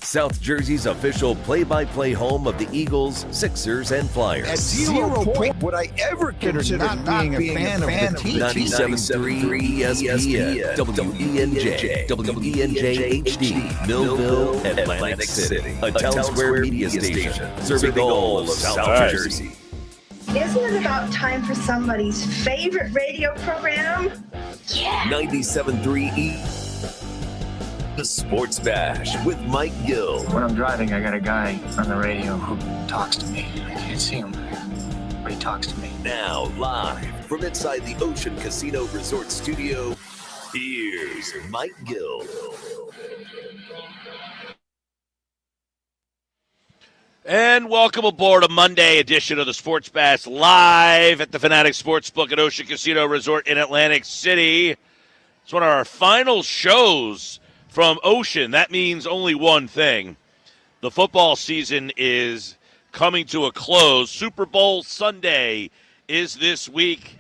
South Jersey's official play-by-play home of the Eagles, Sixers, and Flyers. At 0 point would I ever consider not being a fan of the team. 97.3 ESPN, WENJ, WENJ HD, Millville, Atlantic City. A Town Square media station, serving all of South Jersey. Isn't it about time for somebody's favorite radio program? Yeah. 97.3 The Sports Bash with Mike Gill. When I'm driving, I got a guy on the radio who talks to me. I can't see him, but he talks to me. Now, live from inside the Ocean Casino Resort Studio, here's Mike Gill. And welcome aboard a Monday edition of the Sports Bash live at the Fanatic Sportsbook at Ocean Casino Resort in Atlantic City. It's one of our final shows from Ocean. That means only one thing. The football season is coming to a close. Super Bowl Sunday is this week.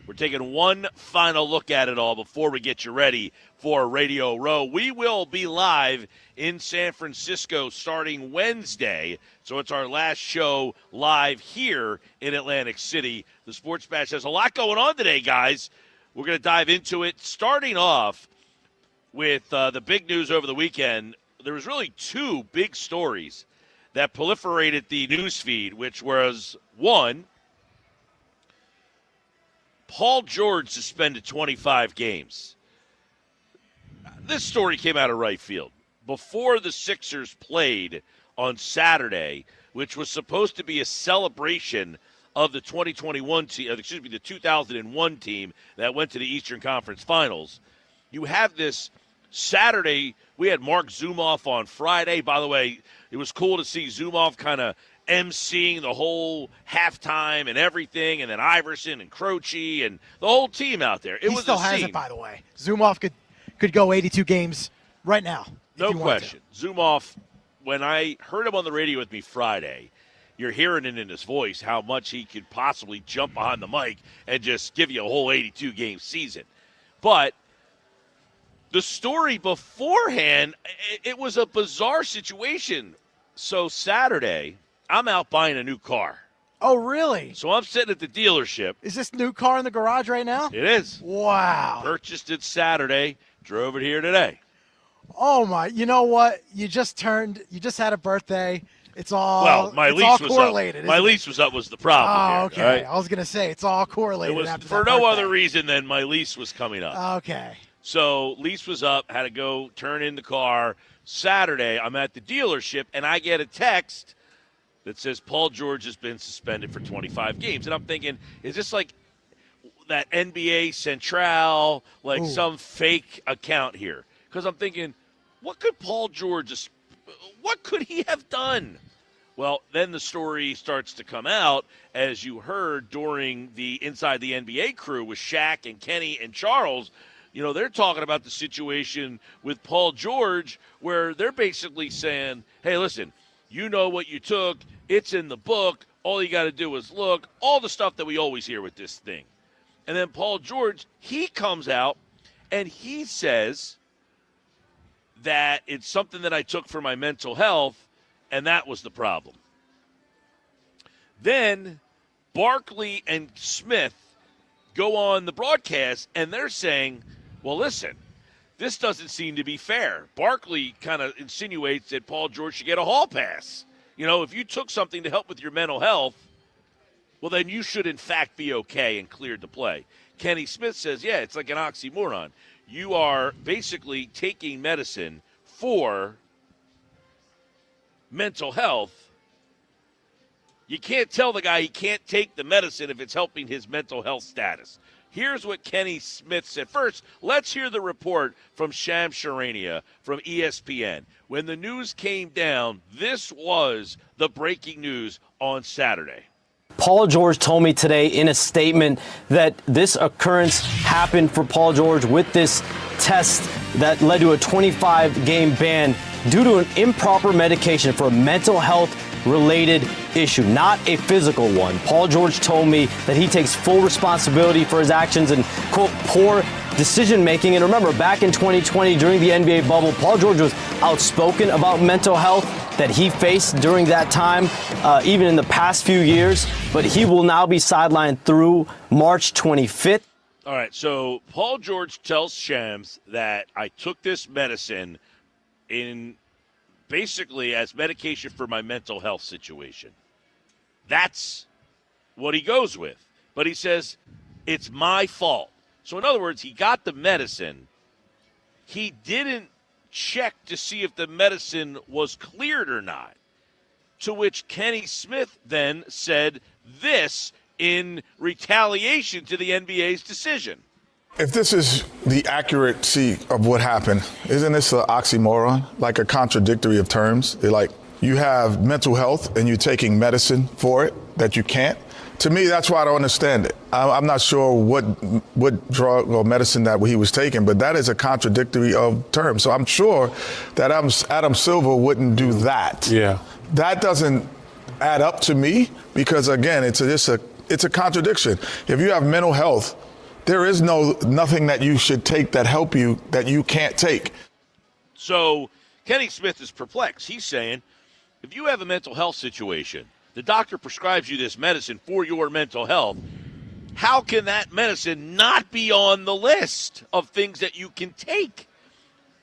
We're taking one final look at it all before we get you ready for Radio Row. We will be live in San Francisco starting Wednesday. So it's our last show live here in Atlantic City. The Sports Bash has a lot going on today, guys. We're going to dive into it. Starting off with the big news over the weekend, there was really two big stories that proliferated the news feed, which was, one, Paul George suspended 25 games. This story came out of right field. Before the Sixers played on Saturday, which was supposed to be a celebration of the 2021 team, the 2001 team that went to the Eastern Conference Finals, you have this Saturday. We had Mark Zumoff on Friday. By the way, it was cool to see Zumoff kind of emceeing the whole halftime and everything, and then Iverson and Croce and the whole team out there. He still has it, by the way. Zumoff could go 82 games right now. No question. Zumoff, when I heard him on the radio with me Friday, you're hearing it in his voice how much he could possibly jump behind the mic and just give you a whole 82-game season. But the story beforehand, it was a bizarre situation. So Saturday, I'm out buying a new car. Oh, really? So I'm sitting at the dealership. Is this new car in the garage right now? It is. Wow. Purchased it Saturday, drove it here today. Oh, my. You know what? You just had a birthday. It's all well, my lease was correlated. Up. My lease was up was the problem. Oh, here, okay. right? I was going to say, it's all correlated. It was after for that no birthday. other reason than my lease was coming up. Okay. So lease was up, had to go turn in the car. Saturday, I'm at the dealership, and I get a text that says Paul George has been suspended for 25 games. And I'm thinking, is this like that NBA Central, like some fake account here? Because I'm thinking, what could he have done? Well, then the story starts to come out, as you heard during the Inside the NBA crew with Shaq and Kenny and Charles. You know, they're talking about the situation with Paul George where they're basically saying, hey, listen, you know what you took. It's in the book. All you got to do is look. All the stuff that we always hear with this thing. And then Paul George, he comes out and he says that it's something that I took for my mental health, and that was the problem. Then Barkley and Smith go on the broadcast, and they're saying, well, listen, this doesn't seem to be fair. Barkley kind of insinuates that Paul George should get a hall pass. You know, if you took something to help with your mental health, well, then you should, in fact, be okay and cleared to play. Kenny Smith says, yeah, it's like an oxymoron. You are basically taking medicine for mental health. You can't tell the guy he can't take the medicine if it's helping his mental health status. Here's what Kenny Smith said. First, let's hear the report from Shams Charania from ESPN. When the news came down, this was the breaking news on Saturday. Paul George told me today in a statement that this occurrence happened for Paul George with this test that led to a 25-game ban due to an improper medication for a mental health related issue, not a physical one. Paul George told me that he takes full responsibility for his actions and, quote, poor decision-making. And remember, back in 2020, during the NBA bubble, Paul George was outspoken about mental health that he faced during that time, even in the past few years. But he will now be sidelined through March 25th. All right, so Paul George tells Shams that I took this medicine in basically as medication for my mental health situation. That's what he goes with. But he says, it's my fault. So in other words, he got the medicine. He didn't check to see if the medicine was cleared or not. To which Kenny Smith then said this in retaliation to the NBA's decision. If this is the accuracy of what happened, isn't this an oxymoron, like a contradictory of terms? Like you have mental health and you're taking medicine for it that you can't? To me, that's why I don't understand it. I'm not sure what drug or medicine that he was taking, but that is a contradictory of terms. So I'm sure that Adam Silver wouldn't do that. Yeah. That doesn't add up to me because, again, it's a contradiction. If you have mental health, there is nothing that you should take that help you that you can't take. So Kenny Smith is perplexed. He's saying, if you have a mental health situation, the doctor prescribes you this medicine for your mental health, how can that medicine not be on the list of things that you can take?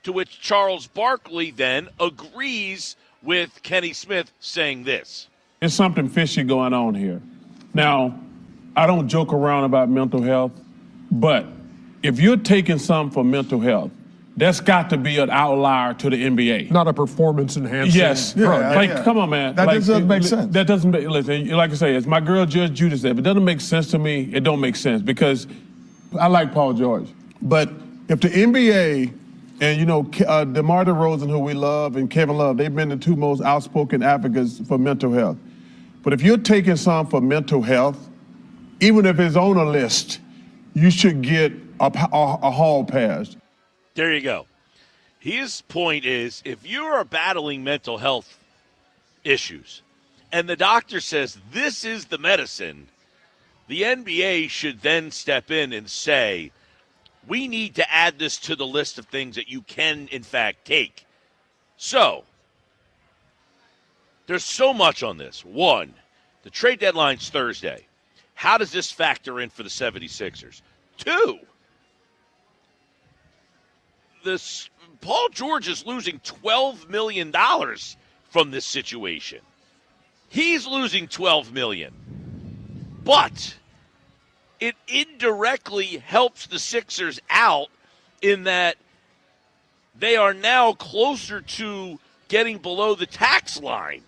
To which Charles Barkley then agrees with Kenny Smith saying this. There's something fishy going on here. Now, I don't joke around about mental health, but if you're taking something for mental health, that's got to be an outlier to the NBA. Not a performance enhancing. Yes. Yeah. Come on, man. That doesn't make sense. That doesn't make, listen, like I say, as my girl Judge Judy said, if it doesn't make sense to me, it don't make sense because I like Paul George. But if the NBA and, DeMar DeRozan, who we love, and Kevin Love, they've been the two most outspoken advocates for mental health. But if you're taking some for mental health, even if it's on a list, you should get a hall pass. There you go. His point is, if you are battling mental health issues and the doctor says this is the medicine, the NBA should then step in and say, we need to add this to the list of things that you can, in fact, take. So, there's so much on this. One, the trade deadline's Thursday. How does this factor in for the 76ers? Two, Paul George is losing $12 million from this situation. He's losing $12 million. But it indirectly helps the Sixers out in that they are now closer to getting below the tax line.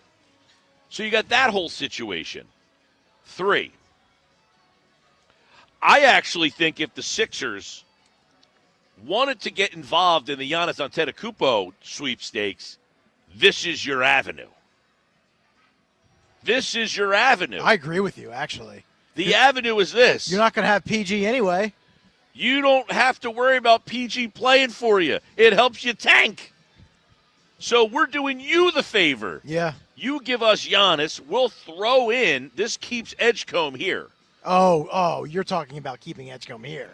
So you got that whole situation. Three, I actually think if the Sixers wanted to get involved in the Giannis Antetokounmpo sweepstakes, this is your avenue. This is your avenue. I agree with you, actually. The avenue is this. You're not going to have PG anyway. You don't have to worry about PG playing for you. It helps you tank. So we're doing you the favor. Yeah. You give us Giannis, we'll throw in, this keeps Edgecombe here. Oh, you're talking about keeping Edgecombe here.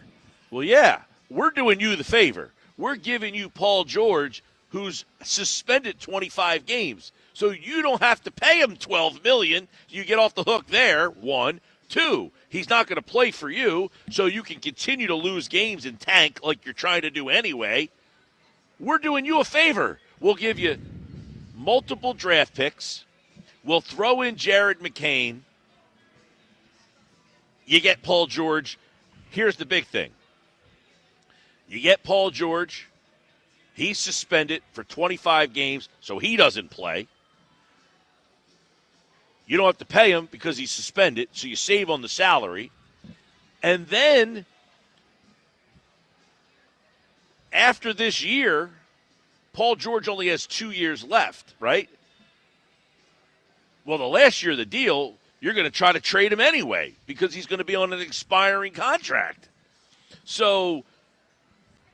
Well, yeah. We're doing you the favor. We're giving you Paul George, who's suspended 25 games. So you don't have to pay him $12 million. You get off the hook there, one. Two, he's not going to play for you, so you can continue to lose games and tank like you're trying to do anyway. We're doing you a favor. We'll give you multiple draft picks. We'll throw in Jared McCain. You get Paul George. Here's the big thing. You get Paul George. He's suspended for 25 games, so he doesn't play. You don't have to pay him because he's suspended, so you save on the salary. And then, after this year, Paul George only has 2 years left, right? Well, the last year of the deal, you're going to try to trade him anyway because he's going to be on an expiring contract. So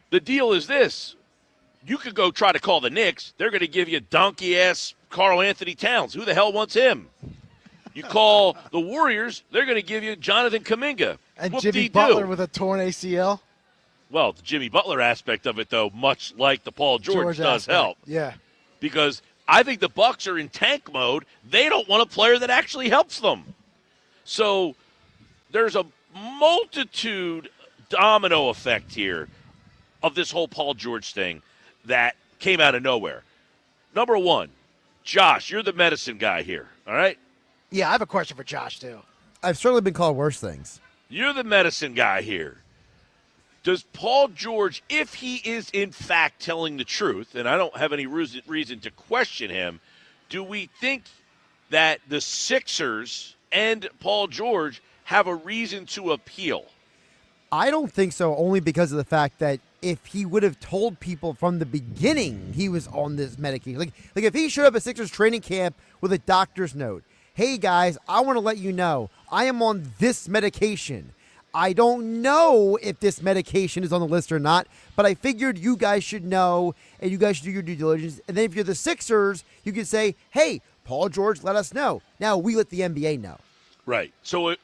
the deal is this. You could go try to call the Knicks. They're going to give you donkey-ass Karl Anthony Towns. Who the hell wants him? You call the Warriors, they're going to give you Jonathan Kuminga. And Whoop-dee-doo. Jimmy Butler with a torn ACL. Well, the Jimmy Butler aspect of it, though, much like the Paul George does aspect. help. Yeah. Because I think the Bucks are in tank mode. They don't want a player that actually helps them. So there's a multitude domino effect here of this whole Paul George thing that came out of nowhere. Number one, Josh, you're the medicine guy here, all right? Yeah, I have a question for Josh, too. I've certainly been called worse things. You're the medicine guy here. Does Paul George, if he is in fact telling the truth, and I don't have any reason to question him, do we think that the Sixers and Paul George have a reason to appeal? I don't think so, only because of the fact that if he would have told people from the beginning he was on this medication, like if he showed up at Sixers training camp with a doctor's note, hey guys, I want to let you know I am on this medication. I don't know if this medication is on the list or not, but I figured you guys should know and you guys should do your due diligence. And then if you're the Sixers, you can say, hey, Paul George, let us know. Now we let the NBA know. Right. So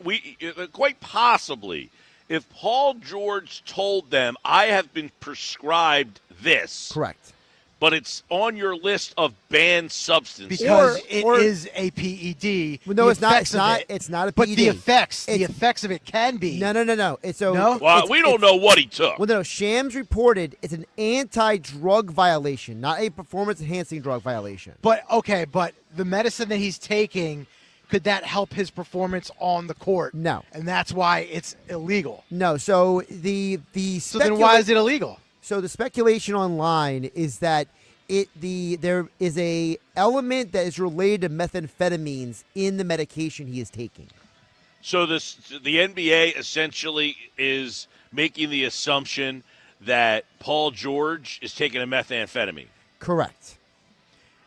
quite possibly, if Paul George told them, I have been prescribed this. Correct. But it's on your list of banned substances. Because it is a PED. Well, no, it's not. It's not a PED. But the effects of it can be. No. It's we don't know what he took. Well, no. Shams reported it's an anti-drug violation, not a performance-enhancing drug violation. But the medicine that he's taking, could that help his performance on the court? No. And that's why it's illegal. No. So So then why is it illegal? So the speculation online is that there is a element that is related to methamphetamines in the medication he is taking. So the NBA essentially is making the assumption that Paul George is taking a methamphetamine. Correct.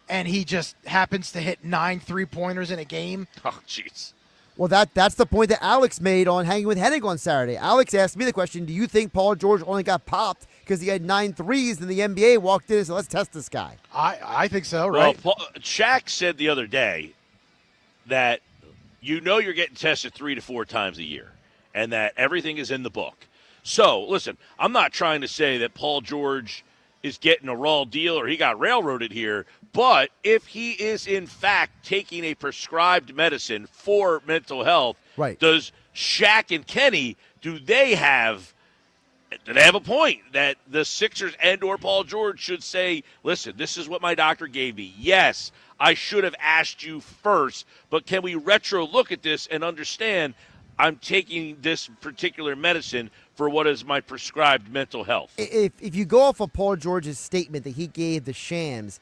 And he just happens to hit 9 3-pointers in a game. Oh, jeez. Well, that's the point that Alex made on Hanging with Hennig on Saturday. Alex asked me the question, do you think Paul George only got popped because he had 9 threes and the NBA walked in and said, let's test this guy? I think so, right? Well, Shaq said the other day that you're getting tested 3 to 4 times a year and that everything is in the book. So, listen, I'm not trying to say that Paul George is getting a raw deal or he got railroaded here, but if he is in fact taking a prescribed medicine for mental health, right, does Shaq and Kenny, do they have a point that the Sixers and or Paul George should say, listen, this is what my doctor gave me. Yes, I should have asked you first, but can we retro look at this and understand I'm taking this particular medicine for what is my prescribed mental health? If you go off of Paul George's statement that he gave the Shams,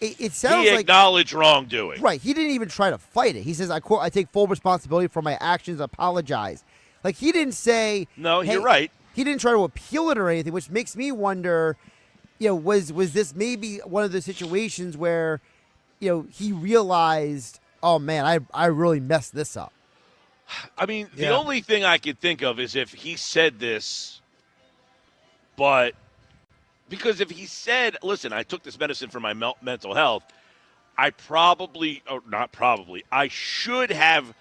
it sounds he like acknowledged wrongdoing. Right. He didn't even try to fight it. He says, I quote, I take full responsibility for my actions, apologize. Like, he didn't say. No, hey, you're right. He didn't try to appeal it or anything, which makes me wonder, was this maybe one of the situations where, he realized, oh, man, I really messed this up. I mean, the only thing I could think of is if he said this, but because if he said, listen, I took this medicine for my mental health, I should have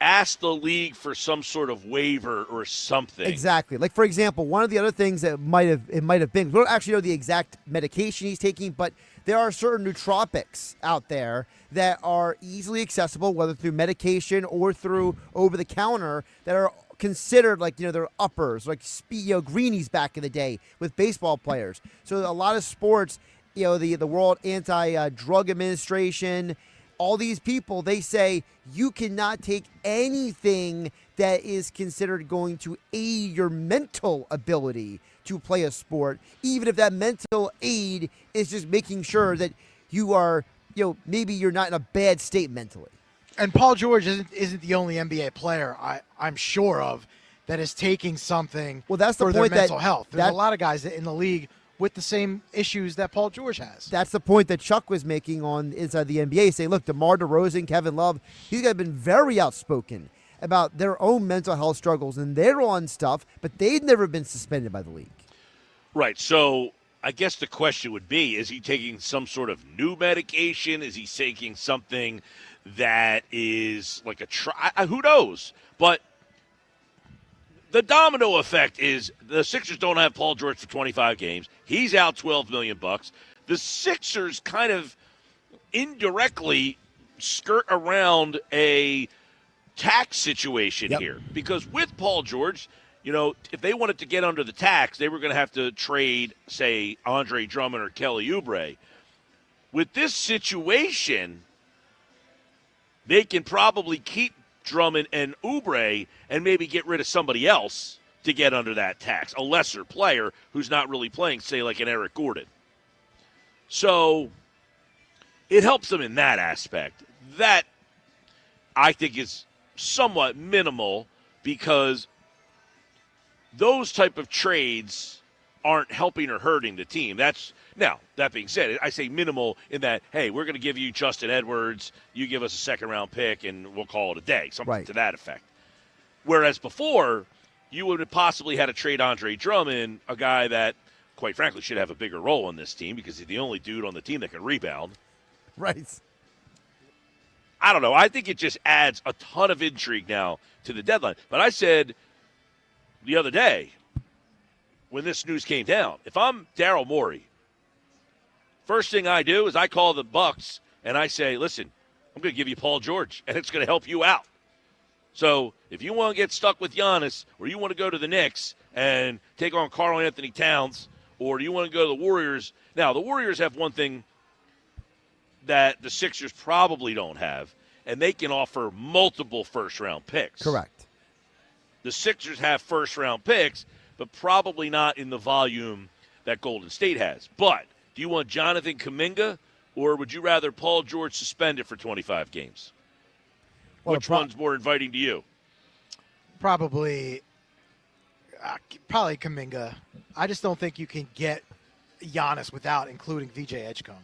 asked the league for some sort of waiver or something. Exactly. Like, for example, one of the other things that it might have been, we don't actually know the exact medication he's taking, but there are certain nootropics out there that are easily accessible, whether through medication or through over-the-counter, that are considered like, they're uppers, like greenies back in the day with baseball players. So a lot of sports, the World Anti-Drug Administration, all these people, they say you cannot take anything that is considered going to aid your mental ability to play a sport, even if that mental aid is just making sure that you are, maybe you're not in a bad state mentally. And Paul George isn't the only NBA player I'm sure of that is taking something for their mental health. There's a lot of guys in the league with the same issues that Paul George has. That's the point that Chuck was making on Inside the NBA, saying, look, DeMar DeRozan, Kevin Love, these guys have been very outspoken about their own mental health struggles, and they're on stuff, but they've never been suspended by the league. Right. So I guess the question would be, is he taking some sort of new medication? Is he taking something that is like a who knows? But the domino effect is the Sixers don't have Paul George for 25 games. He's out $12 million. The Sixers kind of indirectly skirt around a tax situation here, because with Paul George, if they wanted to get under the tax, they were going to have to trade, say, Andre Drummond or Kelly Oubre. With this situation, they can probably keep Drummond and Oubre and maybe get rid of somebody else to get under that tax, a lesser player who's not really playing, say, like an Eric Gordon. So it helps them in that aspect. That, I think, is somewhat minimal because those type of trades aren't helping or hurting the team. Now, that being said, I say minimal in that, hey, we're going to give you Justin Edwards, you give us a second-round pick, and we'll call it a day, something to that effect. Whereas before, you would have possibly had to trade Andre Drummond, a guy that, quite frankly, should have a bigger role on this team because he's the only dude on the team that can rebound. Right. I don't know. I think it just adds a ton of intrigue now to the deadline. But I said the other day when this news came down, if I'm Daryl Morey, first thing I do is I call the Bucks and I say, listen, I'm going to give you Paul George, and it's going to help you out. So if you want to get stuck with Giannis, or you want to go to the Knicks and take on Karl Anthony Towns, or you want to go to the Warriors. Now, the Warriors have one thing that the Sixers probably don't have, and they can offer multiple first-round picks. Correct. The Sixers have first-round picks, but probably not in the volume that Golden State has. But do you want Jonathan Kuminga, or would you rather Paul George suspended for 25 games? Well, Which one's more inviting to you? Probably Kuminga. I just don't think you can get Giannis without including VJ Edgecombe.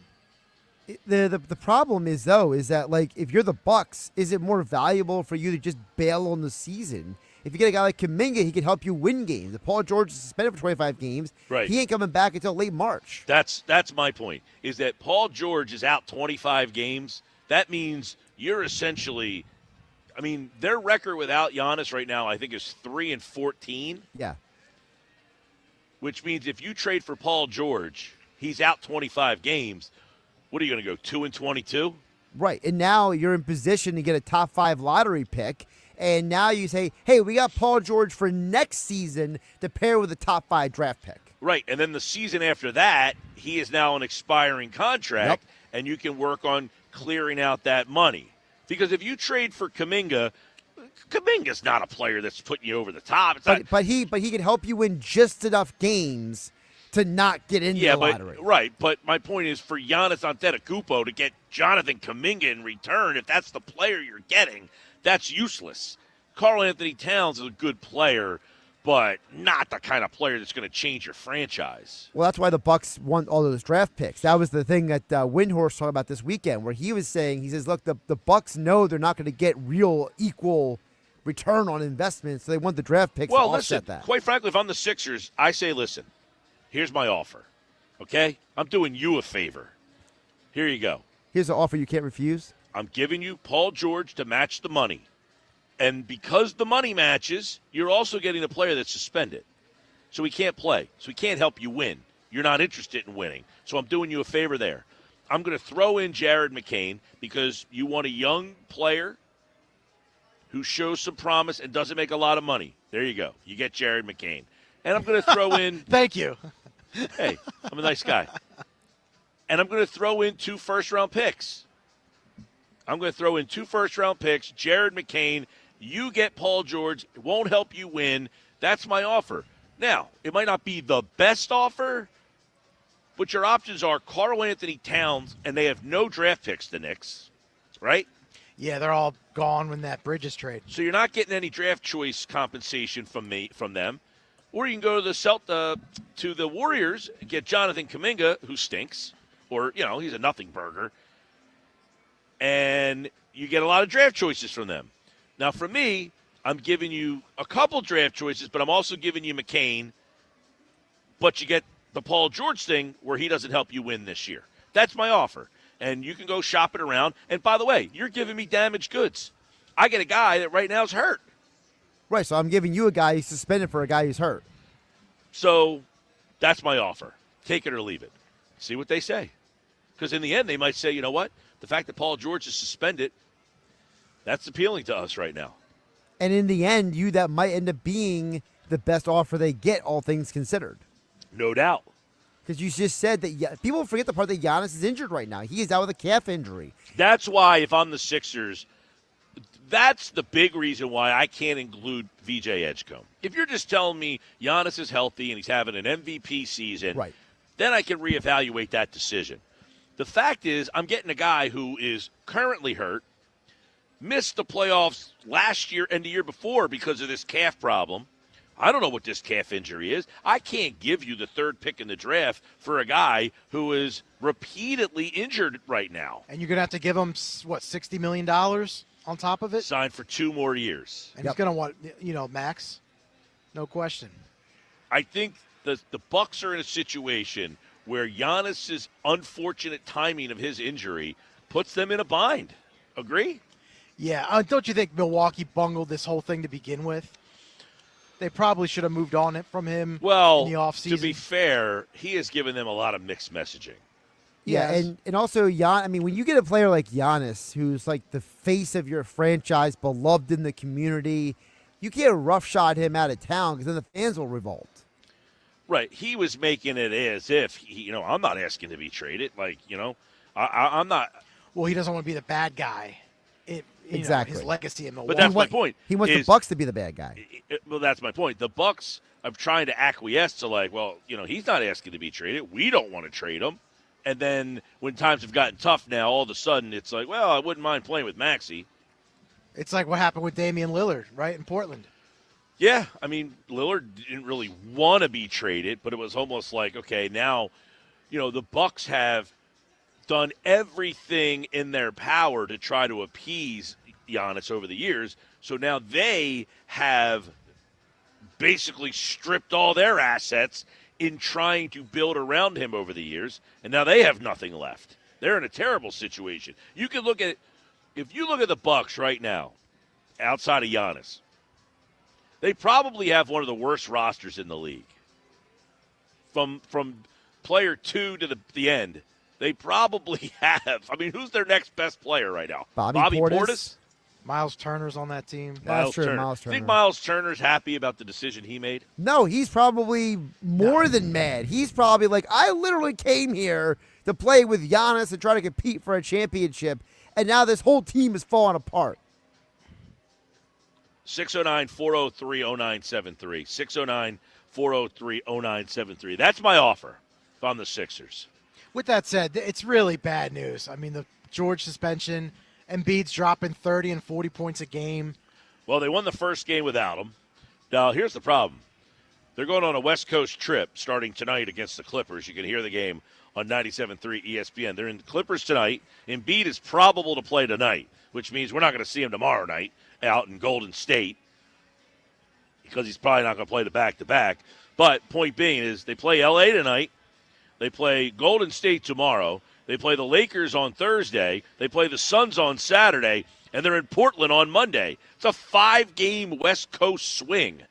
The problem is, though, is that, like, if you're the Bucks, is it more valuable for you to just bail on the season? If you get a guy like Kuminga, he can help you win games. If Paul George is suspended for 25 games, he ain't coming back until late March. That's my point, is that Paul George is out 25 games. That means you're essentially, I mean, their record without Giannis right now, I think, is 3-14. Yeah. Which means if you trade for Paul George, he's out 25 games. What are you going to go, 2-22? Right, and now you're in position to get a top 5 lottery pick, and now you say, hey, we got Paul George for next season to pair with a top 5 draft pick. Right, and then the season after that, he is now an expiring contract, and you can work on clearing out that money. Because if you trade for Kuminga's not a player that's putting you over the top. But he can help you win just enough games to not get into the lottery. Right, but my point is for Giannis Antetokounmpo to get Jonathan Kuminga in return, if that's the player you're getting, that's useless. Karl Anthony Towns is a good player, but not the kind of player that's going to change your franchise. Well, that's why the Bucks want all those draft picks. That was the thing that Windhorst talked about this weekend, where he was saying, he says, look, the Bucks know they're not going to get real equal return on investment, so they want the draft picks to offset that. Quite frankly, if I'm the Sixers, I say, listen, here's my offer, okay? I'm doing you a favor. Here you go. Here's an offer you can't refuse. I'm giving you Paul George to match the money. And because the money matches, you're also getting a player that's suspended. So he can't play. So he can't help you win. You're not interested in winning. So I'm doing you a favor there. I'm going to throw in Jared McCain because you want a young player who shows some promise and doesn't make a lot of money. There you go. You get Jared McCain. And I'm going to throw in – Thank you. Hey, I'm a nice guy. And I'm going to throw in 2 first-round picks. I'm going to throw in 2 first-round picks, Jared McCain. You get Paul George. It won't help you win. That's my offer. Now, it might not be the best offer, but your options are Karl Anthony Towns, and they have no draft picks, the Knicks, right? Yeah, they're all gone when that Bridges trade. So you're not getting any draft choice compensation from them. Or you can go to the Warriors and get Jonathan Kuminga, who stinks, or, he's a nothing burger, and you get a lot of draft choices from them. Now, for me, I'm giving you a couple draft choices, but I'm also giving you McCain, but you get the Paul George thing where he doesn't help you win this year. That's my offer. And you can go shop it around. And by the way, you're giving me damaged goods. I get a guy that right now is hurt. Right, so I'm giving you a guy who's suspended for a guy who's hurt. So that's my offer. Take it or leave it. See what they say. Because in the end, they might say, you know what? The fact that Paul George is suspended, that's appealing to us right now. And in the end, that might end up being the best offer they get, all things considered. No doubt. Because you just said that people forget the part that Giannis is injured right now. He is out with a calf injury. That's why if I'm the Sixers, that's the big reason why I can't include VJ Edgecombe. If you're just telling me Giannis is healthy and he's having an MVP season, right, then I can reevaluate that decision. The fact is I'm getting a guy who is currently hurt, missed the playoffs last year and the year before because of this calf problem. I don't know what this calf injury is. I can't give you the third pick in the draft for a guy who is repeatedly injured right now. And you're going to have to give him, what, $60 million on top of it? Signed for 2 more years. And he's going to want, max. No question. I think the Bucks are in a situation where Giannis's unfortunate timing of his injury puts them in a bind. Agree? Yeah. Don't you think Milwaukee bungled this whole thing to begin with? They probably should have moved on from him in the offseason. To be fair, he has given them a lot of mixed messaging. Yeah, and also, when you get a player like Giannis, who's like the face of your franchise, beloved in the community, you can't roughshod him out of town because then the fans will revolt. Right. He was making it as if, I'm not asking to be traded. I'm not. Well, he doesn't want to be the bad guy. Exactly. His legacy in Milwaukee. But that's my point. He wants the Bucks to be the bad guy. Well, that's my point. The Bucks are trying to acquiesce to he's not asking to be traded. We don't want to trade him. And then when times have gotten tough now, all of a sudden it's like, well, I wouldn't mind playing with Maxey. It's like what happened with Damian Lillard, right, in Portland. Yeah, Lillard didn't really want to be traded, but it was almost like, okay, now, the Bucks have done everything in their power to try to appease Giannis over the years. So now they have basically stripped all their assets in trying to build around him over the years, and now they have nothing left. They're in a terrible situation. You can look at if you look at the Bucks right now, outside of Giannis, they probably have one of the worst rosters in the league. From player 2 to the end, they probably have. Who's their next best player right now? Bobby Portis? Miles Turner's on that team. That's true, Miles Turner. Think Miles Turner's happy about the decision he made? No, he's probably more than mad. He's probably like, I literally came here to play with Giannis and try to compete for a championship, and now this whole team is falling apart. 609-403-0973. 609-403-0973. That's my offer if I'm the Sixers. With that said, it's really bad news. The George suspension, Embiid's dropping 30 and 40 points a game. Well, they won the first game without him. Now, here's the problem. They're going on a West Coast trip starting tonight against the Clippers. You can hear the game on 97.3 ESPN. They're in the Clippers tonight. Embiid is probable to play tonight, which means we're not going to see him tomorrow night out in Golden State because he's probably not going to play the back-to-back. But point being is they play L.A. tonight. They play Golden State tomorrow. They play the Lakers on Thursday. They play the Suns on Saturday. And they're in Portland on Monday. It's a 5-game West Coast swing.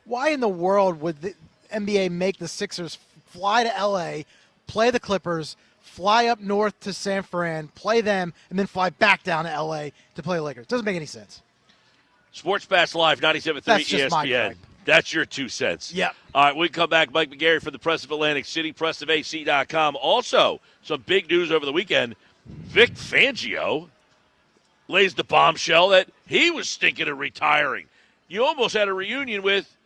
Why in the world would the NBA make the Sixers fly to L.A., play the Clippers, fly up north to San Fran, play them, and then fly back down to L.A. to play the Lakers? Doesn't make any sense. Sports Pass Live, 97.3 ESPN. That's your 2 cents. Yep. All right, we come back. Mike McGarry for the Press of Atlantic City, pressofac.com. Also, some big news over the weekend. Vic Fangio lays the bombshell that he was thinking of retiring. You almost had a reunion with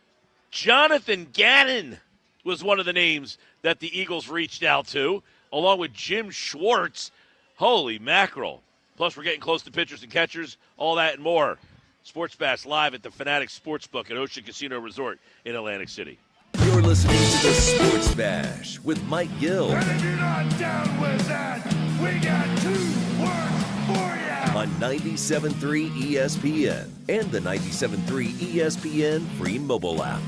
Jonathan Gannon was one of the names that the Eagles reached out to, along with Jim Schwartz. Holy mackerel. Plus, we're getting close to pitchers and catchers, all that and more. Sports Bass live at the Fanatic Sportsbook at Ocean Casino Resort in Atlantic City. You're listening to the Sports Bash with Mike Gill. And if you're not down with that, we got 2 words for you. On 97.3 ESPN and the 97.3 ESPN free mobile app.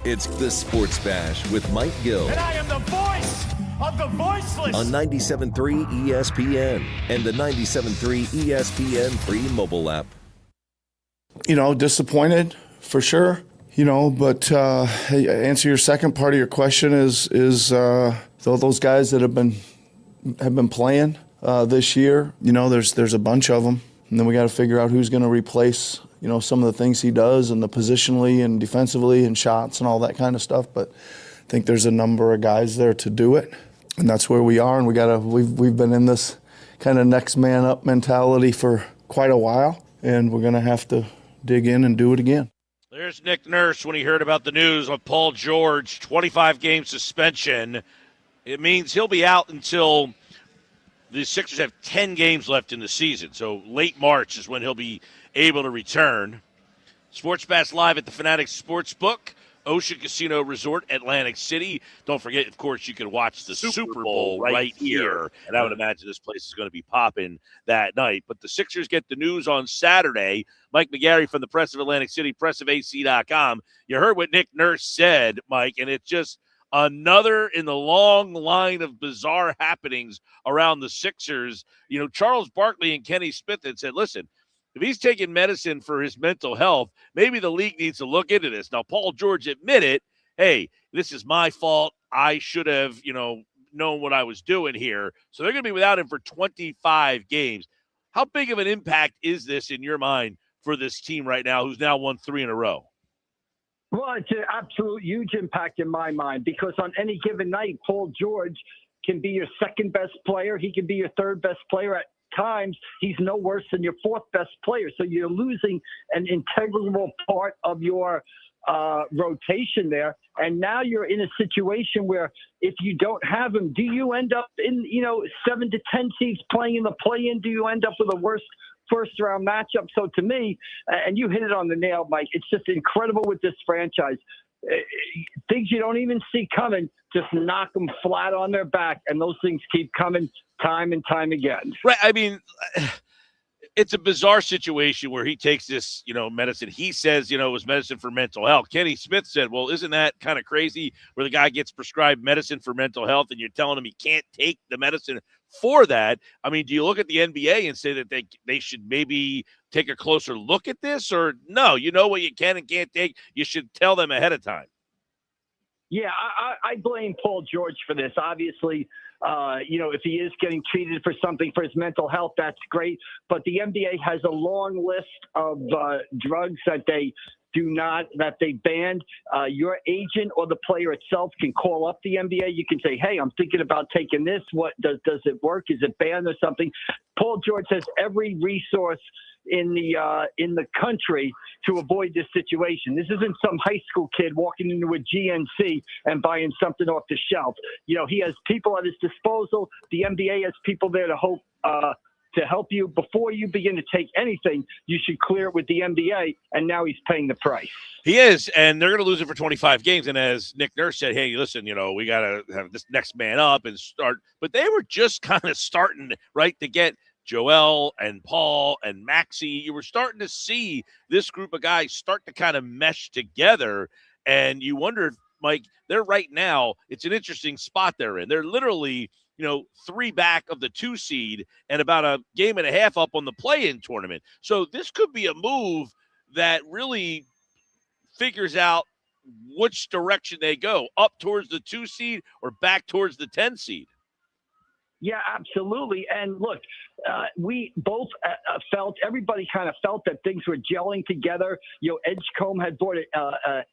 It's the Sports Bash with Mike Gill. And I am the voice of the voiceless. On 97.3 ESPN and the 97.3 ESPN free mobile app. Disappointed for sure. But answer your second part of your question is those guys that have been playing this year. There's a bunch of them, and then we got to figure out who's going to replace some of the things he does and the positionally and defensively and shots and all that kind of stuff. But I think there's a number of guys there to do it, and that's where we are. And we've been in this kind of next man up mentality for quite a while, and we're going to have to dig in and do it again. There's Nick Nurse when he heard about the news of Paul George, 25-game suspension. It means he'll be out until the Sixers have 10 games left in the season. So late March is when he'll be able to return. Sports Bash live at the Fanatics Sportsbook, Ocean Casino Resort, Atlantic City. Don't forget, of course, you can watch the Super Bowl right here. And I would imagine this place is going to be popping that night. But the Sixers get the news on Saturday. Mike McGarry from the Press of Atlantic City, pressofac.com. You heard what Nick Nurse said, Mike, and it's just another in the long line of bizarre happenings around the Sixers. Charles Barkley and Kenny Smith had said, listen, if he's taking medicine for his mental health, maybe the league needs to look into this. Now, Paul George admitted, hey, this is my fault. I should have, known what I was doing here. So they're going to be without him for 25 games. How big of an impact is this in your mind for this team right now who's now won 3 in a row? Well, it's an absolute huge impact in my mind because on any given night, Paul George can be your second best player. He can be your third best player at times. He's no worse than your fourth best player. So you're losing an integral part of your rotation there. And now you're in a situation where if you don't have him, do you end up in, 7 to 10 seeds playing in the play-in? Do you end up with a worse first-round matchup? So to me, and you hit it on the nail, Mike, it's just incredible with this franchise. Things you don't even see coming, just knock them flat on their back, and those things keep coming time and time again. Right. I mean, it's a bizarre situation where he takes this, medicine. He says, it was medicine for mental health. Kenny Smith said, well, isn't that kind of crazy where the guy gets prescribed medicine for mental health and you're telling him he can't take the medicine for that? I mean, do you look at the NBA and say that they should maybe take a closer look at this? Or no, you know what you can and can't take? You should tell them ahead of time. Yeah, I blame Paul George for this. Obviously, if he is getting treated for something for his mental health, that's great. But the NBA has a long list of drugs that they banned. Your agent or the player itself can call up the NBA. You can say, hey, I'm thinking about taking this. What does it work? Is it banned or something? Paul George has every resource in the country to avoid this situation. This isn't some high school kid walking into a GNC and buying something off the shelf. He has people at his disposal. The NBA has people there to help you. Before you begin to take anything, you should clear it with the NBA, and now he's paying the price. He is, and they're going to lose it for 25 games. And as Nick Nurse said, hey, listen, we got to have this next man up and start. But they were just kind of starting, right, to get Joel and Paul and Maxey. You were starting to see this group of guys start to kind of mesh together, and you wondered, Mike, they're right now, it's an interesting spot they're in. They're literally 3 back of the 2 seed and about a game and a half up on the play-in tournament. So this could be a move that really figures out which direction they go, up towards the 2 seed or back towards the 10 seed. Yeah, absolutely. And look, we both everybody kind of felt that things were gelling together. Edgecombe had brought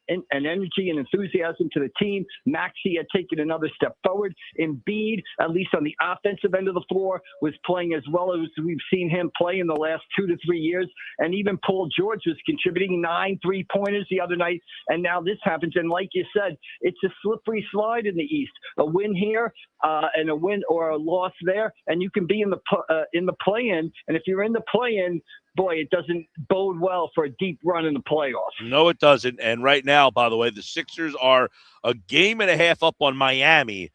an energy and enthusiasm to the team. Maxey had taken another step forward. Embiid, at least on the offensive end of the floor, was playing as well as we've seen him play in the last 2 to 3 years. And even Paul George was contributing 9 3-pointers the other night. And now this happens. And like you said, it's a slippery slide in the East. A win here and a win or a loss there, and you can be in the play-in. And if you're in the play-in, boy, it doesn't bode well for a deep run in the playoffs. No, it doesn't. And right now, by the way, the Sixers are a game and a half up on Miami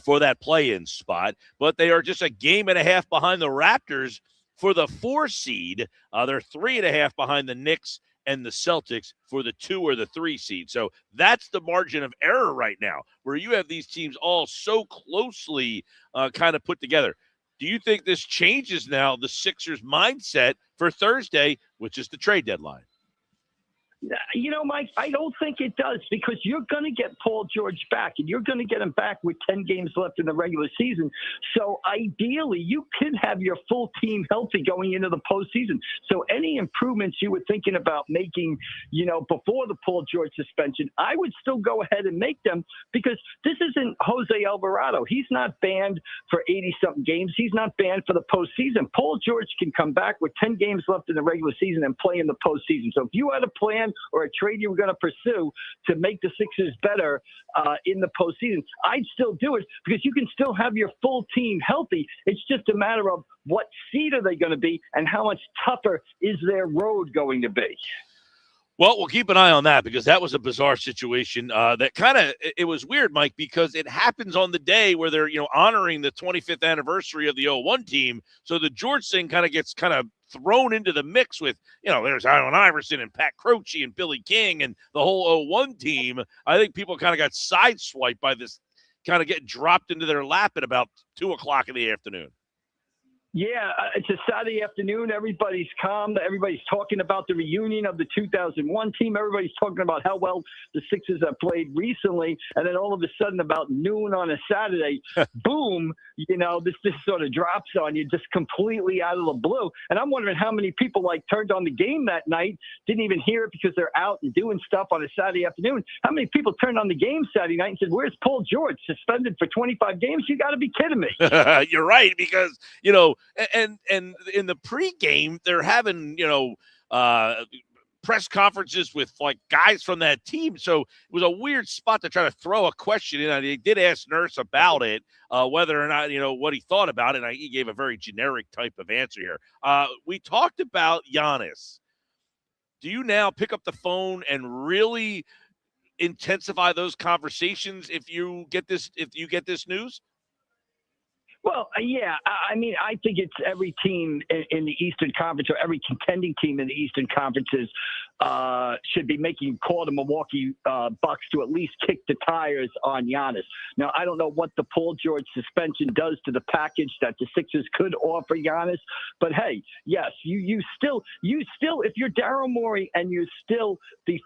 for that play-in spot, but they are just a game and a half behind the Raptors for the 4 seed. They're 3.5 behind the Knicks and the Celtics for the 2 or the 3 seed. So that's the margin of error right now, where you have these teams all so closely kind of put together. Do you think this changes now the Sixers' mindset for Thursday, which is the trade deadline? Mike, I don't think it does, because you're going to get Paul George back, and you're going to get him back with 10 games left in the regular season. So ideally, you could have your full team healthy going into the postseason. So any improvements you were thinking about making, before the Paul George suspension, I would still go ahead and make them, because this isn't Jose Alvarado. He's not banned for 80-something games. He's not banned for the postseason. Paul George can come back with 10 games left in the regular season and play in the postseason. So if you had a plan or a trade you were going to pursue to make the Sixers better in the postseason, I'd still do it, because you can still have your full team healthy. It's just a matter of what seed are they going to be and how much tougher is their road going to be. Well, we'll keep an eye on that, because that was a bizarre situation. That kind of, it was weird, Mike, because it happens on the day where they're, honoring the 25th anniversary of the 01 team. So the George thing kind of gets thrown into the mix with, there's Allen Iverson and Pat Croce and Billy King and the whole 01 team. I think people kind of got sideswiped by this, kind of getting dropped into their lap at about 2:00 in the afternoon. Yeah, it's a Saturday afternoon. Everybody's calm. Everybody's talking about the reunion of the 2001 team. Everybody's talking about how well the Sixers have played recently. And then all of a sudden, about noon on a Saturday, boom, this sort of drops on you just completely out of the blue. And I'm wondering how many people turned on the game that night, didn't even hear it because they're out and doing stuff on a Saturday afternoon. How many people turned on the game Saturday night and said, "Where's Paul George? Suspended for 25 games? You got to be kidding me." You're right, because, and in the pregame, they're having, press conferences with guys from that team. So it was a weird spot to try to throw a question in. I did ask Nurse about it, whether or not, what he thought about it. And he gave a very generic type of answer here. We talked about Giannis. Do you now pick up the phone and really intensify those conversations if you get this news? Well, yeah. I mean, I think it's every team in the Eastern Conference, or every contending team in the Eastern Conferences, should be making a call to Milwaukee Bucks to at least kick the tires on Giannis. Now, I don't know what the Paul George suspension does to the package that the Sixers could offer Giannis, but hey, yes, you still, if you're Daryl Morey and you're still the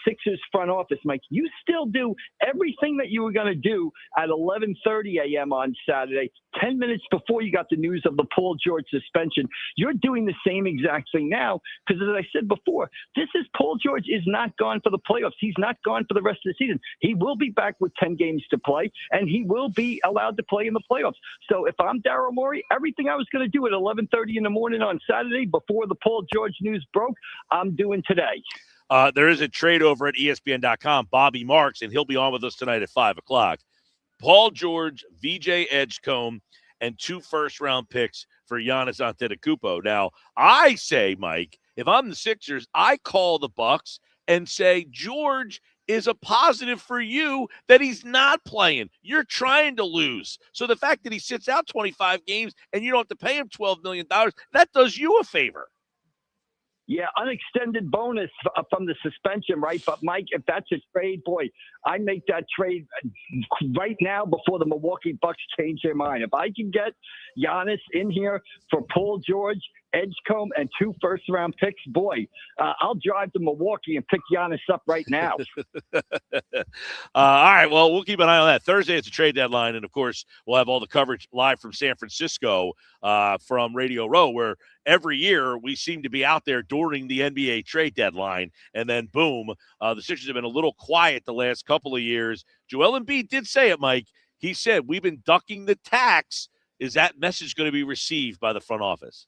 Sixers front office, Mike, you still do everything that you were going to do at 11:30 a.m. on Saturday, 10 minutes before you got the news of the Paul George suspension. You're doing the same exact thing now, because as I said before, Paul George is not gone for the playoffs. He's not gone for the rest of the season. He will be back with 10 games to play, and he will be allowed to play in the playoffs. So if I'm Daryl Morey, everything I was going to do at 11:30 in the morning on Saturday before the Paul George news broke, I'm doing today. There is a trade over at ESPN.com, Bobby Marks, and he'll be on with us tonight at 5:00. Paul George, VJ Edgecombe, and 2 first-round picks for Giannis Antetokounmpo. Now, I say, Mike, if I'm the Sixers, I call the Bucks and say, George is a positive for you that he's not playing. You're trying to lose. So the fact that he sits out 25 games and you don't have to pay him $12 million, that does you a favor. Yeah, unextended bonus from the suspension, right? But, Mike, if that's a trade, boy, I make that trade right now before the Milwaukee Bucks change their mind. If I can get Giannis in here for Paul George, Edgecombe, and 2 first-round picks, boy, I'll drive to Milwaukee and pick Giannis up right now. All right, well, we'll keep an eye on that. Thursday is the trade deadline, and, of course, we'll have all the coverage live from San Francisco from Radio Row, where every year we seem to be out there during the NBA trade deadline, and then, boom, the Sixers have been a little quiet the last couple of years. Joel Embiid did say it, Mike. He said, we've been ducking the tax. Is that message going to be received by the front office?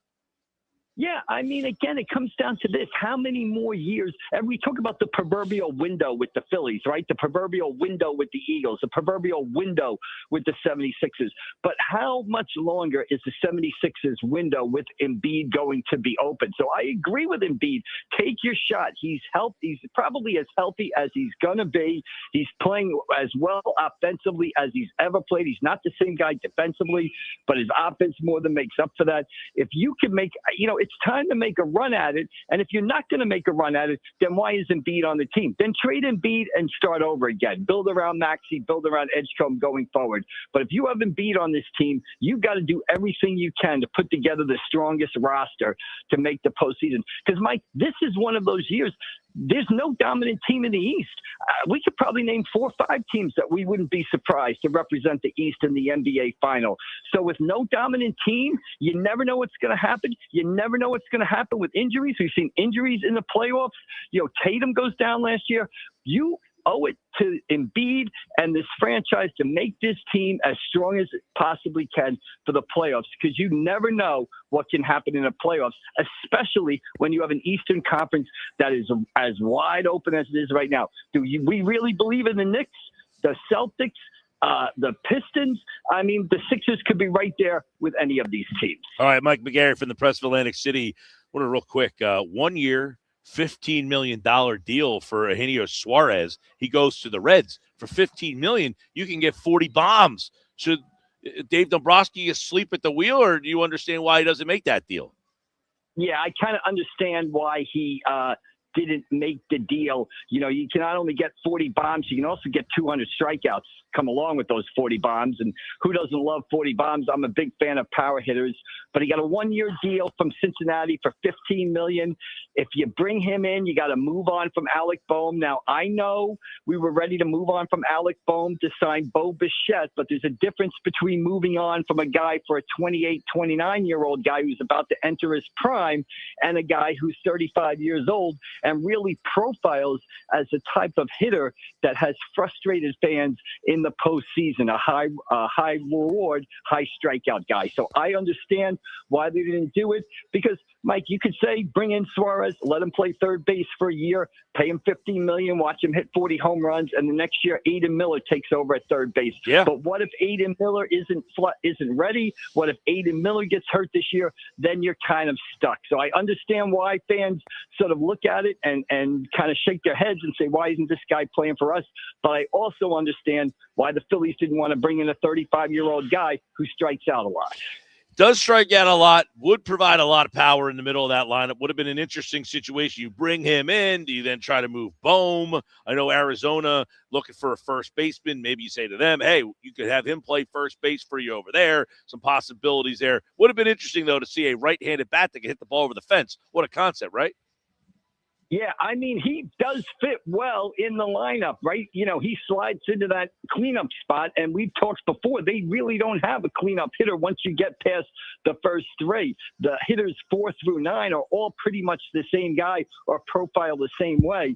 Yeah, I mean, again, it comes down to this. How many more years? And we talk about the proverbial window with the Phillies, right? The proverbial window with the Eagles, the proverbial window with the 76ers. But how much longer is the 76ers window with Embiid going to be open? So I agree with Embiid. Take your shot. He's healthy. He's probably as healthy as he's going to be. He's playing as well offensively as he's ever played. He's not the same guy defensively, but his offense more than makes up for that. If you can make, it's time to make a run at it. And if you're not going to make a run at it, then why isn't Embiid on the team? Then trade Embiid and start over again. Build around Maxey, build around Edgecombe going forward. But if you have Embiid on this team, you've got to do everything you can to put together the strongest roster to make the postseason. Because, Mike, this is one of those years. There's no dominant team in the East. We could probably name 4 or 5 teams that we wouldn't be surprised to represent the East in the NBA final. So with no dominant team, you never know what's going to happen. You never know what's going to happen with injuries. We've seen injuries in the playoffs. Tatum goes down last year. You owe it to Embiid and this franchise to make this team as strong as it possibly can for the playoffs, because you never know what can happen in the playoffs, especially when you have an Eastern Conference that is as wide open as it is right now. We really believe in the Knicks, the Celtics, the Pistons? I mean, the Sixers could be right there with any of these teams. All right, Mike McGarry from the Press of Atlantic City. What a real quick 1 year, $15 million deal for Eugenio Suarez. He goes to the Reds for $15 million. You can get 40 bombs. Should Dave Dombrowski asleep at the wheel, or do you understand why he doesn't make that deal? Yeah, I kind of understand why he didn't make the deal. You can not only get 40 bombs, you can also get 200 strikeouts come along with those 40 bombs. And who doesn't love 40 bombs? I'm a big fan of power hitters. But he got a 1-year deal from Cincinnati for $15 million. If you bring him in, you got to move on from Alec Boehm. Now, I know we were ready to move on from Alec Boehm to sign Bo Bichette, but there's a difference between moving on from a guy for a 28, 29-year-old guy who's about to enter his prime and a guy who's 35 years old and really profiles as a type of hitter that has frustrated fans in the postseason, a high reward, high strikeout guy. So I understand why they didn't do it, because, Mike, you could say bring in Suarez, let him play third base for a year, pay him $15 million, watch him hit 40 home runs, and the next year Aiden Miller takes over at third base. Yeah. But what if Aiden Miller isn't ready? What if Aiden Miller gets hurt this year? Then you're kind of stuck. So I understand why fans sort of look at it and kind of shake their heads and say, why isn't this guy playing for us? But I also understand why the Phillies didn't want to bring in a 35-year-old guy who strikes out a lot. Does strike out a lot, would provide a lot of power in the middle of that lineup. Would have been an interesting situation. You bring him in. Do you then try to move Boehm? I know Arizona looking for a first baseman. Maybe you say to them, hey, you could have him play first base for you over there. Some possibilities there. Would have been interesting, though, to see a right-handed bat that can hit the ball over the fence. What a concept, right? Yeah, I mean, he does fit well in the lineup, right? He slides into that cleanup spot, and we've talked before, they really don't have a cleanup hitter once you get past the first 3. The hitters 4 through 9 are all pretty much the same guy or profiled the same way.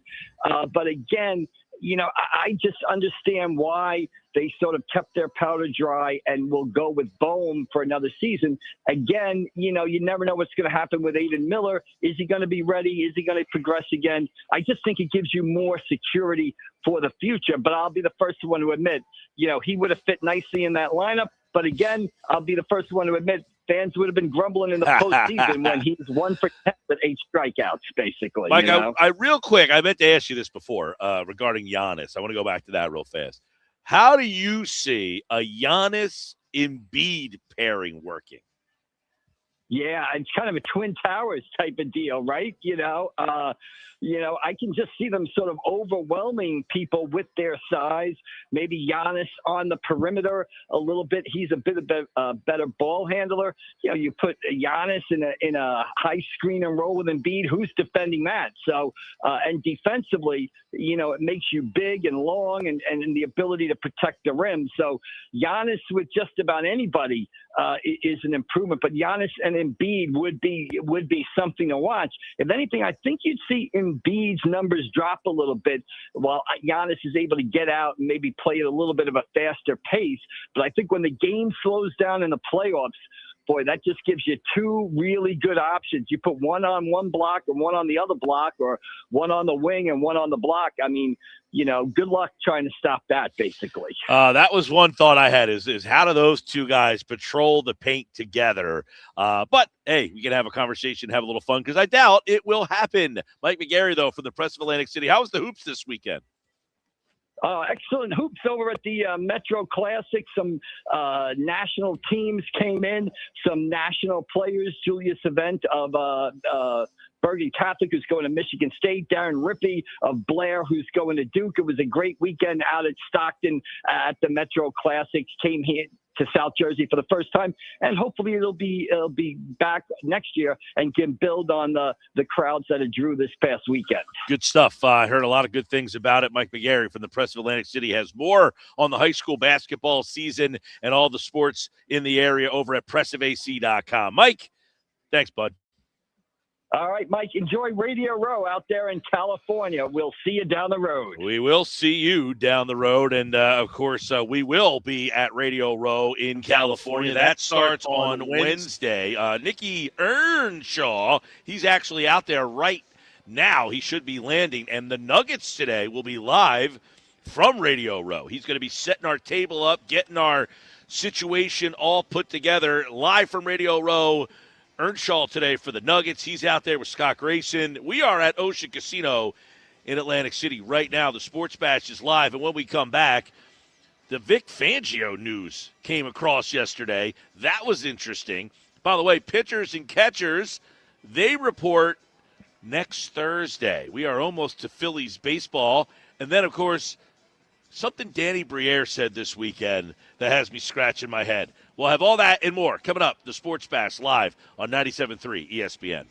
But again, I just understand why they sort of kept their powder dry and will go with Boehm for another season. Again, you never know what's going to happen with Aiden Miller. Is he going to be ready? Is he going to progress again? I just think it gives you more security for the future. But I'll be the first one to admit, he would have fit nicely in that lineup. But again, I'll be the first one to admit fans would have been grumbling in the postseason when he was 1 for 10 with 8 strikeouts, basically. Mike, I real quick, I meant to ask you this before regarding Giannis. I want to go back to that real fast. How do you see a Giannis-Embiid pairing working? Yeah, it's kind of a Twin Towers type of deal, right? I can just see them sort of overwhelming people with their size. Maybe Giannis on the perimeter a little bit. He's a bit of a better ball handler. You put Giannis in a high screen and roll with Embiid. Who's defending that? So, and defensively, it makes you big and long and the ability to protect the rim. So Giannis with just about anybody is an improvement. But Giannis and Embiid would be something to watch. If anything, I think you'd see Embiid's numbers drop a little bit while Giannis is able to get out and maybe play at a little bit of a faster pace. But I think when the game slows down in the playoffs, boy, that just gives you 2 really good options. You put one on one block and one on the other block, or one on the wing and one on the block. I mean, good luck trying to stop that, basically. That was one thought I had is how do those 2 guys patrol the paint together? But, hey, we can have a conversation, have a little fun, because I doubt it will happen. Mike McGarry, though, from the Press of Atlantic City. How was the hoops this weekend? Excellent hoops over at the Metro Classic. Some national teams came in, some national players. Julius Event of Bergen Catholic, who's going to Michigan State. Darren Rippey of Blair, who's going to Duke. It was a great weekend out at Stockton at the Metro Classic. Came here to South Jersey for the first time, and hopefully it'll be back next year and can build on the crowds that it drew this past weekend. Good stuff. I heard a lot of good things about it. Mike McGarry from the Press of Atlantic City has more on the high school basketball season and all the sports in the area over at pressofac.com. Mike, thanks, bud. All right, Mike, enjoy Radio Row out there in California. We'll see you down the road. We will see you down the road. And, of course, we will be at Radio Row in California. That starts on Wednesday. Nicky Earnshaw, he's actually out there right now. He should be landing. And the Nuggets today will be live from Radio Row. He's going to be setting our table up, getting our situation all put together live from Radio Row. Earnshaw today for the Nuggets. He's out there with Scott Grayson. We are at Ocean Casino in Atlantic City right now. The Sports Bash is live, and when we come back, the Vic Fangio news came across yesterday. That was interesting. By the way, pitchers and catchers, they report next Thursday. We are almost to Phillies baseball. And then, of course, something Danny Briere said this weekend that has me scratching my head. We'll have all that and more coming up. The Sports Bash live on 97.3 ESPN.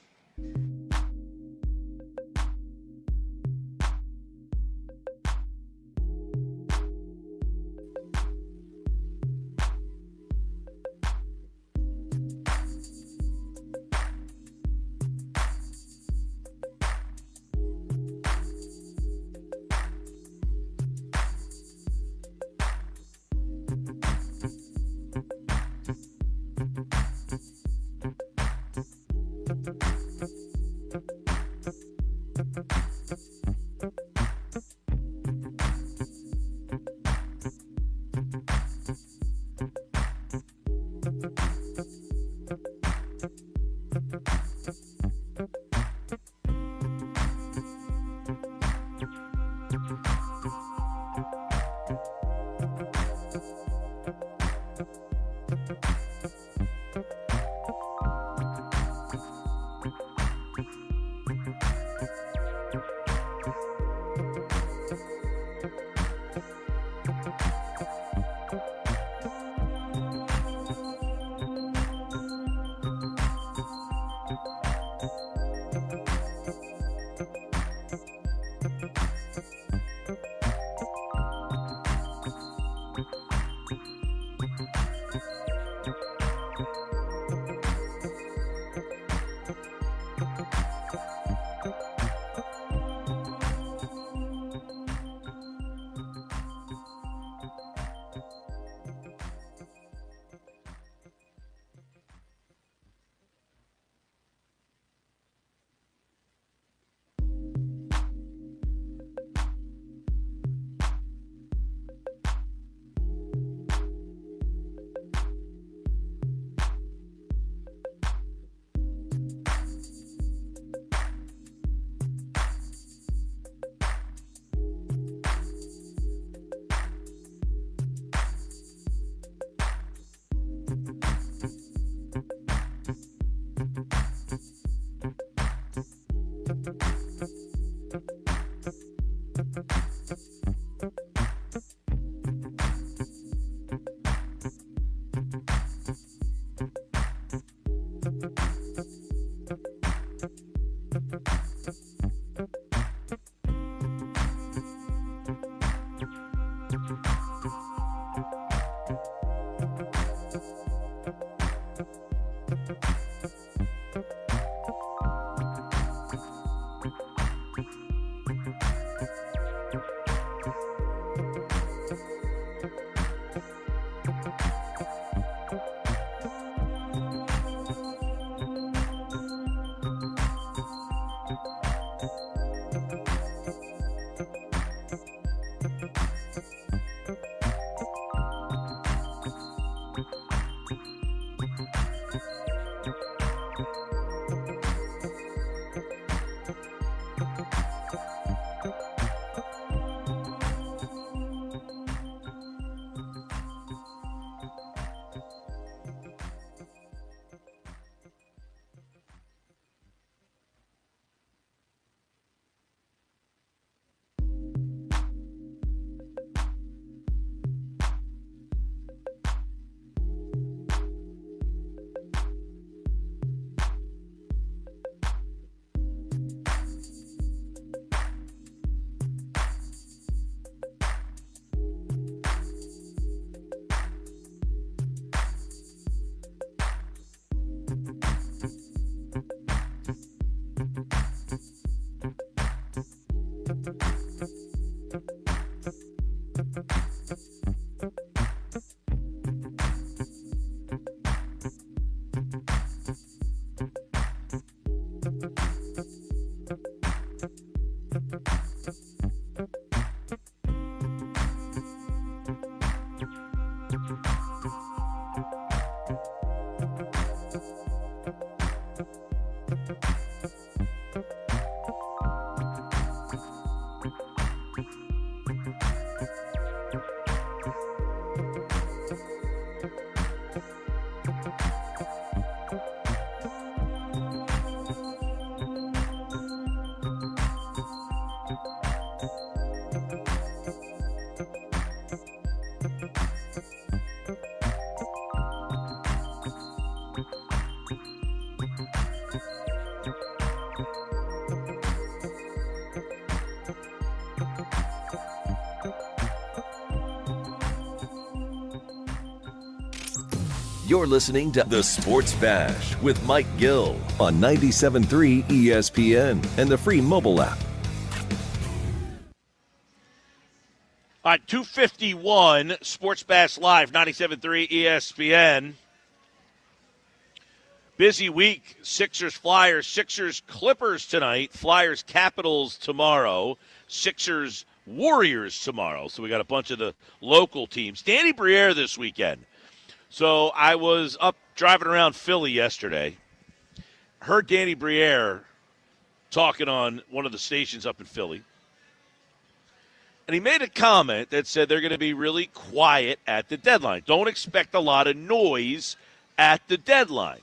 You're listening to The Sports Bash with Mike Gill on 97.3 ESPN and the free mobile app. All right, 251, Sports Bash Live, 97.3 ESPN. Busy week, Sixers, Flyers, Sixers, Clippers tonight, Flyers, Capitals tomorrow, Sixers, Warriors tomorrow. So we got a bunch of the local teams. Danny Briere this weekend. So I was up driving around Philly yesterday, heard Danny Briere talking on one of the stations up in Philly, and he made a comment that said they're going to be really quiet at the deadline. Don't expect a lot of noise at the deadline.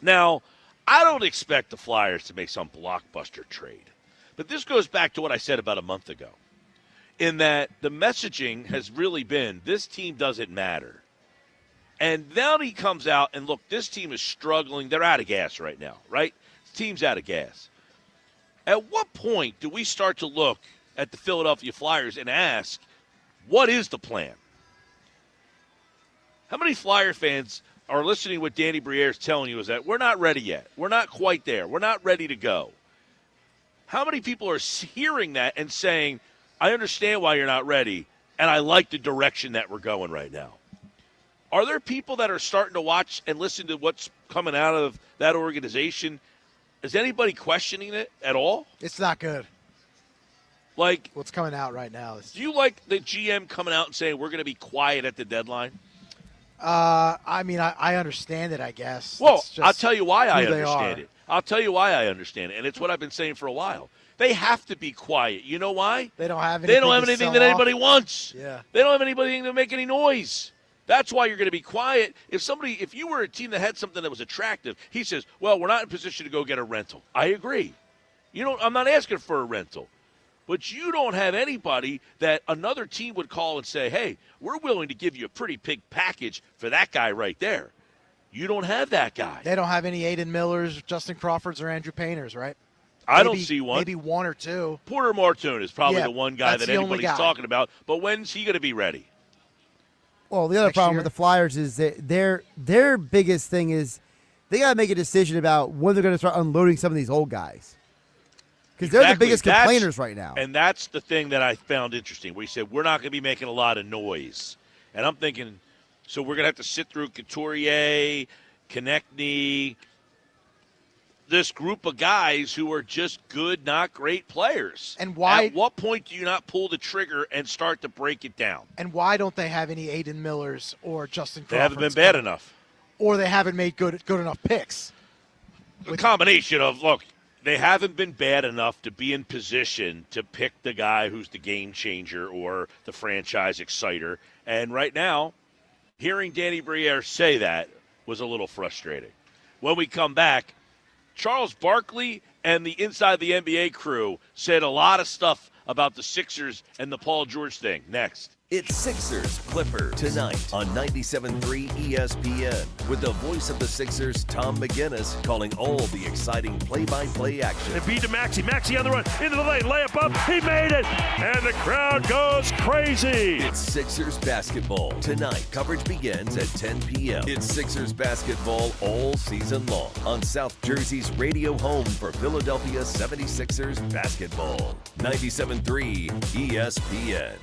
Now, I don't expect the Flyers to make some blockbuster trade, but this goes back to what I said about a month ago, in that the messaging has really been this team doesn't matter. And then he comes out and, look, this team is struggling. They're out of gas right now, right? This team's out of gas. At what point do we start to look at the Philadelphia Flyers and ask, what is the plan? How many Flyer fans are listening to what Danny Briere is telling you is that we're not ready yet. We're not quite there. We're not ready to go. How many people are hearing that and saying, I understand why you're not ready, and I like the direction that we're going right now? Are there people that are starting to watch and listen to what's coming out of that organization? Is anybody questioning it at all? It's not good. Like, what's coming out right now is. Do you like the GM coming out and saying we're going to be quiet at the deadline? I mean, I understand it, I guess. Well, I'll tell you why I understand it. I'll tell you why I understand it, and it's what I've been saying for a while. They have to be quiet. You know why? They don't have anything. They don't have anything that anybody wants. Yeah. They don't have anything to make any noise. That's why you're going to be quiet. If you were a team that had something that was attractive, he says, well, we're not in position to go get a rental. I agree. I'm not asking for a rental. But you don't have anybody that another team would call and say, hey, we're willing to give you a pretty big package for that guy right there. You don't have that guy. They don't have any Aiden Millers, Justin Crawfords, or Andrew Painters, right? I don't see one. Maybe one or two. Porter Martune is probably the one guy that anybody's talking about. But when's he going to be ready? Well, the other problem with the Flyers is that their biggest thing is they got to make a decision about when they're going to start unloading some of these old guys. Because they're the biggest complainers right now. And that's the thing that I found interesting, where he said, we're not going to be making a lot of noise. And I'm thinking, so we're going to have to sit through Couturier, Konechny, this group of guys who are just good, not great players. And why? At what point do you not pull the trigger and start to break it down? And why don't they have any Aiden Millers or Justin Crawford? They haven't been bad enough. Or they haven't made good enough picks. A combination of, look, they haven't been bad enough to be in position to pick the guy who's the game changer or the franchise exciter. And right now, hearing Danny Briere say that was a little frustrating. When we come back, Charles Barkley and the Inside the NBA crew said a lot of stuff about the Sixers and the Paul George thing. Next. It's Sixers Clippers tonight on 97.3 ESPN with the voice of the Sixers, Tom McGinnis, calling all the exciting play-by-play action. And beat to Maxey. Maxey on the run. Into the lane. Layup up. He made it. And the crowd goes crazy. It's Sixers basketball tonight. Coverage begins at 10 p.m. It's Sixers basketball all season long on South Jersey's radio home for Philadelphia 76ers basketball. 97.3 ESPN.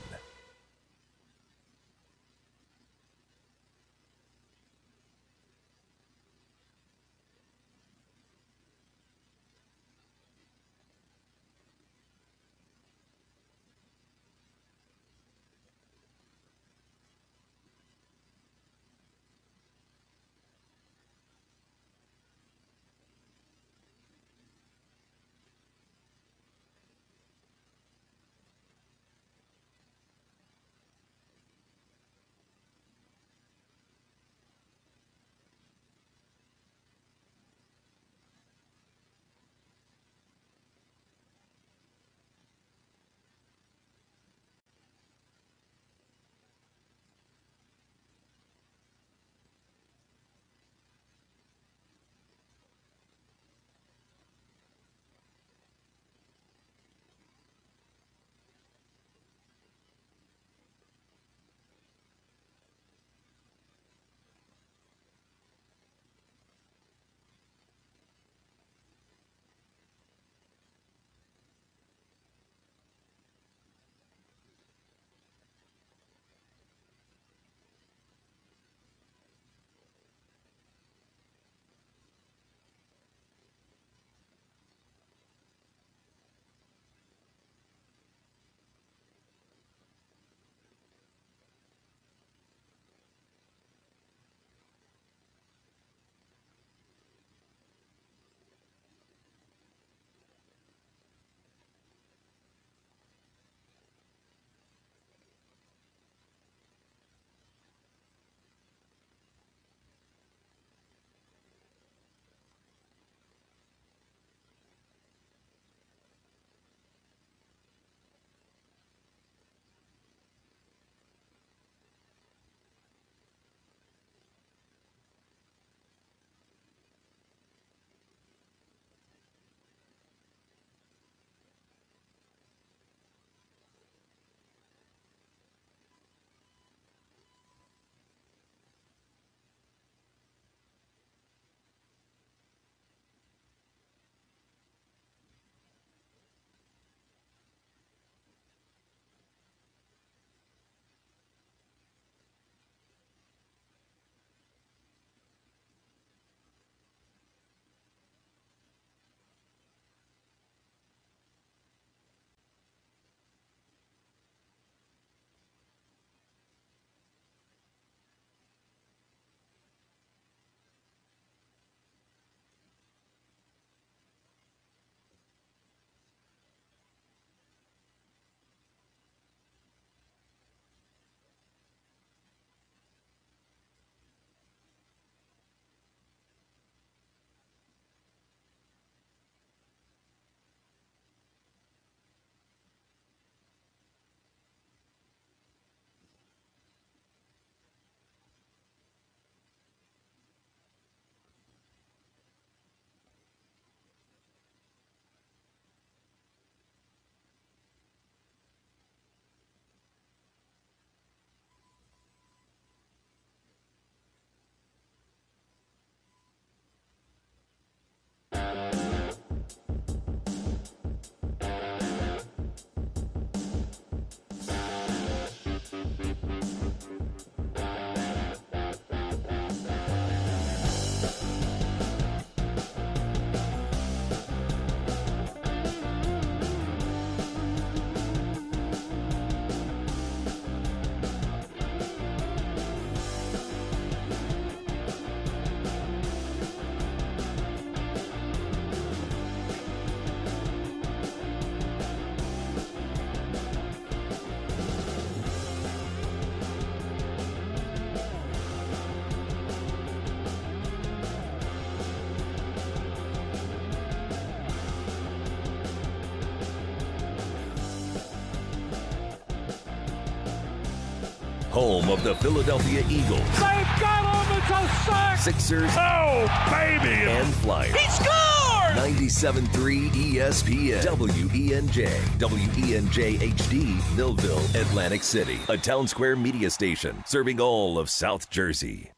home of the Philadelphia Eagles. They've got him. It's a sack. Sixers. Oh, baby. And Flyers. He scored! 97.3 ESPN. WENJ. WENJ HD. Millville, Atlantic City. A Town Square media station serving all of South Jersey.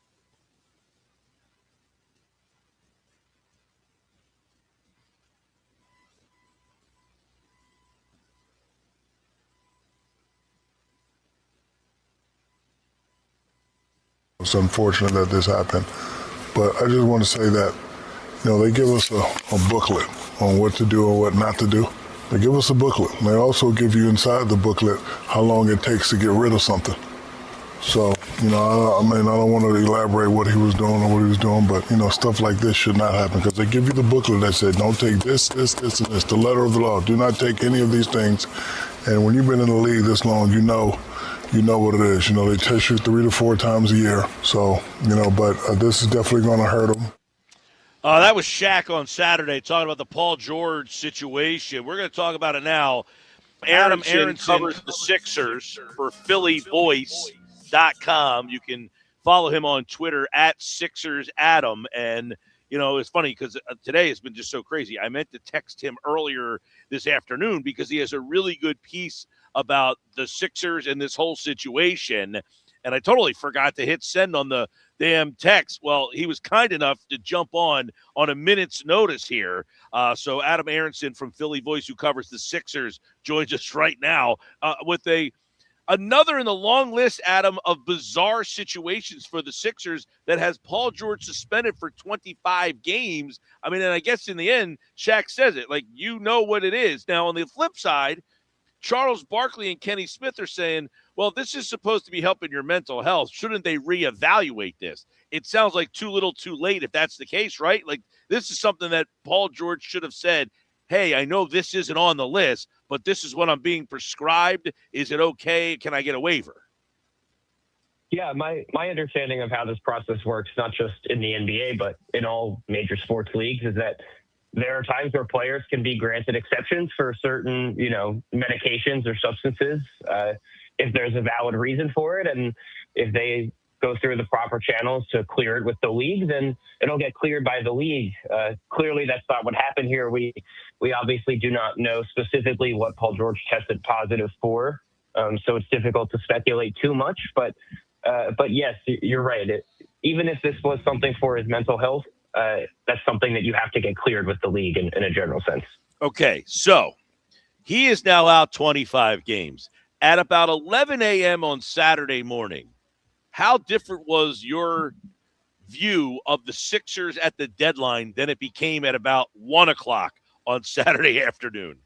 It's unfortunate that this happened, but I just want to say that, they give us a booklet on what to do and what not to do. They give us a booklet. They also give you inside the booklet how long it takes to get rid of something. So, I don't want to elaborate what he was doing or what he was doing, but, stuff like this should not happen because they give you the booklet that said, don't take this, and this, the letter of the law. Do not take any of these things. And when you've been in the league this long, you know what it is. They test you 3 to 4 times a year. So, but this is definitely going to hurt them. That was Shaq on Saturday talking about the Paul George situation. We're going to talk about it now. Adam Aronson covers the Sixers for PhillyVoice.com. You can follow him on Twitter at SixersAdam. And, it's funny because today has been just so crazy. I meant to text him earlier this afternoon because he has a really good piece about the Sixers and this whole situation, and I totally forgot to hit send on the damn text. Well, he was kind enough to jump on a minute's notice here. So Adam Aronson from Philly Voice, who covers the Sixers, joins us right now with another in the long list, Adam, of bizarre situations for the Sixers that has Paul George suspended for 25 games. I mean, and I guess in the end, Shaq says it, like, what it is. Now, on the flip side, Charles Barkley and Kenny Smith are saying, well, this is supposed to be helping your mental health. Shouldn't they reevaluate this? It sounds like too little too late if that's the case, right? Like, this is something that Paul George should have said, hey, I know this isn't on the list, but this is what I'm being prescribed. Is it okay? Can I get a waiver? Yeah, my understanding of how this process works, not just in the NBA, but in all major sports leagues, is that there are times where players can be granted exceptions for certain, medications or substances if there's a valid reason for it. And if they go through the proper channels to clear it with the league, then it'll get cleared by the league. Clearly, that's not what happened here. We obviously do not know specifically what Paul George tested positive for, so it's difficult to speculate too much. But yes, you're right. Even if this was something for his mental health, that's something that you have to get cleared with the league in a general sense. Okay, so he is now out 25 games. At about 11 a.m. on Saturday morning, how different was your view of the Sixers at the deadline than it became at about 1 o'clock on Saturday afternoon?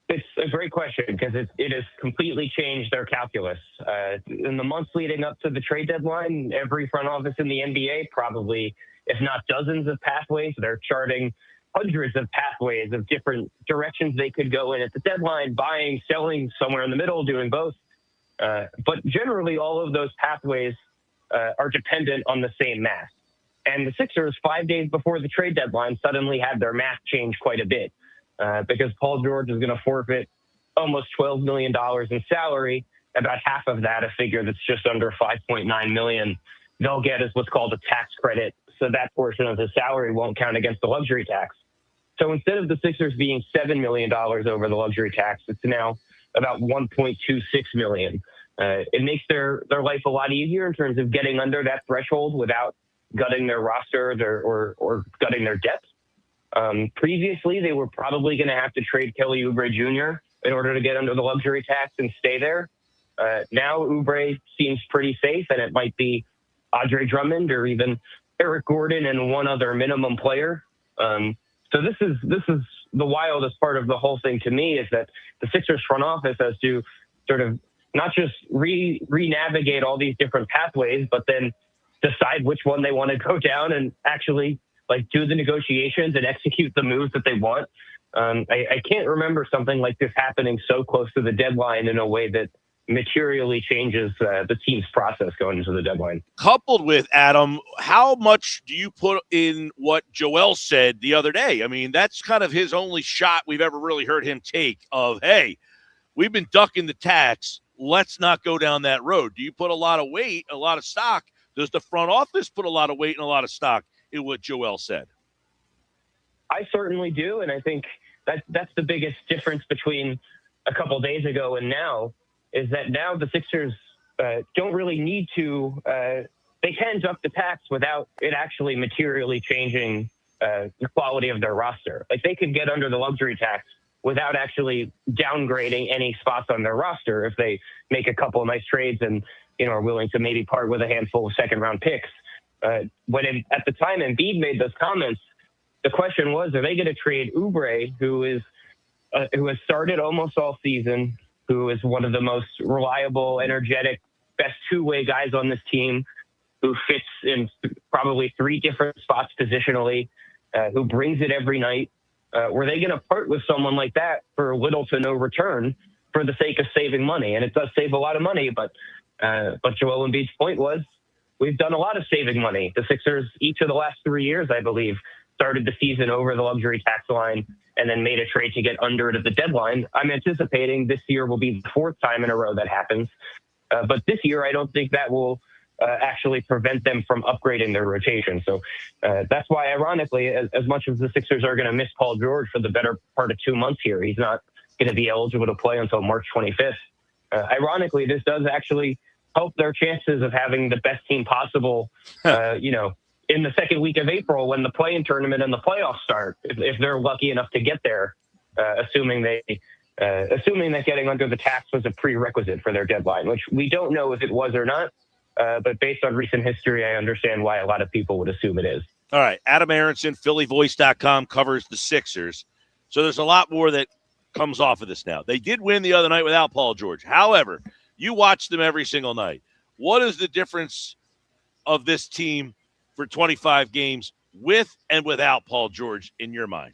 It's a great question because it has completely changed their calculus. In the months leading up to the trade deadline, every front office in the NBA probably, if not dozens of pathways, they're charting hundreds of pathways of different directions they could go in at the deadline, buying, selling, somewhere in the middle, doing both. But generally, all of those pathways are dependent on the same math. And the Sixers, 5 days before the trade deadline, suddenly had their math change quite a bit because Paul George is going to forfeit almost $12 million in salary. About half of that, a figure that's just under $5.9 million, they'll get as what's called a tax credit. So that portion of his salary won't count against the luxury tax. So instead of the Sixers being $7 million over the luxury tax, it's now about $1.26 million. It makes their life a lot easier in terms of getting under that threshold without gutting their roster or gutting their depth. Previously, they were probably going to have to trade Kelly Oubre Jr. in order to get under the luxury tax and stay there. Now Oubre seems pretty safe, and it might be Andre Drummond or even Eric Gordon and one other minimum player. So this is the wildest part of the whole thing to me, is that the Sixers front office has to sort of not just re-navigate all these different pathways, but then decide which one they want to go down and actually do the negotiations and execute the moves that they want. I can't remember something like this happening so close to the deadline in a way that materially changes the team's process going into the deadline. Coupled with, Adam, how much do you put in what Joel said the other day? I mean, that's kind of his only shot we've ever really heard him take of, hey, we've been ducking the tax. let's not go down that road. Do you put a lot of weight, a lot of stock? Does the front office put a lot of weight and a lot of stock in what Joel said? I certainly do, and I think that's the biggest difference between a couple of days ago and now, is that now the Sixers don't really need to they can jump the tax without it actually materially changing the quality of their roster. Like, they could get under the luxury tax without actually downgrading any spots on their roster if they make a couple of nice trades and, are willing to maybe part with a handful of second-round picks. At the time Embiid made those comments, the question was, are they going to trade Oubre, who has started almost all season, who is one of the most reliable, energetic, best two-way guys on this team, who fits in probably 3 different spots positionally, who brings it every night? Were they going to part with someone like that for little to no return for the sake of saving money? And it does save a lot of money, but Joel Embiid's point was, we've done a lot of saving money. The Sixers, each of the last 3 years, I believe, started the season over the luxury tax line and then made a trade to get under it at the deadline. I'm anticipating this year will be the 4th time in a row that happens. But this year, I don't think that will actually prevent them from upgrading their rotation. So that's why, ironically, as much as the Sixers are going to miss Paul George for the better part of 2 months here, he's not going to be eligible to play until March 25th. Ironically, this does actually help their chances of having the best team possible, in the second week of April when the play-in tournament and the playoffs start, if they're lucky enough to get there, assuming that getting under the tax was a prerequisite for their deadline, which we don't know if it was or not. But based on recent history, I understand why a lot of people would assume it is. All right. Adam Aronson, PhillyVoice.com, covers the Sixers. So there's a lot more that comes off of this now. They did win the other night without Paul George. However, you watch them every single night. What is the difference of this team for 25 games with and without Paul George in your mind?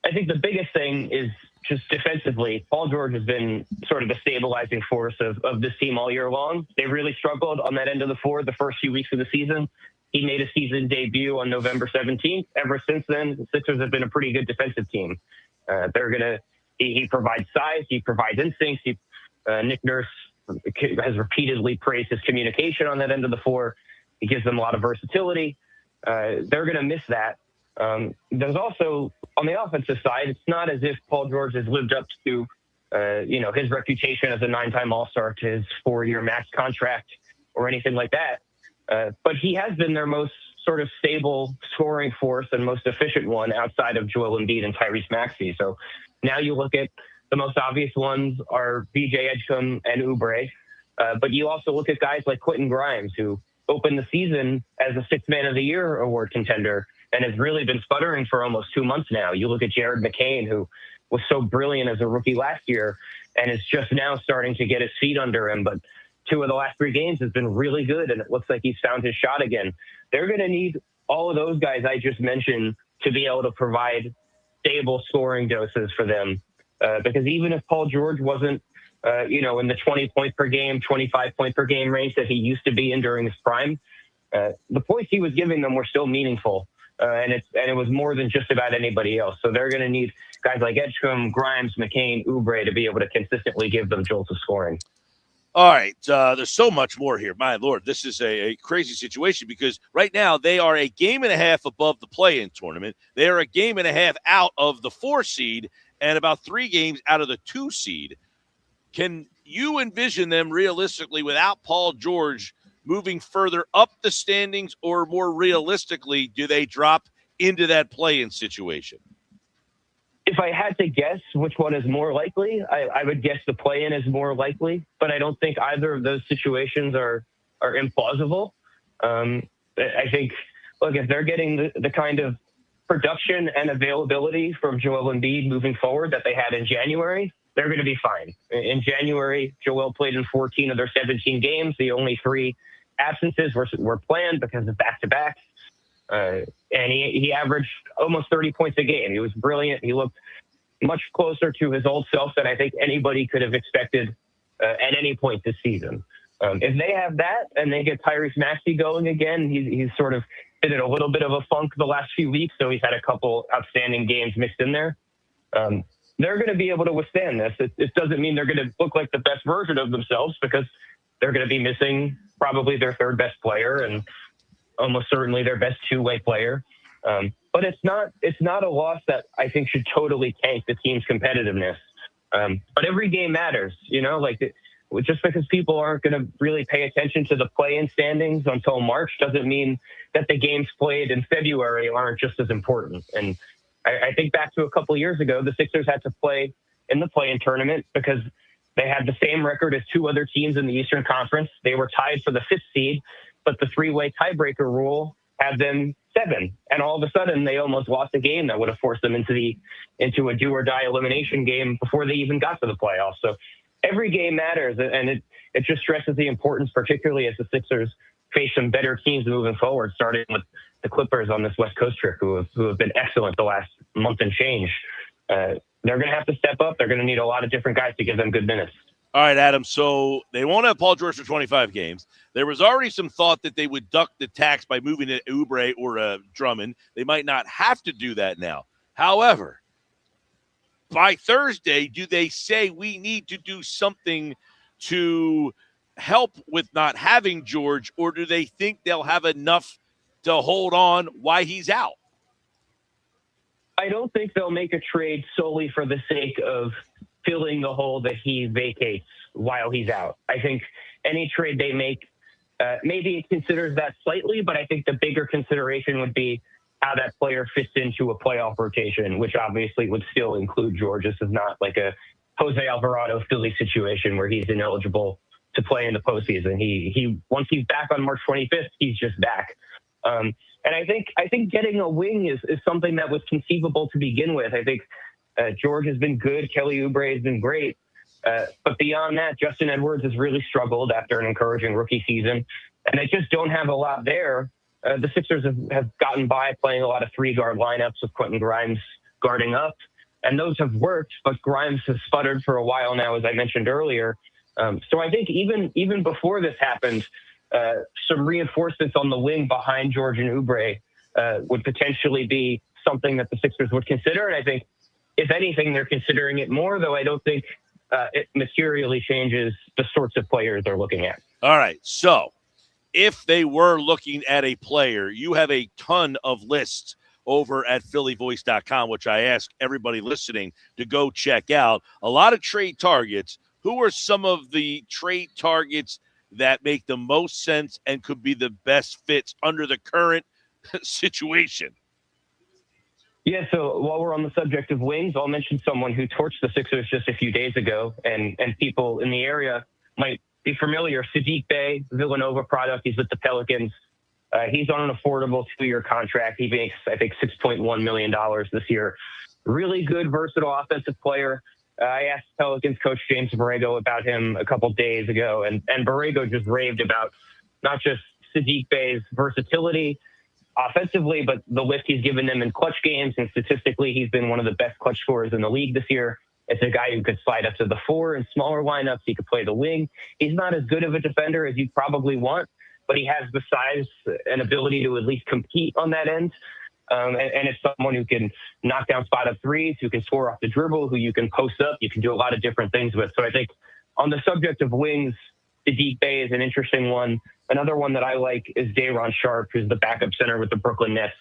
I think the biggest thing is just defensively. Paul George has been sort of the stabilizing force of this team all year long. They really struggled on that end of the floor the first few weeks of the season. He made a season debut on November 17th. Ever since then, the Sixers have been a pretty good defensive team. He provides size, he provides instincts. Nick Nurse has repeatedly praised his communication on that end of the floor. He gives them a lot of versatility. They're going to miss that. There's also, on the offensive side, it's not as if Paul George has lived up to, his reputation as a 9-time All-Star, to his 4-year max contract or anything like that. But he has been their most sort of stable scoring force and most efficient one outside of Joel Embiid and Tyrese Maxey. So now you look at the most obvious ones are VJ Edgecombe and Oubre. But you also look at guys like Quentin Grimes, who opened the season as a 6th Man of the Year award contender and has really been sputtering for almost 2 months now. You look at Jared McCain, who was so brilliant as a rookie last year and is just now starting to get his feet under him. But 2 of the last 3 games has been really good, and it looks like he's found his shot again. They're going to need all of those guys I just mentioned to be able to provide stable scoring doses for them. Because even if Paul George wasn't, in the 20-point per game, 25-point per game range that he used to be in during his prime, the points he was giving them were still meaningful. And it was more than just about anybody else. So they're going to need guys like Edgecombe, Grimes, McCain, Oubre to be able to consistently give them jolts of scoring. All right. There's so much more here. My Lord, this is a crazy situation because right now they are a game and a half above the play-in tournament. They are a game and a half out of the 4 seed and about 3 games out of the 2 seed. Can you envision them realistically without Paul George moving further up the standings, or more realistically, do they drop into that play-in situation? If I had to guess which one is more likely, I would guess the play-in is more likely, but I don't think either of those situations are implausible. I think, look, if they're getting the kind of production and availability from Joel Embiid moving forward that they had in January, they're going to be fine. In January, Joel played in 14 of their 17 games. The only 3 absences were planned because of back-to-backs. And he averaged almost 30 points a game. He was brilliant. He looked much closer to his old self than I think anybody could have expected at any point this season. If they have that and they get Tyrese Maxey going again, he's sort of been in a little bit of a funk the last few weeks, so he's had a couple outstanding games mixed in there. they're going to be able to withstand this. It doesn't mean they're going to look like the best version of themselves because they're going to be missing probably their third best player and almost certainly their best two-way player. But it's not a loss that I think should totally tank the team's competitiveness. But every game matters, just because people aren't going to really pay attention to the play-in standings until March doesn't mean that the games played in February aren't just as important. And I think back to a couple of years ago, the Sixers had to play in the play-in tournament because they had the same record as two other teams in the Eastern Conference. They were tied for the 5th seed, but the 3-way tiebreaker rule had them 7. And all of a sudden, they almost lost a game that would have forced them into a do-or-die elimination game before they even got to the playoffs. So every game matters, and it just stresses the importance, particularly as the Sixers face some better teams moving forward, starting with the Clippers on this West Coast trip, who have been excellent the last month and change. They're going to have to step up. They're going to need a lot of different guys to give them good minutes. All right, Adam, so they won't have Paul George for 25 games. There was already some thought that they would duck the tax by moving to Oubre or Drummond. They might not have to do that now. However, by Thursday, do they say we need to do something to help with not having George, or do they think they'll have enough to hold on while he's out? I don't think they'll make a trade solely for the sake of filling the hole that he vacates while he's out. I think any trade they make, maybe it considers that slightly, but I think the bigger consideration would be how that player fits into a playoff rotation, which obviously would still include George. This is not like a Jose Alvarado Philly situation where he's ineligible to play in the postseason. He once he's back on March 25th, he's just back. And I think getting a wing is something that was conceivable to begin with. I think George has been good. Kelly Oubre has been great. But beyond that, Justin Edwards has really struggled after an encouraging rookie season. And they just don't have a lot there. The Sixers have gotten by playing a lot of 3-guard lineups with Quentin Grimes guarding up. And those have worked, but Grimes has sputtered for a while now, as I mentioned earlier. So I think even before this happened, some reinforcements on the wing behind George and Oubre would potentially be something that the Sixers would consider. And I think, if anything, they're considering it more, though I don't think it materially changes the sorts of players they're looking at. All right, so if they were looking at a player, you have a ton of lists over at phillyvoice.com, which I ask everybody listening to go check out. A lot of trade targets. Who are some of the trade targets that make the most sense and could be the best fits under the current situation? Yeah, so while we're on the subject of wings, I'll mention someone who torched the Sixers just a few days ago, and people in the area might be familiar. Saddiq Bey, Villanova product. He's with the Pelicans. He's on an affordable 2-year contract. He makes, I think, $6.1 million this year. Really good, versatile offensive player. I asked Pelicans coach James Borrego about him a couple days ago, and Borrego just raved about not just Saddiq Bey's versatility offensively, but the lift he's given them in clutch games. And statistically, he's been one of the best clutch scorers in the league this year. It's a guy who could slide up to the 4 in smaller lineups. He could play the wing. He's not as good of a defender as you probably want, but he has the size and ability to at least compete on that end. And it's someone who can knock down spot-up threes, who can score off the dribble, who you can post up. You can do a lot of different things with. So I think on the subject of wings, Saddiq Bey is an interesting one. Another one that I like is Day'Ron Sharpe, who's the backup center with the Brooklyn Nets.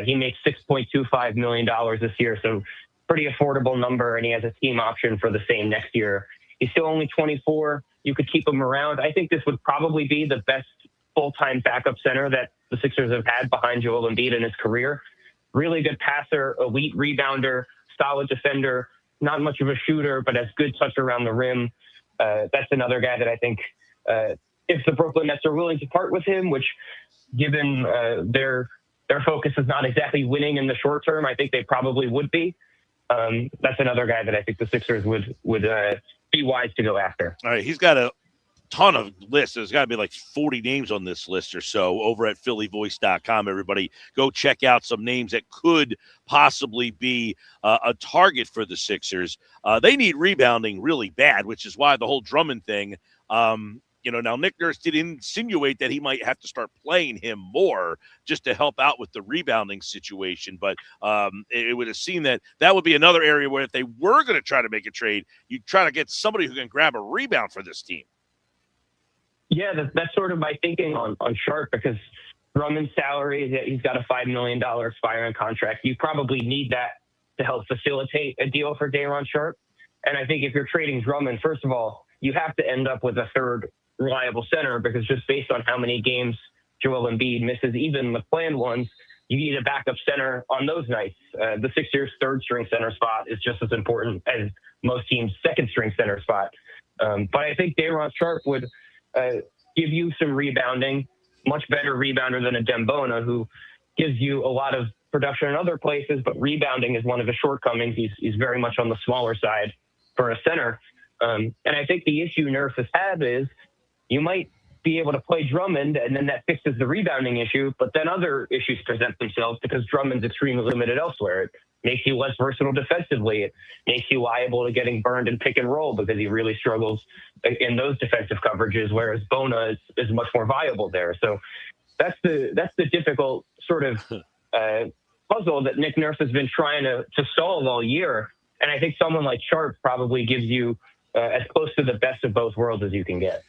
He makes $6.25 million this year, so pretty affordable number, and he has a team option for the same next year. He's still only 24. You could keep him around. I think this would probably be the best full-time backup center that the Sixers have had behind Joel Embiid in his career. Really good passer, elite rebounder, solid defender, not much of a shooter, but has good touch around the rim. That's another guy that I think if the Brooklyn Nets are willing to part with him, which given their focus is not exactly winning in the short term, I think they probably would be. That's another guy that I think the Sixers would be wise to go after. All right, he's got a ton of lists. There's got to be like 40 names on this list or so over at phillyvoice.com. Everybody go check out some names that could possibly be a target for the Sixers. They need rebounding really bad, which is why the whole Drummond thing Now Nick Nurse did insinuate that he might have to start playing him more just to help out with the rebounding situation. But it would have seemed that would be another area where if they were going to try to make a trade, you'd try to get somebody who can grab a rebound for this team. Yeah, that's sort of my thinking on Sharp, because Drummond's salary, he's got a $5 million expiring contract. You probably need that to help facilitate a deal for Day'Ron Sharp. And I think if you're trading Drummond, first of all, you have to end up with a third reliable center, because just based on how many games Joel Embiid misses, even the planned ones, you need a backup center on those nights. The Sixers' third-string center spot is just as important as most teams' second-string center spot. But I think Day'Ron Sharp would give you some rebounding, much better rebounder than a Dembona, who gives you a lot of production in other places, but rebounding is one of his shortcomings. He's very much on the smaller side for a center. And I think the issue Nurse has had is you might be able to play Drummond, and then that fixes the rebounding issue, but then other issues present themselves because Drummond's extremely limited elsewhere. It makes you less versatile defensively. It makes you liable to getting burned in pick and roll because he really struggles in those defensive coverages, whereas Bona is much more viable there. So that's the difficult sort of puzzle that Nick Nurse has been trying to solve all year. And I think someone like Sharp probably gives you as close to the best of both worlds as you can get.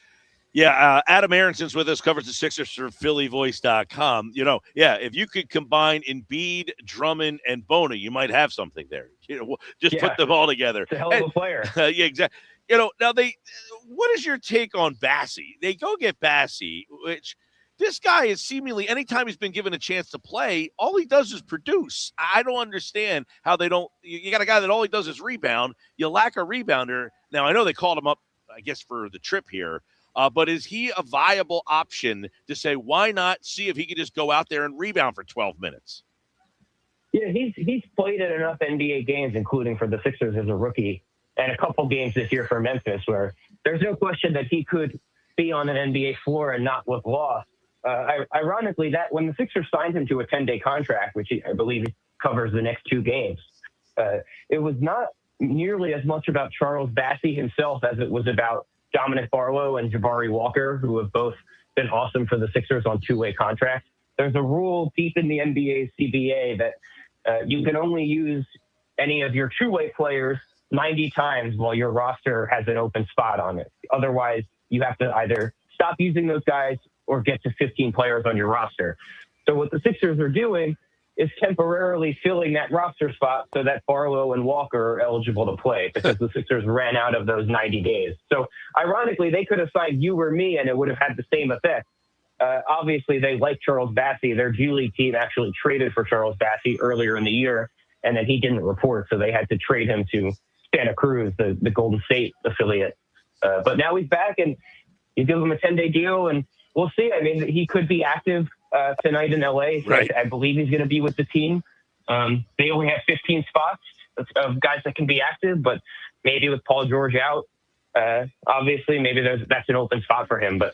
Yeah, Adam Aronson's with us, covers the Sixers for PhillyVoice.com. If you could combine Embiid, Drummond, and Bona, you might have something there. Put them all together. It's a hell of a player. Yeah, exactly. Now what is your take on Bassey? They go get Bassey, which this guy is seemingly, anytime he's been given a chance to play, all he does is produce. I don't understand how they don't. You got a guy that all he does is rebound. You lack a rebounder. Now, I know they called him up, I guess, for the trip here. But is he a viable option to say, why not see if he could just go out there and rebound for 12 minutes? Yeah, he's played in enough NBA games, including for the Sixers as a rookie, and a couple games this year for Memphis, where there's no question that he could be on an NBA floor and not look lost. Ironically, that when the Sixers signed him to a 10-day contract, which I believe covers the next 2 games, it was not nearly as much about Charles Bassey himself as it was about Dominic Barlow and Jabari Walker, who have both been awesome for the Sixers on 2-way contracts. There's a rule deep in the NBA's CBA that you can only use any of your 2-way players 90 times while your roster has an open spot on it. Otherwise, you have to either stop using those guys or get to 15 players on your roster. So what the Sixers are doing is temporarily filling that roster spot so that Barlow and Walker are eligible to play, because the Sixers ran out of those 90 days. So ironically, they could have signed you or me and it would have had the same effect. Obviously, they like Charles Bassey. Their G League team actually traded for Charles Bassey earlier in the year, and then he didn't report, so they had to trade him to Santa Cruz, the Golden State affiliate. But now he's back, and you give him a 10-day deal, and we'll see. I mean, he could be active tonight in LA. So right. I believe he's going to be with the team. They only have 15 spots of guys that can be active, but maybe with Paul George out, obviously maybe that's an open spot for him. But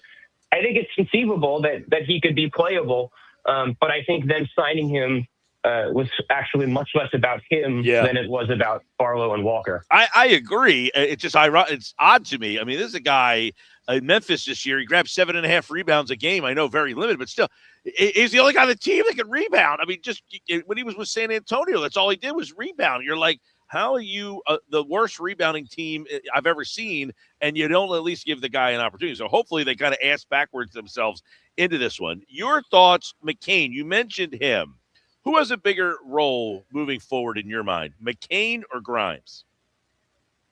I think it's conceivable that he could be playable. But I think then signing him was actually much less about him than it was about Barlow and Walker. I agree. It's just it's odd to me. I mean, this is a guy in Memphis this year. He grabbed 7.5 rebounds a game. I know, very limited, but still, he's the only guy on the team that can rebound. I mean, just when he was with San Antonio, that's all he did was rebound. You're like, how are you the worst rebounding team I've ever seen, and you don't at least give the guy an opportunity? So hopefully they kind of ass backwards themselves into this one. Your thoughts, McCain, you mentioned him. Who has a bigger role moving forward in your mind, McCain or Grimes?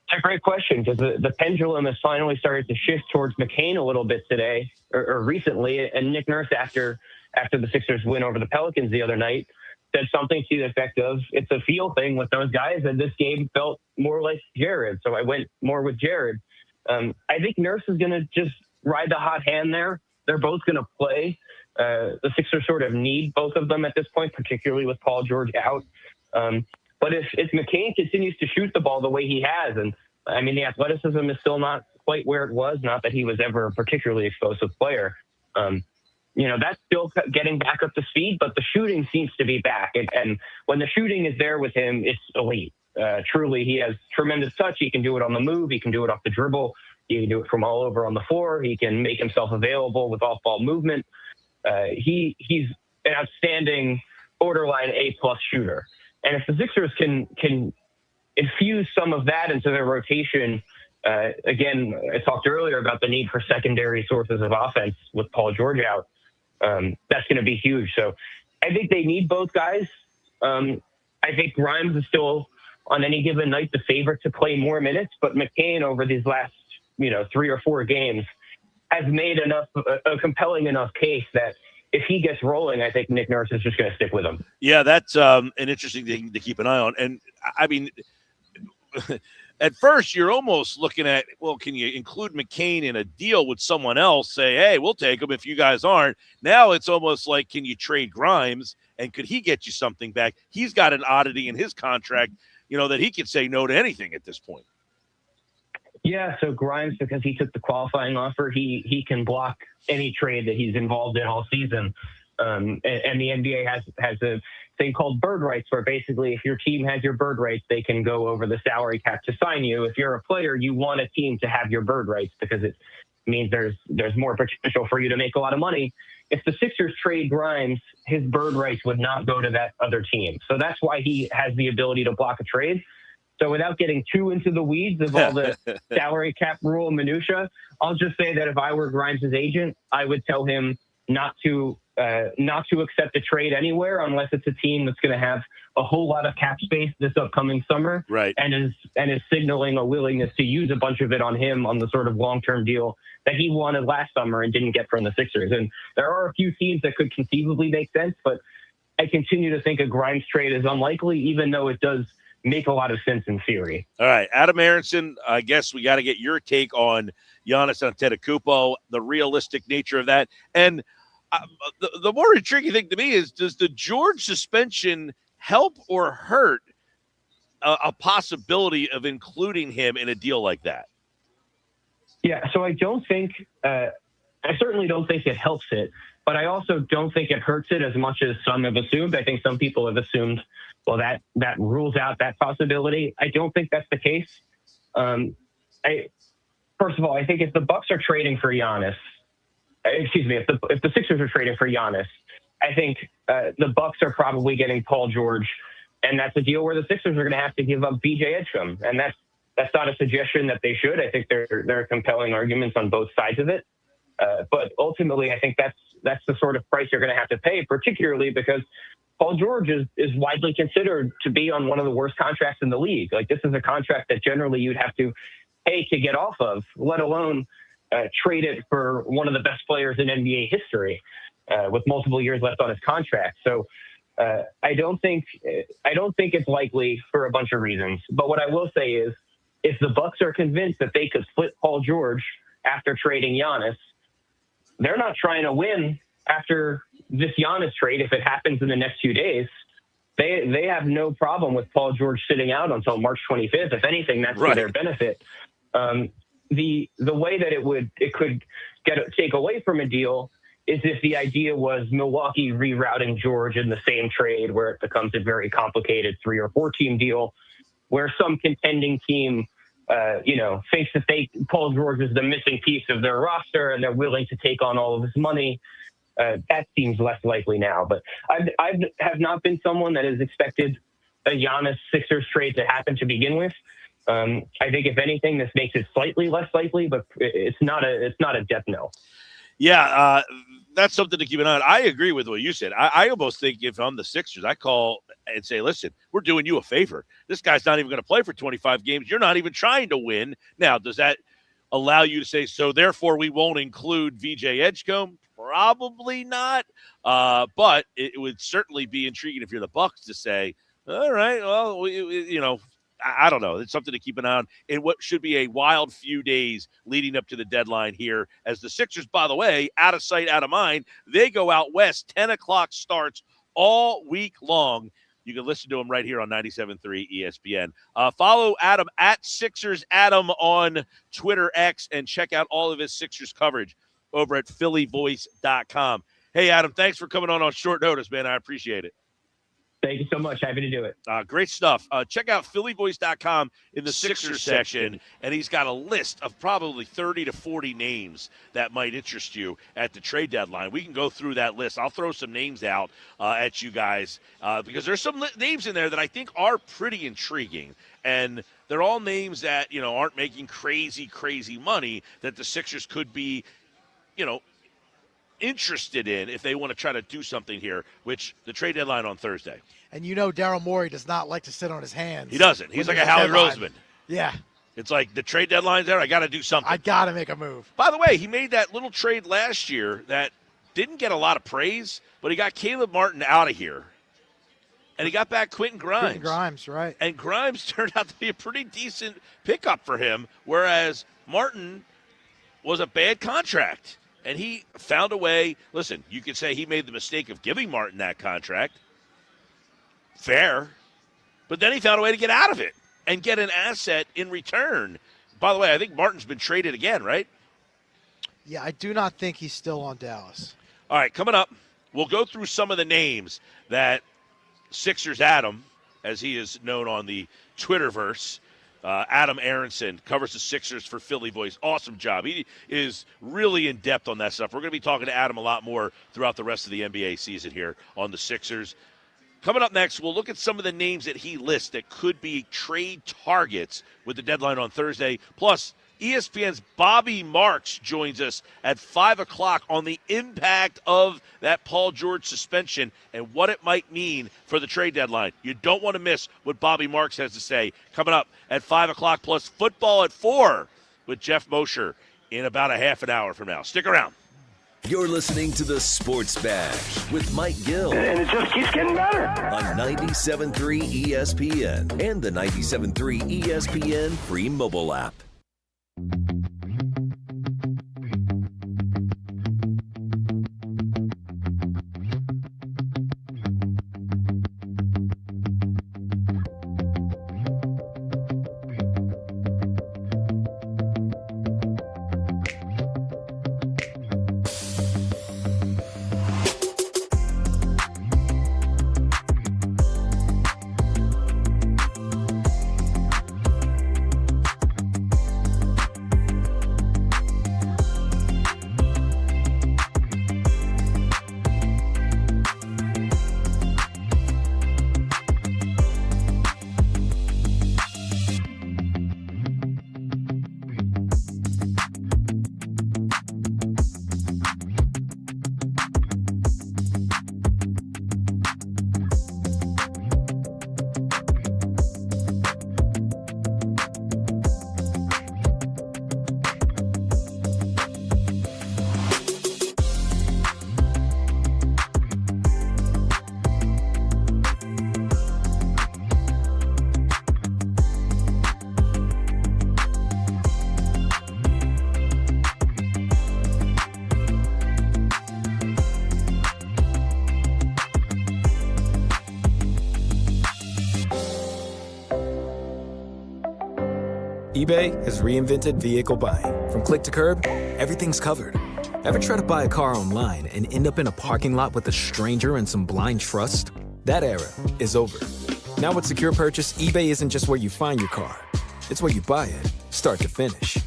It's a great question, because the pendulum has finally started to shift towards McCain a little bit today or recently. And Nick Nurse, after the Sixers win over the Pelicans the other night, said something to the effect of, it's a feel thing with those guys, and this game felt more like Jared. So I went more with Jared. I think Nurse is going to just ride the hot hand there. They're both going to play. The Sixers sort of need both of them at this point, particularly with Paul George out. But if McCain continues to shoot the ball the way he has, and I mean, the athleticism is still not quite where it was, not that he was ever a particularly explosive player. That's still getting back up to speed, but the shooting seems to be back. And when the shooting is there with him, it's elite. Truly, he has tremendous touch. He can do it on the move. He can do it off the dribble. He can do it from all over on the floor. He can make himself available with off-ball movement. He's an outstanding borderline A-plus shooter. And if the Sixers can infuse some of that into their rotation, again, I talked earlier about the need for secondary sources of offense with Paul George out. That's going to be huge. So I think they need both guys. I think Grimes is still, on any given night, the favorite to play more minutes, but McCain over these last 3 or 4 games has made a compelling enough case that if he gets rolling, I think Nick Nurse is just going to stick with him. Yeah, that's an interesting thing to keep an eye on. And I mean, at first you're almost looking at, well, can you include McCain in a deal with someone else? Say, hey, we'll take him if you guys aren't. Now it's almost like, can you trade Grimes and could he get you something back? He's got an oddity in his contract, that he could say no to anything at this point. Yeah, so Grimes, because he took the qualifying offer, he can block any trade that he's involved in all season. And the NBA has a thing called bird rights, where basically if your team has your bird rights, they can go over the salary cap to sign you. If you're a player, you want a team to have your bird rights because it means there's more potential for you to make a lot of money. If the Sixers trade Grimes, his bird rights would not go to that other team. So that's why he has the ability to block a trade. So without getting too into the weeds of all the salary cap rule minutia, I'll just say that if I were Grimes' agent, I would tell him not to accept a trade anywhere unless it's a team that's going to have a whole lot of cap space this upcoming summer, right? And is signaling a willingness to use a bunch of it on him on the sort of long-term deal that he wanted last summer and didn't get from the Sixers. And there are a few teams that could conceivably make sense, but I continue to think a Grimes trade is unlikely, even though it does make a lot of sense in theory. All right, Adam Aronson, I guess we got to get your take on Giannis Antetokounmpo, the realistic nature of that. And the more intriguing thing to me is, does the George suspension help or hurt a possibility of including him in a deal like that? Yeah, so I certainly don't think it helps it, but I also don't think it hurts it as much as some have assumed. I think some people have assumed, well, that rules out that possibility. I don't think that's the case. First of all, I think if the Bucks are trading for Giannis, if the Sixers are trading for Giannis, I think the Bucks are probably getting Paul George, and that's a deal where the Sixers are going to have to give up B.J. Edgecombe, and that's not a suggestion that they should. I think there are compelling arguments on both sides of it, but ultimately, I think that's the sort of price you're going to have to pay, particularly because Paul George is widely considered to be on one of the worst contracts in the league. Like, this is a contract that generally you'd have to pay to get off of, let alone trade it for one of the best players in NBA history with multiple years left on his contract. So I don't think it's likely for a bunch of reasons. But what I will say is, if the Bucks are convinced that they could split Paul George after trading Giannis, they're not trying to win after this Giannis trade. If it happens in the next few days, they have no problem with Paul George sitting out until March 25th. If anything, that's right, to their benefit. The way that it could take away from a deal is if the idea was Milwaukee rerouting George in the same trade, where it becomes a very complicated 3 or 4 team deal, where some contending team thinks that Paul George is the missing piece of their roster and they're willing to take on all of his money. That seems less likely now. But I have not been someone that has expected a Giannis Sixers trade to happen to begin with. I think if anything, this makes it slightly less likely, but it's not a death no. Yeah, that's something to keep an eye on. I agree with what you said. I almost think if I'm the Sixers, I call and say, listen, we're doing you a favor. This guy's not even going to play for 25 games. You're not even trying to win. Now, does that allow you to say, so therefore we won't include VJ Edgecombe? Probably not. But it would certainly be intriguing if you're the Bucks to say, all right, well, I don't know. It's something to keep an eye on in what should be a wild few days leading up to the deadline here. As the Sixers, by the way, out of sight, out of mind, they go out west. 10 o'clock starts all week long. You can listen to them right here on 97.3 ESPN. Follow Adam at Sixers Adam on Twitter X and check out all of his Sixers coverage over at phillyvoice.com. Hey, Adam, thanks for coming on short notice, man. I appreciate it. Thank you so much. Happy to do it. Great stuff. Check out phillyvoice.com in the Sixers section, and he's got a list of probably 30 to 40 names that might interest you at the trade deadline. We can go through that list. I'll throw some names out at you guys because there's some names in there that I think are pretty intriguing, and they're all names that, aren't making crazy money that the Sixers could be, interested in if they want to try to do something here, which the trade deadline on Thursday. And Daryl Morey does not like to sit on his hands. He doesn't. He's like a Howie Roseman. Yeah. It's like the trade deadline's there. I got to do something. I got to make a move. By the way, he made that little trade last year that didn't get a lot of praise, but he got Caleb Martin out of here. And he got back Quentin Grimes. Quentin Grimes, right. And Grimes turned out to be a pretty decent pickup for him, whereas Martin was a bad contract. And he found a way. Listen, you could say he made the mistake of giving Martin that contract. Fair. But then he found a way to get out of it and get an asset in return. By the way, I think Martin's been traded again, right? Yeah, I do not think he's still on Dallas. All right, coming up, we'll go through some of the names that Sixers Adam, as he is known on the Twitterverse, Adam Aronson covers the Sixers for Philly Voice. Awesome job. He is really in depth on that stuff. We're going to be talking to Adam a lot more throughout the rest of the NBA season here on the Sixers. Coming up next, we'll look at some of the names that he lists that could be trade targets with the deadline on Thursday. Plus, ESPN's Bobby Marks joins us at 5 o'clock on the impact of that Paul George suspension and what it might mean for the trade deadline. You don't want to miss what Bobby Marks has to say. Coming up at 5 o'clock, plus football at 4 with Geoff Mosher in about a half an hour from now. Stick around. You're listening to the Sports Bash with Mike Gill. And it just keeps getting better. On 97.3 ESPN and the 97.3 ESPN free mobile app. eBay has reinvented vehicle buying. From click to curb, everything's covered. Ever try to buy a car online and end up in a parking lot with a stranger and some blind trust? That era is over. Now with Secure Purchase, eBay isn't just where you find your car. It's where you buy it, start to finish.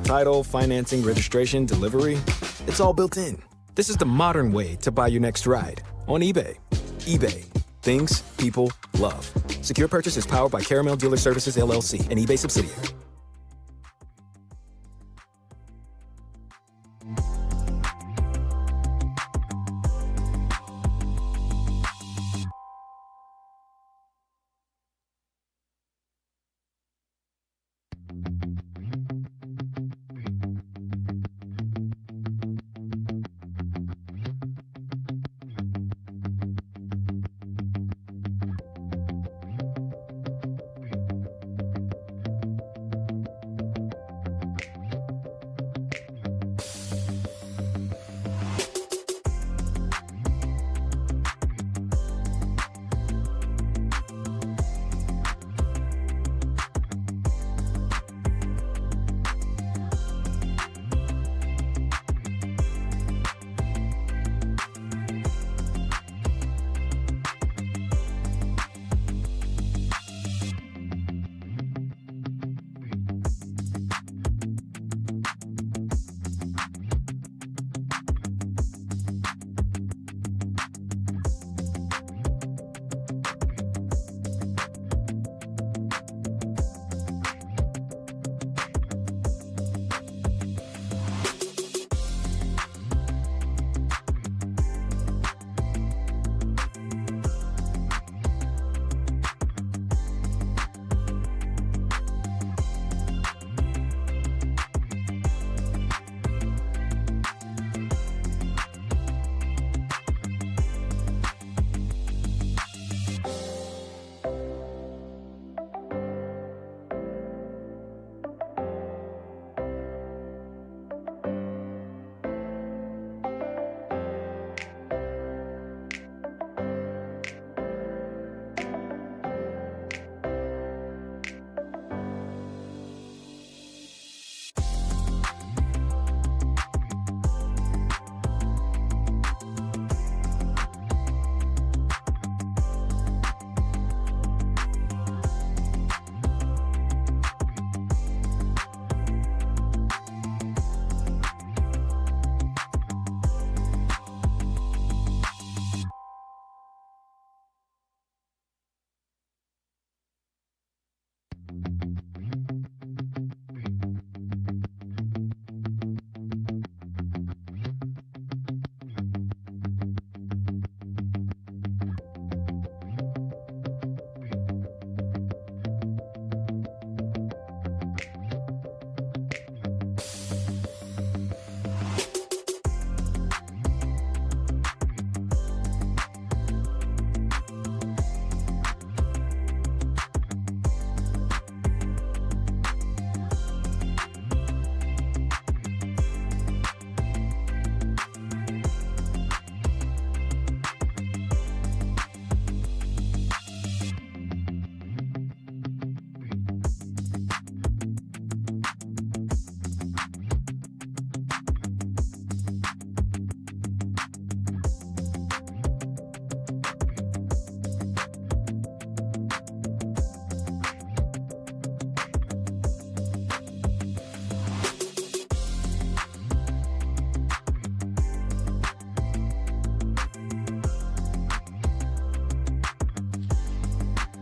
Title, financing, registration, delivery, it's all built in. This is the modern way to buy your next ride on eBay. eBay. Things people love. Secure Purchase is powered by Caramel Dealer Services, LLC, an eBay subsidiary.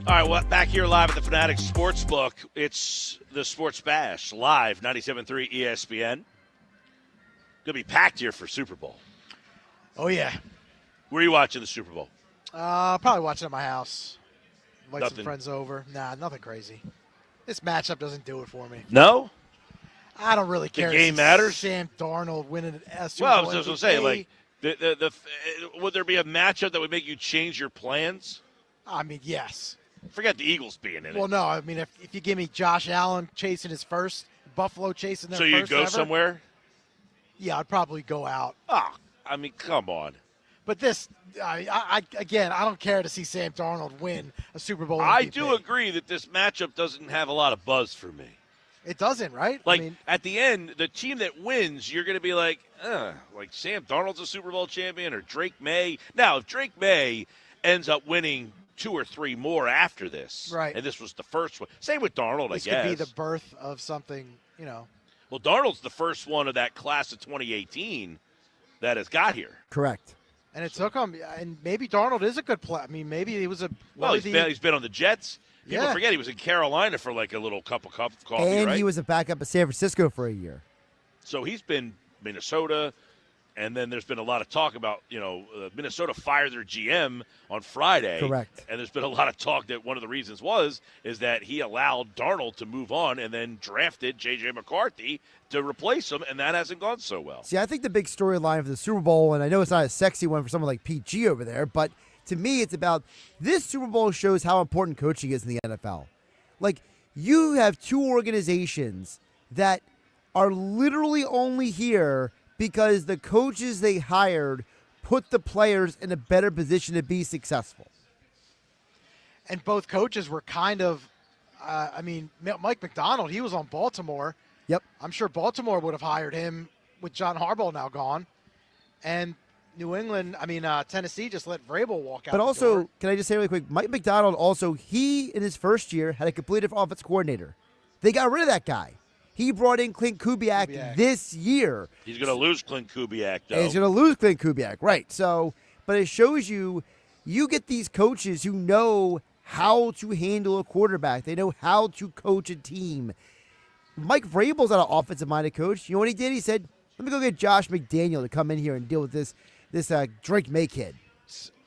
All right, well, back here live at the Fanatics Sportsbook. It's the Sports Bash live, 97.3 ESPN. Going to be packed here for Super Bowl. Oh, yeah. Where are you watching the Super Bowl? Probably watching at my house. Invite Nothing. some friends over. Nah, nothing crazy. This matchup doesn't do it for me. No? I don't really care. The game matters? Sam Darnold winning a Super Well, Bowl I was just MVP. going to say, like, would there be a matchup that would make you change your plans? I mean, yes. Forget the Eagles being in it. Well, no. I mean, if you give me Josh Allen chasing his first, Buffalo chasing their So first you go ever, somewhere? Yeah, I'd probably go out. Oh, I mean, come on. But this, again, I don't care to see Sam Darnold win a Super Bowl MVP. I do agree that this matchup doesn't have a lot of buzz for me. It doesn't, right? Like, I mean, at the end, the team that wins, you're going to be like Sam Darnold's a Super Bowl champion or Drake May. Now, if Drake May ends up winning 2 or 3 more after this, right, and this was the first one. Same with Darnold, this I guess. could be the birth of something, you know. Well, Darnold's the first one of that class of 2018 that has got here. Correct. And it took him, and maybe Darnold is a good player. I mean, maybe he was a Well, he's been on the Jets. People Yeah. forget he was in Carolina for like a little cup of coffee, And right? he was a backup at San Francisco for a year. So he's been Minnesota, and then there's been a lot of talk about, Minnesota fired their GM on Friday. Correct. And there's been a lot of talk that one of the reasons is that he allowed Darnold to move on and then drafted J.J. McCarthy to replace him, and that hasn't gone so well. See, I think the big storyline for the Super Bowl, and I know it's not a sexy one for someone like PG over there, but to me it's about this Super Bowl shows how important coaching is in the NFL. Like, you have 2 organizations that are literally only here because the coaches they hired put the players in a better position to be successful. And both coaches were kind of, Mike McDonald, he was on Baltimore. Yep. I'm sure Baltimore would have hired him with John Harbaugh now gone. And Tennessee just let Vrabel walk out. But the also, door. can I just say really quick, Mike McDonald also, he in his first year had a completely different offensive coordinator. They got rid of that guy. He brought in Clint Kubiak this year. He's going to lose Clint Kubiak, though. And he's going to lose Clint Kubiak, right. So, but it shows you get these coaches who know how to handle a quarterback. They know how to coach a team. Mike Vrabel's not an offensive-minded coach. You know what he did? He said, let me go get Josh McDaniel to come in here and deal with this Drake May kid.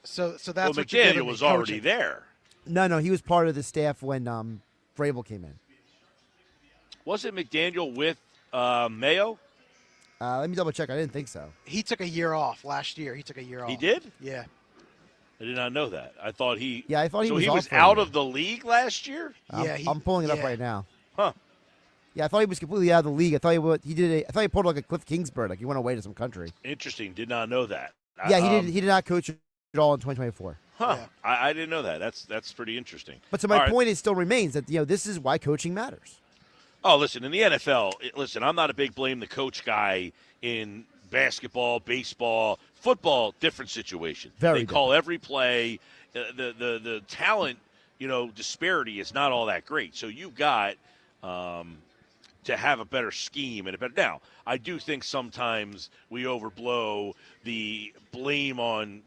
So that's well, what you're McDaniel giving me, was already coaching. there. No, he was part of the staff when Vrabel came in. Wasn't McDaniel with Mayo? Let me double check. I didn't think so. He took a year off last year. He took a year off. He did? Yeah. I did not know that. I thought he. Yeah, I thought he so was. he off was for a out year. of the league last year. I'm pulling it up right now. Huh. Yeah, I thought he was completely out of the league. I thought I thought he pulled like a Cliff Kingsbury, like he went away to some country. Interesting. Did not know that. Yeah, he did not coach at all in 2024. Huh. Yeah. I didn't know that. That's pretty interesting. But so my point is still remains that this is why coaching matters. Oh, listen, in the NFL, I'm not a big blame the coach guy in basketball, baseball, football, different situation. They call every play. The talent, disparity is not all that great. So you've got to have a better scheme and a better. Now, I do think sometimes we overblow the blame on,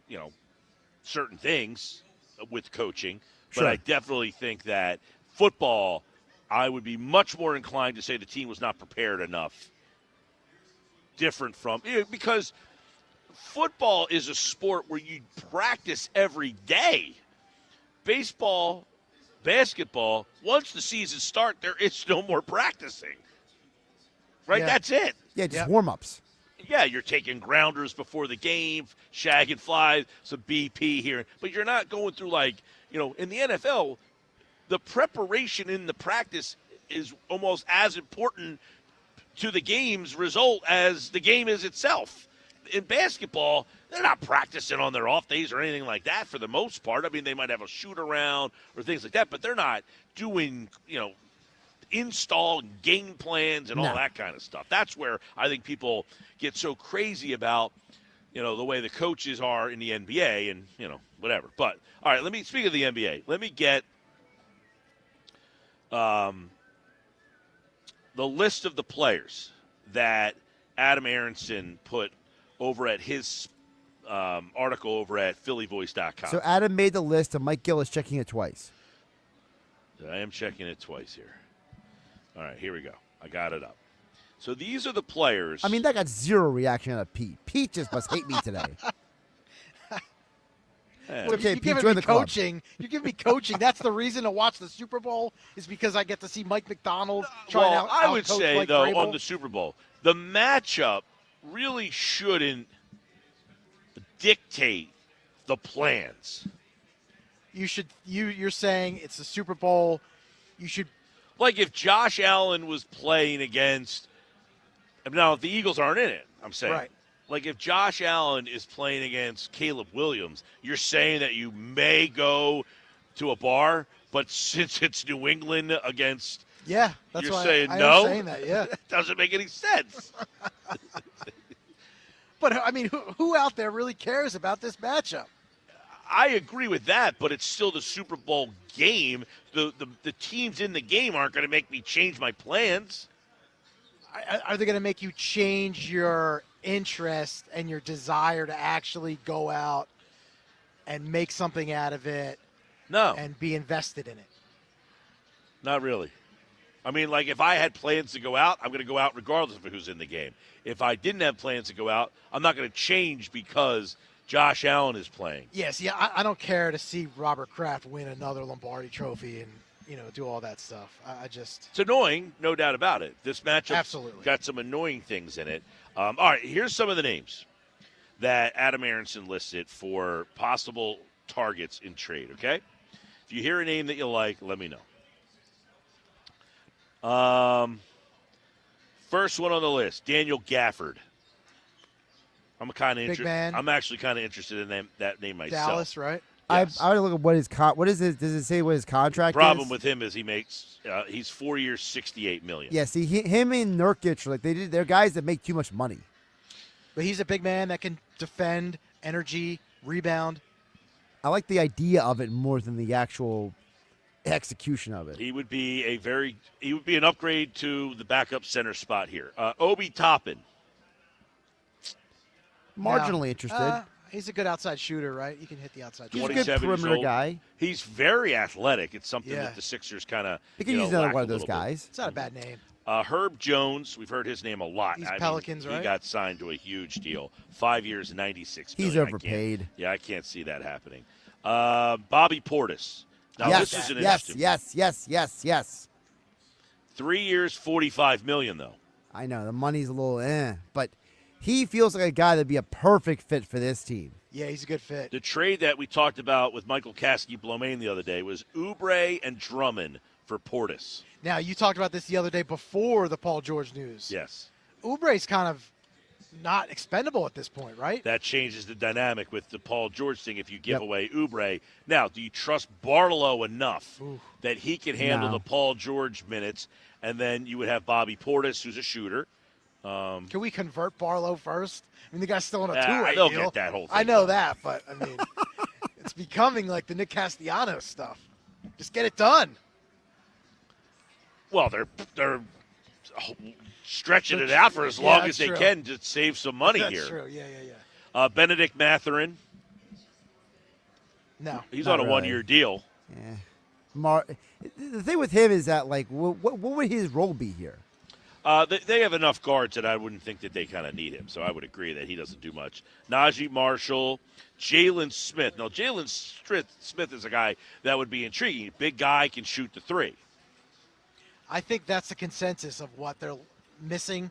certain things with coaching, but Sure. I definitely think that football, I would be much more inclined to say the team was not prepared enough. Different from because football is a sport where you practice every day. Baseball, basketball, once the season starts, there is no more practicing. Right? Yeah. That's it. Yeah, just warm-ups. Yeah, you're taking grounders before the game, shag and fly, some BP here. But you're not going through in the NFL, the preparation in the practice is almost as important to the game's result as the game is itself. In basketball, they're not practicing on their off days or anything like that for the most part. I mean, they might have a shoot around or things like that, but they're not doing, install game plans and all that kind of stuff. That's where I think people get so crazy about, the way the coaches are in the NBA and, whatever. But, all right, speak of the NBA. Let me get the list of the players that Adam Aronson put over at his article over at phillyvoice.com. So Adam made the list, and Mike Gill is checking it twice. I am checking it twice here. All right, here we go. I got it up. So these are the players. I mean, that got zero reaction out of Pete. Pete just must hate me today. Yeah. Okay, You're Pete, giving join me the club. coaching. You're giving me coaching. That's the reason to watch the Super Bowl is because I get to see Mike McDonald trying Well, out. I would out-coach say, Mike though, Vrabel. on the Super Bowl, the matchup really shouldn't dictate the plans. You're saying it's the Super Bowl. You should. Like if Josh Allen was playing against – now, the Eagles aren't in it, I'm saying. Right. Like if Josh Allen is playing against Caleb Williams, you're saying that you may go to a bar, but since it's New England against – Yeah, that's you're why saying I no? am saying that, yeah. It doesn't make any sense. But, I mean, who out there really cares about this matchup? I agree with that, but it's still the Super Bowl game. The teams in the game aren't going to make me change my plans. Are they going to make you change your interest and your desire to actually go out and make something out of it? No. And be invested in it? Not really. I mean, like if I had plans to go out, I'm going to go out regardless of who's in the game. If I didn't have plans to go out, I'm not going to change because Josh Allen is playing. Yes, yeah, I don't care to see Robert Kraft win another Lombardi Trophy and, do all that stuff. I just... It's annoying, no doubt about it. This matchup Absolutely. got some annoying things in it. All right, here's some of the names that Adam Aronson listed for possible targets in trade, okay? If you hear a name that you like, let me know. First one on the list, Daniel Gafford. I'm kind of interested. man. I'm actually kind of interested in that name myself. Dallas, right? Yes. I would look at what his what is it? Does it say what his contract Problem is? with him is he makes he's 4 years, $68 million. Yeah, see, him and Nurkic, they're guys that make too much money. But he's a big man that can defend, energy, rebound. I like the idea of it more than the actual execution of it. He would be an upgrade to the backup center spot here. Obi Toppin. Marginally interested. He's a good outside shooter, right? He can hit the outside. He's a shooter. good 27 years perimeter old. guy. He's very athletic. It's something Yeah. that the Sixers kind of They could use another lack one a of those little bit. guys. It's not a bad name. Herb Jones, we've heard his name a lot. He's I mean, Pelicans, He right? got signed to a huge deal. 5 years, $96 million. He's overpaid. I can't see that happening. Bobby Portis. Now, yes, this is an yes, interesting yes. 3 years, $45 million, though. I know the money's a little but he feels like a guy that'd be a perfect fit for this team. Yeah, he's a good fit. The trade that we talked about with Michael Kasky-Blomain the other day was Oubre and Drummond for Portis. Now, you talked about this the other day before the Paul George news. Yes. Oubre's kind of not expendable at this point, right? That changes the dynamic with the Paul George thing if you give away Oubre. Now, do you trust Barlow enough that he can handle the Paul George minutes, and then you would have Bobby Portis, who's a shooter. Can we convert Barlow first? I mean, the guy's still on a two-way they'll deal. get that whole thing I know that, but, I mean, it's becoming like the Nick Castellanos stuff. Just get it done. Well, they're stretching it out for as long as they can to save some money here. That's true. Yeah. Benedict Mathurin. No. He's Not on a really. one-year deal. Yeah. The thing with him is that, like, what would his role be here? They have enough guards that I wouldn't think that they kind of need him, so I would agree that he doesn't do much. Najee Marshall, Jalen Smith. Now, Jalen Smith is a guy that would be intriguing. Big guy, can shoot the three. I think that's the consensus of what they're missing.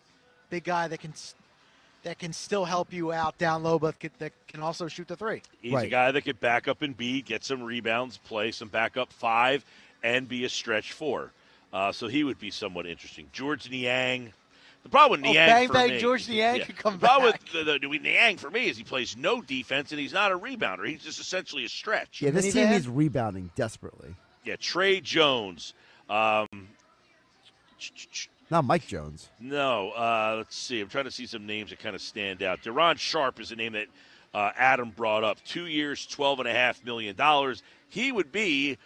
Big guy that can still help you out down low, but that can also shoot the three. He's a guy that could back up and B, get some rebounds, play some backup five, and be a stretch four. So he would be somewhat interesting. George Niang. The problem with Niang for me. George Niang could come the problem back. with Niang for me is he plays no defense and he's not a rebounder. He's just essentially a stretch. Yeah, this team needs rebounding desperately. Yeah, Trey Jones. Not Mike Jones. No, let's see. I'm trying to see some names that kind of stand out. Deron Sharp is a name that Adam brought up. 2 years, $12.5 million. He would be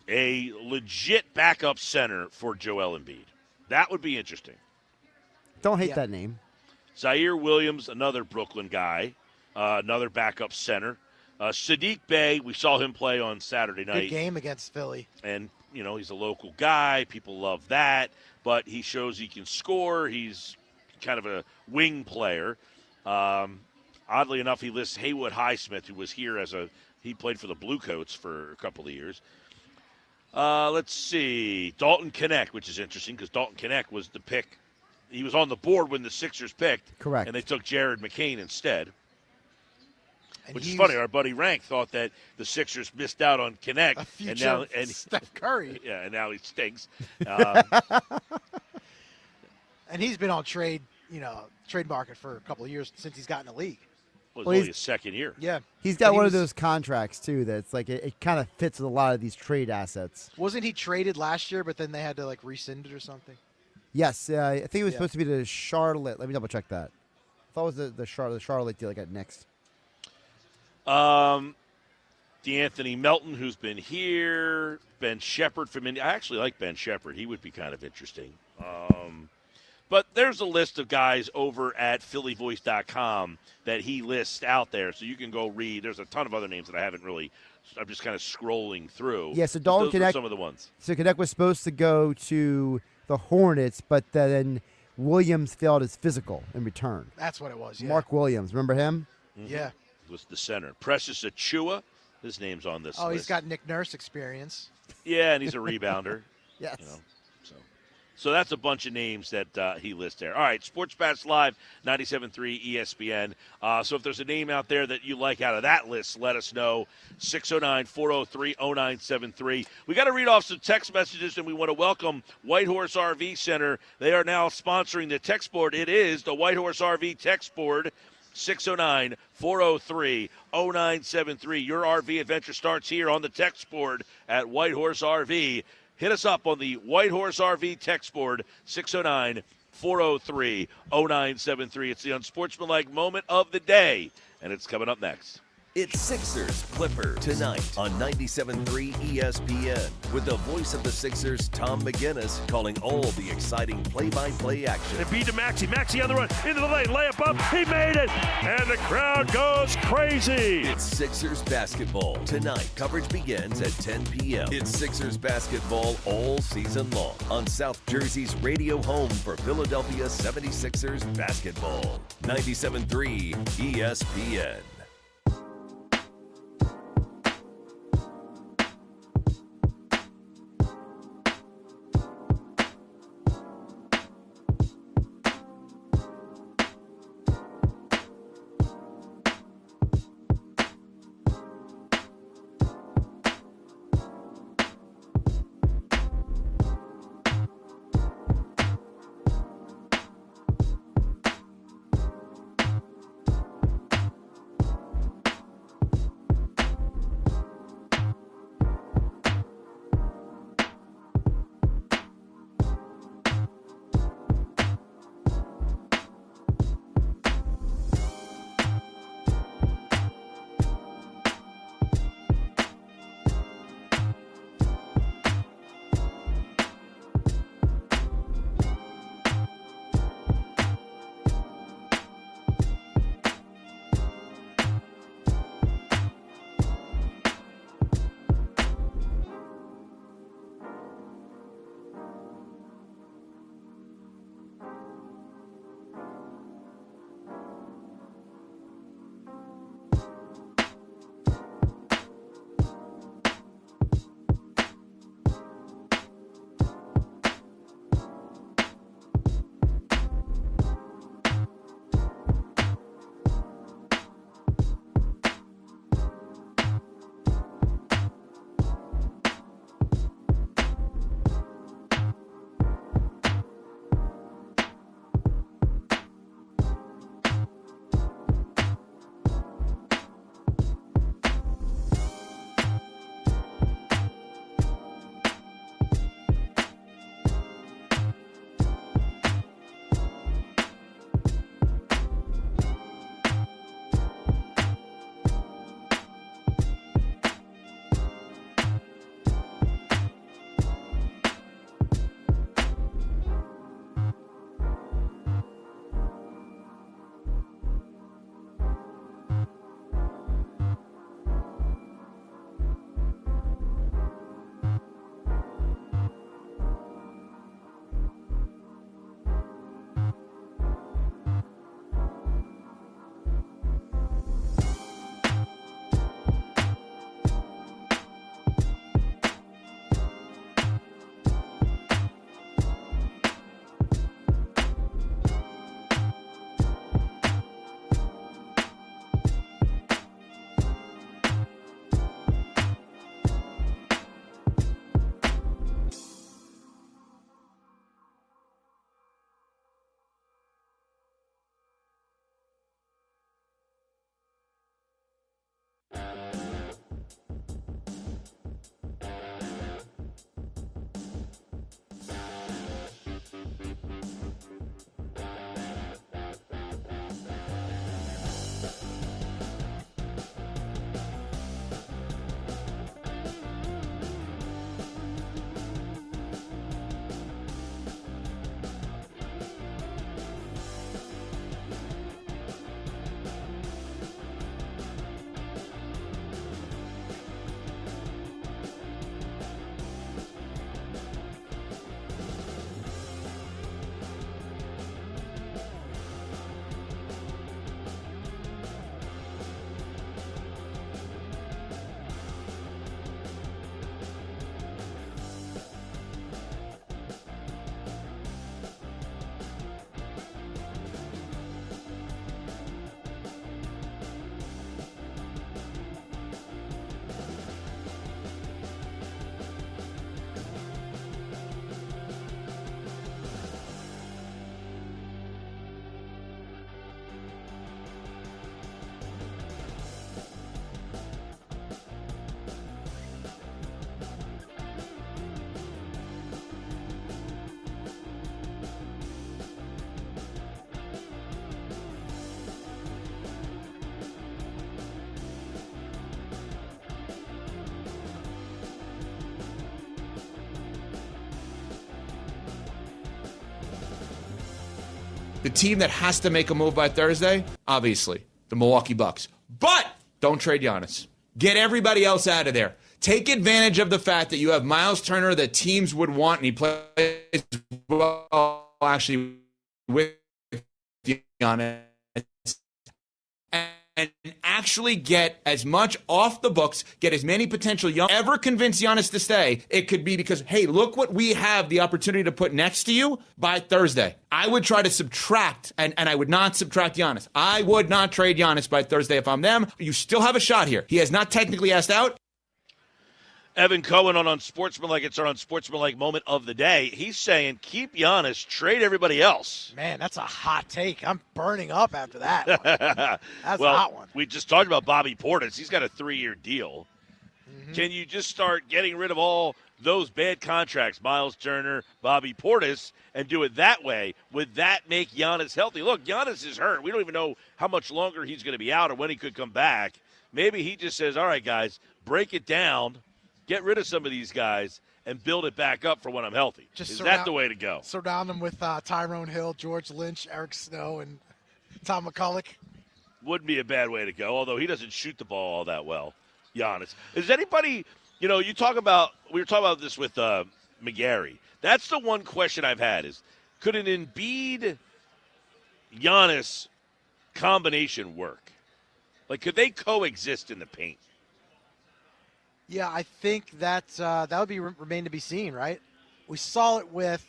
a legit backup center for Joel Embiid. That would be interesting. Don't hate that name. Zaire Williams, another Brooklyn guy, another backup center. Sadiq Bey, we saw him play on Saturday night. Good game against Philly. And, he's a local guy. People love that. But he shows he can score. He's kind of a wing player. Oddly enough, he lists Haywood Highsmith, who was here he played for the Bluecoats for a couple of years. Let's see. Dalton Knecht, which is interesting because Dalton Knecht was the pick. He was on the board when the Sixers picked. Correct. And they took Jared McCain instead. Which is funny. Our buddy Rank thought that the Sixers missed out on Knecht. And Steph Curry. Yeah, and now he stinks. And he's been on trade market for a couple of years since he's gotten in the league. Well, it's only his second year. Yeah. He's got one of those contracts, too, that's like it kind of fits with a lot of these trade assets. Wasn't he traded last year, but then they had to, rescind it or something? Yes. I think it was supposed to be to Charlotte. Let me double-check that. I thought it was the Charlotte deal I got next. DeAnthony Melton, who's been here. Ben Shepard from India. I actually like Ben Shepard. He would be kind of interesting. But there's a list of guys over at PhillyVoice.com that he lists out there, so you can go read. There's a ton of other names that I haven't really. I'm just kind of scrolling through. Yeah, so Dalton Knecht, some of the ones. So Knecht was supposed to go to the Hornets, but then Williams failed his physical in return. That's what it was, yeah. Mark Williams, remember him? Mm-hmm. Yeah. Was the center. Precious Achua, his name's on this list. He's got Nick Nurse experience. Yeah, and he's a rebounder. Yes. So that's a bunch of names that he lists there. All right, Sports Bash Live, 97.3 ESPN. So if there's a name out there that you like out of that list, let us know. 609-403-0973. We got to read off some text messages, and we want to welcome White Horse RV Center. They are now sponsoring the text board. It is the White Horse RV text board. 609-403-0973. Your RV adventure starts here on the text board at White Horse RV. Hit us up on the White Horse RV text board, 609-403-0973. It's the unsportsmanlike moment of the day, and it's coming up next. It's Sixers Clippers tonight on 97.3 ESPN with the voice of the Sixers, Tom McGinnis, calling all the exciting play-by-play action. And beat to Maxey. Maxey on the run. Into the lane. Layup up. He made it. And the crowd goes crazy. It's Sixers basketball tonight. Coverage begins at 10 p.m. It's Sixers basketball all season long on South Jersey's radio home for Philadelphia 76ers basketball. 97.3 ESPN. The team that has to make a move by Thursday, obviously, the Milwaukee Bucks. But don't trade Giannis. Get everybody else out of there. Take advantage of the fact that you have Miles Turner that teams would want, and he plays well actually with Giannis. And actually get as much off the books, get as many potential young. Ever convince Giannis to stay, it could be because, hey, look what we have the opportunity to put next to you by Thursday. I would try to subtract, and I would not subtract Giannis. I would not trade Giannis by Thursday if I'm them. You still have a shot here. He has not technically asked out. Evan Cohen on Unsportsmanlike. It's our Unsportsmanlike moment of the day. He's saying keep Giannis, trade everybody else. Man, that's a hot take. I'm burning up after that one. That's a hot one. We just talked about Bobby Portis. He's got a 3-year deal. Mm-hmm. Can you just start getting rid of all those bad contracts, Miles Turner, Bobby Portis, and do it that way? Would that make Giannis healthy? Look, Giannis is hurt. We don't even know how much longer he's going to be out or when he could come back. Maybe he just says, all right, guys, break it down. Get rid of some of these guys and build it back up for when I'm healthy. Is that the way to go? Surround them with Tyrone Hill, George Lynch, Eric Snow, and Tom McCulloch. Wouldn't be a bad way to go, although he doesn't shoot the ball all that well, Giannis. Is anybody, we were talking about this with McGarry. That's the one question I've had is, could an Embiid-Giannis combination work? Like, could they coexist in the paint? Yeah, I think that would be remain to be seen, right? We saw it with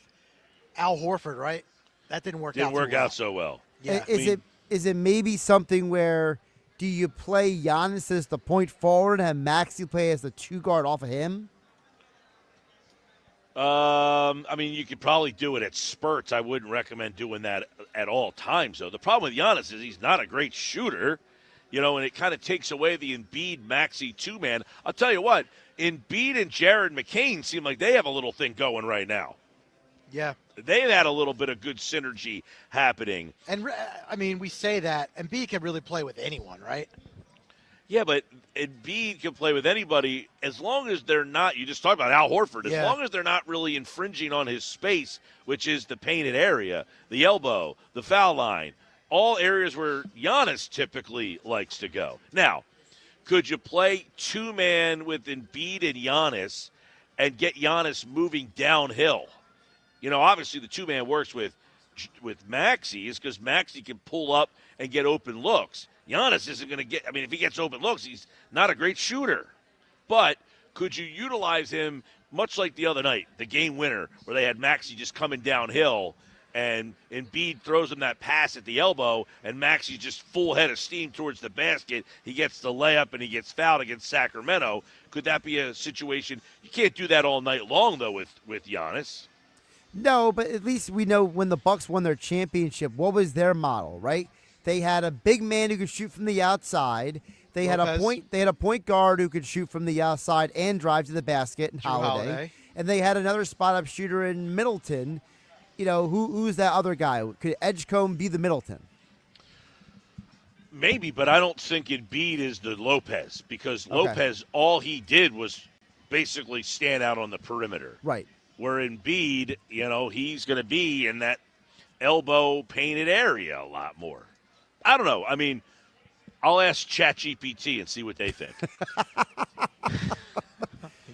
Al Horford, right? That didn't work out so well. Yeah. Is it maybe something where do you play Giannis as the point forward and Maxey play as the 2-guard off of him? You could probably do it at spurts. I wouldn't recommend doing that at all times, though. The problem with Giannis is he's not a great shooter. And it kind of takes away the Embiid-Maxey two-man. I'll tell you what, Embiid and Jared McCain seem like they have a little thing going right now. Yeah. They've had a little bit of good synergy happening. And, we say that Embiid can really play with anyone, right? Yeah, but Embiid can play with anybody as long as they're not – you just talked about Al Horford. As long as they're not really infringing on his space, which is the painted area, the elbow, the foul line, all areas where Giannis typically likes to go. Now, could you play two-man with Embiid and Giannis and get Giannis moving downhill? Obviously the two-man works with Maxey is because Maxey can pull up and get open looks. Giannis isn't going to get – if he gets open looks, he's not a great shooter. But could you utilize him much like the other night, the game winner, where they had Maxey just coming downhill – and Embiid throws him that pass at the elbow, and Maxey's just full head of steam towards the basket. He gets the layup, and he gets fouled against Sacramento. Could that be a situation? You can't do that all night long, though, with Giannis. No, but at least we know when the Bucks won their championship, what was their model, right? They had a big man who could shoot from the outside. They had a point guard who could shoot from the outside and drive to the basket in Holiday. And they had another spot-up shooter in Middleton. Who's that other guy? Could Edgecombe be the Middleton? Maybe, but I don't think Embiid is the Lopez because Lopez, all he did was basically stand out on the perimeter. Right. Where Embiid, he's going to be in that elbow painted area a lot more. I don't know. I'll ask ChatGPT and see what they think.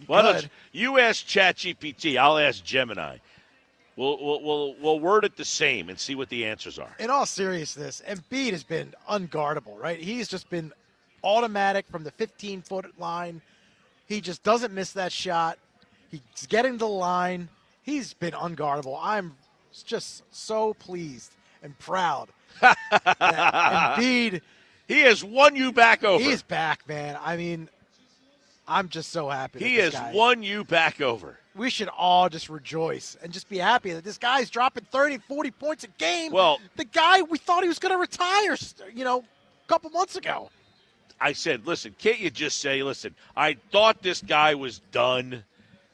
Why don't you ask ChatGPT? I'll ask Gemini. We'll word it the same and see what the answers are. In all seriousness, Embiid has been unguardable, right? He's just been automatic from the 15-foot line. He just doesn't miss that shot. He's getting to the line. He's been unguardable. I'm just so pleased and proud that Embiid. He has won you back over. He's back, man. I'm just so happy. He has won you back over. We should all just rejoice and just be happy that this guy's dropping 30, 40 points a game. Well, the guy we thought he was going to retire, a couple months ago. I said, listen, can't you just say, listen, I thought this guy was done,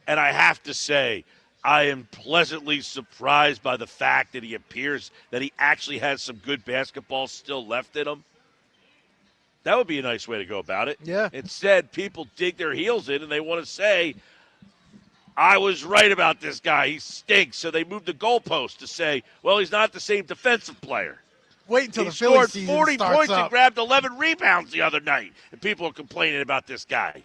and I have to say, I am pleasantly surprised by the fact that he appears that he actually has some good basketball still left in him. That would be a nice way to go about it. Yeah. Instead, people dig their heels in and they want to say, I was right about this guy. He stinks. So they moved the goalpost to say, well, he's not the same defensive player. Wait until he the Philly scored season 40 starts points up. and grabbed 11 rebounds the other night. And people are complaining about this guy.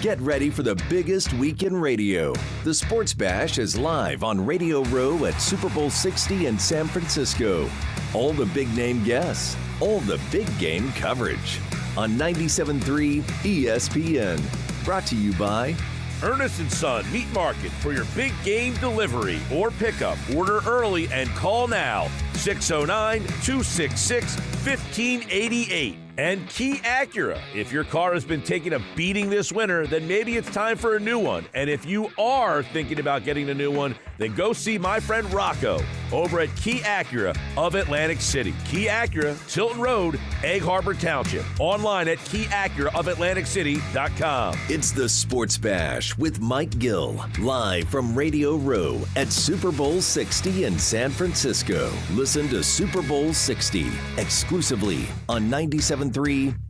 Get ready for the biggest week in radio. The Sports Bash is live on Radio Row at Super Bowl 60 in San Francisco. All the big name guests, all the big game coverage on 97.3 ESPN. Brought to you by Ernest & Son Meat Market for your big game delivery or pickup. Order early and call now. 609-266-1588. And Key Acura. If your car has been taking a beating this winter, then maybe it's time for a new one. And if you are thinking about getting a new one, then go see my friend Rocco over at Key Acura of Atlantic City. Key Acura, Tilton Road, Egg Harbor Township. Online at keyacuraofAtlanticCity.com. It's the Sports Bash with Mike Gill, live from Radio Row at Super Bowl 60 in San Francisco. Listen to Super Bowl 60 exclusively on 97.3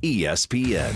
ESPN.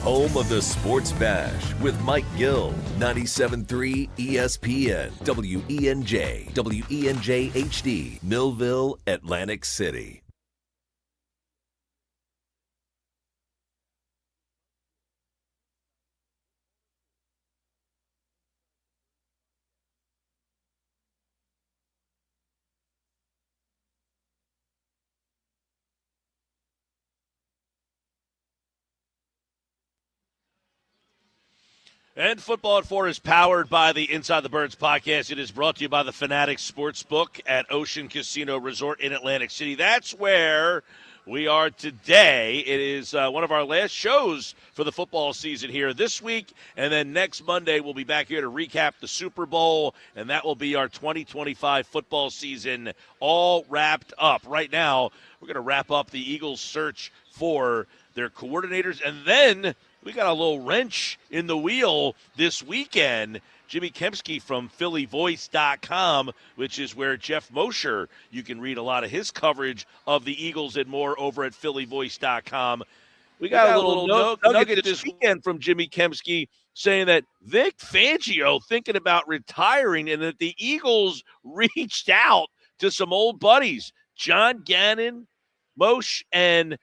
Home of the Sports Bash with Mike Gill, 97.3 ESPN, WENJ, WENJ HD, Millville, Atlantic City. And Football at 4 is powered by the Inside the Birds podcast. It is brought to you by the Fanatics Sportsbook at Ocean Casino Resort in Atlantic City. That's where we are today. It is one of our last shows for the football season here this week. And then next Monday, we'll be back here to recap the Super Bowl. And that will be our 2025 football season all wrapped up. Right now, we're going to wrap up the Eagles' search for their coordinators. And then we got a little wrench in the wheel this weekend. Jimmy Kempski from PhillyVoice.com, which is where Geoff Mosher, you can read a lot of his coverage of the Eagles and more over at PhillyVoice.com. We got a little nugget this weekend from Jimmy Kempski saying that Vic Fangio thinking about retiring and that the Eagles reached out to some old buddies, John Gannon, Moshe, and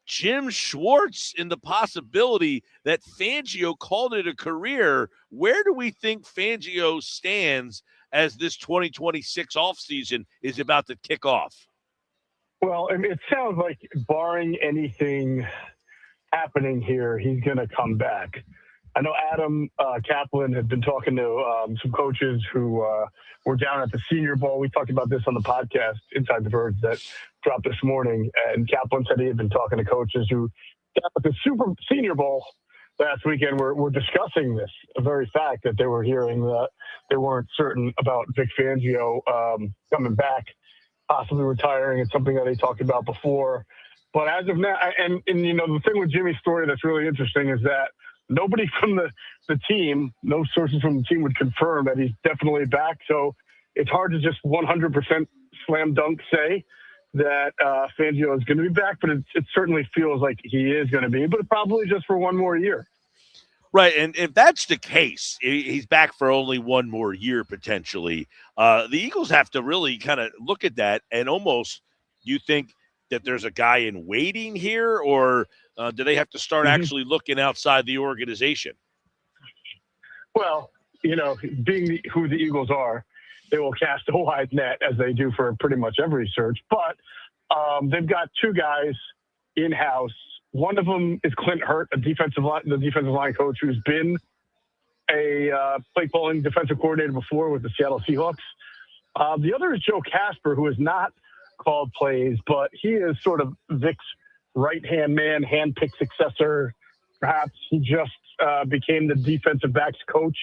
Jim Schwartz, in the possibility that Fangio called it a career. Where do we think Fangio stands as this 2026 offseason is about to kick off? Well, I mean, it sounds like barring anything happening here, he's going to come back. I know Adam Kaplan had been talking to some coaches who were down at the Senior Bowl. We talked about this on the podcast, Inside the Birds, that dropped this morning. And Kaplan said he had been talking to coaches who down at the Senior Bowl last weekend were discussing this very fact that they were hearing that they weren't certain about Vic Fangio coming back, possibly retiring. It's something that they talked about before. But as of now, and you know, the thing with Jimmy's story that's really interesting is that nobody from the team, no sources from the team would confirm that he's definitely back. So it's hard to just 100% slam dunk say that Fangio is going to be back, but it certainly feels like he is going to be, but probably just for one more year. Right, and if that's the case, he's back for only one more year potentially. The Eagles have to really kind of look at that and almost, you think that there's a guy in waiting here, or do they have to start actually looking outside the organization? Well, you know, being who the Eagles are, they will cast a wide net as they do for pretty much every search. But they've got two guys in-house. One of them is Clint Hurt, the defensive line coach who's been a play calling defensive coordinator before with the Seattle Seahawks. The other is Joe Casper, who has not called plays, but he is sort of Vic's right-hand man, hand-picked successor. Perhaps he just became the defensive backs coach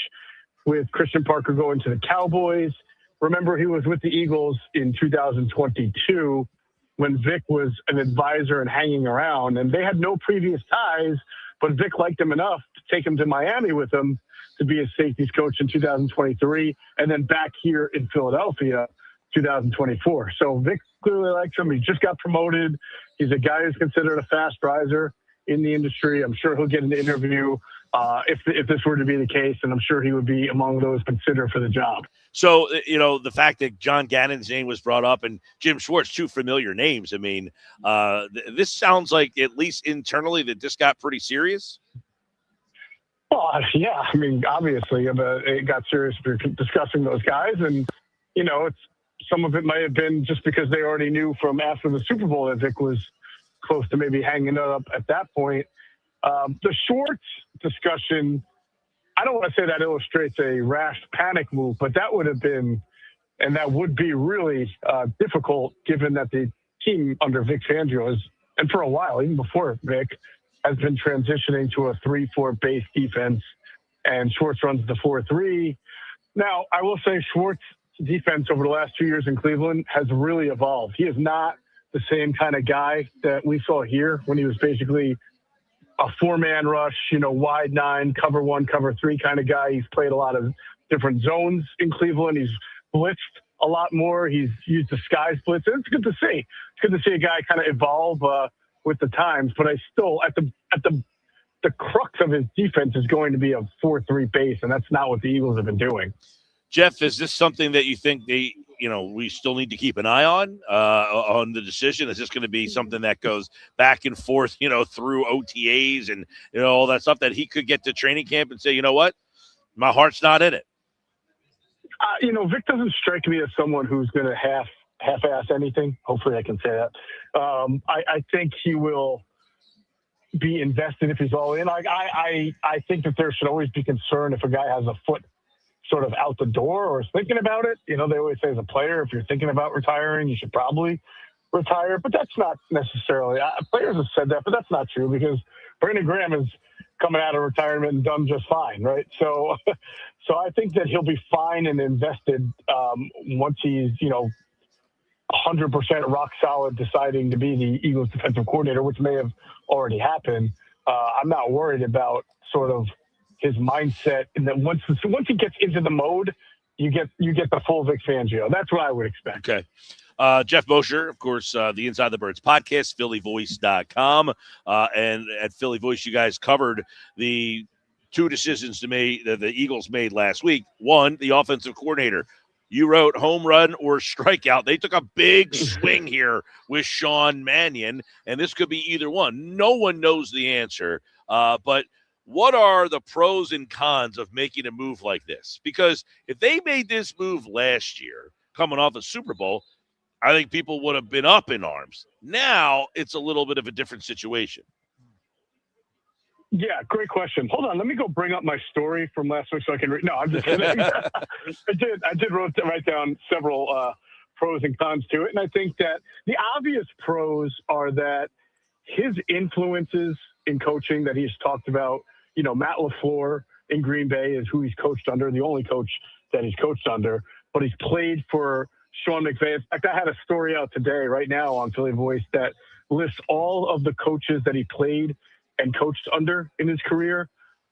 with Christian Parker going to the Cowboys. Remember, he was with the Eagles in 2022 when Vic was an advisor and hanging around, and they had no previous ties, but Vic liked him enough to take him to Miami with him to be a safeties coach in 2023, and then back here in Philadelphia, 2024. So Vic clearly likes him. He just got promoted. He's a guy who's considered a fast riser in the industry. I'm sure he'll get an interview if this were to be the case, and I'm sure he would be among those considered for the job. So, you know, the fact that John Gannon's name was brought up and Jim Schwartz, two familiar names, I mean, this sounds like, at least internally, that this got pretty serious. Well, yeah, I mean, obviously, it got serious if you're discussing those guys. And, you know, some of it might have been just because they already knew from after the Super Bowl that Vic was close to maybe hanging it up at that point. The Schwartz discussion, I don't want to say that illustrates a rash panic move, but that would have been, and that would be really difficult given that the team under Vic Fangio is, and for a while, even before Vic, has been transitioning to a 3-4 base defense, and Schwartz runs the 4-3. Now, I will say Schwartz's defense over the last 2 years in Cleveland has really evolved. He is not the same kind of guy that we saw here when he was basically a four-man rush, you know, wide nine, cover one, cover three kind of guy. He's played a lot of different zones in Cleveland. He's blitzed a lot more. He's used the sky splits. It's good to see. It's good to see a guy kind of evolve with the times. But I still, at the the crux of his defense is going to be a 4-3 base, and that's not what the Eagles have been doing. Jeff, is this something that you think we still need to keep an eye on the decision? Is this going to be something that goes back and forth, through OTAs and, all that stuff that he could get to training camp and say, you know what, my heart's not in it? Vic doesn't strike me as someone who's going to half-ass anything. Hopefully I can say that. I think he will be invested if he's all in. I think that there should always be concern if a guy has a foot sort of out the door or is thinking about it. They always say as a player, if you're thinking about retiring, you should probably retire. But that's not necessarily players have said that, but that's not true because Brandon Graham is coming out of retirement and done just fine, right? So I think that he'll be fine and invested once he's 100% rock solid, deciding to be the Eagles defensive coordinator, which may have already happened. I'm not worried about sort of his mindset, and that once he gets into the mode, you get the full Vic Fangio. That's what I would expect. Okay. Geoff Mosher, of course, the Inside the Birds podcast, phillyvoice.com. And at Philly Voice, you guys covered the two decisions that the Eagles made last week. One, the offensive coordinator. You wrote home run or strikeout. They took a big swing here with Sean Mannion, and this could be either one. No one knows the answer, but what are the pros and cons of making a move like this? Because if they made this move last year, coming off a Super Bowl, I think people would have been up in arms. Now it's a little bit of a different situation. Yeah, great question. Hold on, let me go bring up my story from last week so I can read. No, I'm just kidding. I did write down several pros and cons to it, and I think that the obvious pros are that his influences in coaching that he's talked about. Matt LaFleur in Green Bay is who he's coached under, the only coach that he's coached under, but he's played for Sean McVay. In fact, I had a story out today right now on Philly Voice that lists all of the coaches that he played and coached under in his career.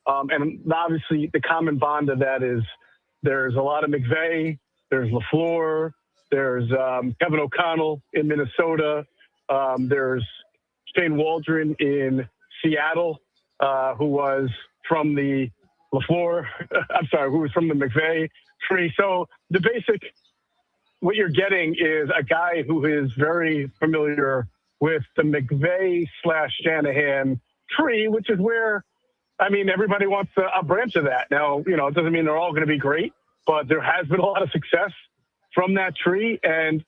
And obviously the common bond of that is there's a lot of McVay, there's LaFleur, there's Kevin O'Connell in Minnesota, there's Shane Waldron in Seattle, who was from the LaFleur, who was from the McVay tree. So the basic, what you're getting is a guy who is very familiar with the McVay/Shanahan tree, which is where, everybody wants a branch of that. Now, it doesn't mean they're all going to be great, but there has been a lot of success from that tree. And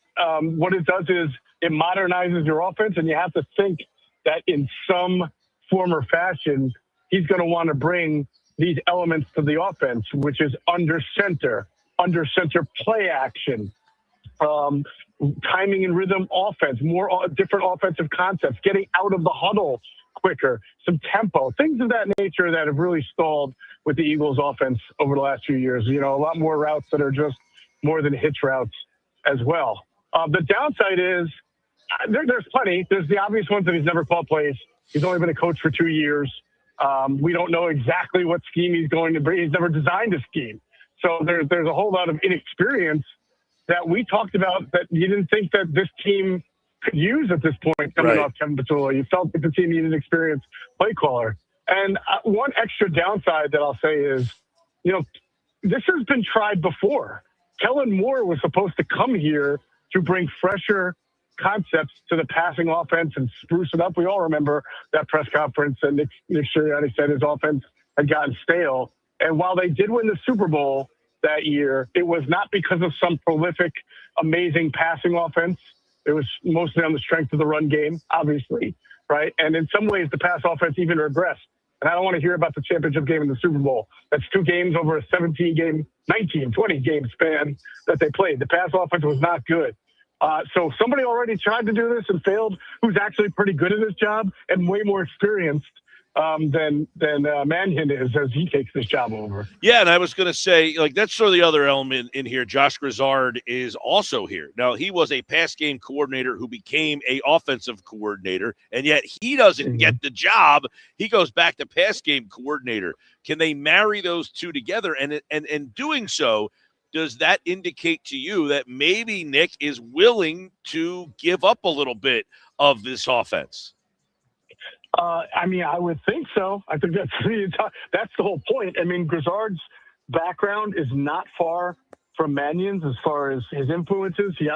what it does is it modernizes your offense, and you have to think that in some form or fashion, he's going to want to bring these elements to the offense, which is under center play action, timing and rhythm offense, more different offensive concepts, getting out of the huddle quicker, some tempo, things of that nature that have really stalled with the Eagles offense over the last few years. A lot more routes that are just more than hitch routes as well. The downside is there's plenty. There's the obvious ones that he's never called plays. He's only been a coach for 2 years. We don't know exactly what scheme he's going to bring. He's never designed a scheme. So there's a whole lot of inexperience that we talked about that you didn't think that this team could use at this point coming off Kevin Patullo. You felt that the team needed an experienced play caller. And one extra downside that I'll say is, this has been tried before. Kellen Moore was supposed to come here to bring fresher concepts to the passing offense and spruce it up. We all remember that press conference, and Nick Sirianni said his offense had gotten stale. And while they did win the Super Bowl that year, it was not because of some prolific, amazing passing offense. It was mostly on the strength of the run game, obviously, right? And in some ways, the pass offense even regressed. And I don't want to hear about the championship game in the Super Bowl. That's 2 games over a 17-game, 19, 20-game span that they played. The pass offense was not good. So somebody already tried to do this and failed, who's actually pretty good at his job and way more experienced than Mannion is as he takes this job over. Yeah, and I was going to say, that's sort of the other element in here. Josh Grizzard is also here. Now, he was a pass game coordinator who became a offensive coordinator, and yet he doesn't get the job. He goes back to pass game coordinator. Can they marry those two together? And doing so, does that indicate to you that maybe Nick is willing to give up a little bit of this offense? I mean, I would think so. I think that's the whole point. I mean, Grizzard's background is not far from Mannion's as far as his influences. He's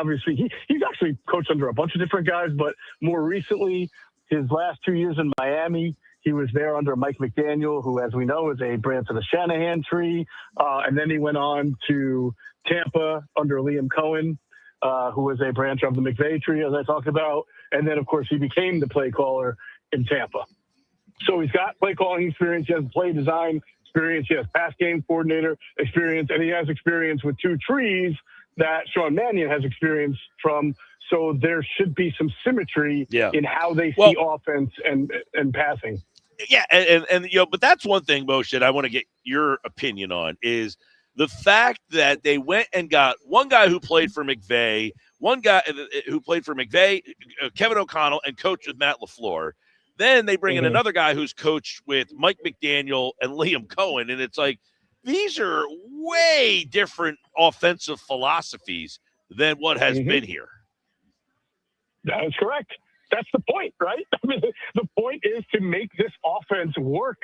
actually coached under a bunch of different guys, but more recently, his last 2 years in Miami, he was there under Mike McDaniel, who, as we know, is a branch of the Shanahan tree. And then he went on to Tampa under Liam Cohen, who was a branch of the McVay tree, as I talked about. And then, of course, he became the play caller in Tampa. So he's got play calling experience. He has play design experience. He has pass game coordinator experience. And he has experience with two trees that Sean Mannion has experience from. So there should be some symmetry in how they see offense and passing. Yeah, and but that's one thing, Moshe, that I want to get your opinion on is the fact that they went and got one guy who played for McVay, one guy who played for McVay, Kevin O'Connell, and coached with Matt LaFleur. Then they bring in another guy who's coached with Mike McDaniel and Liam Cohen, and it's like these are way different offensive philosophies than what has been here. That is correct. That's the point, right? I mean, the point is to make this offense work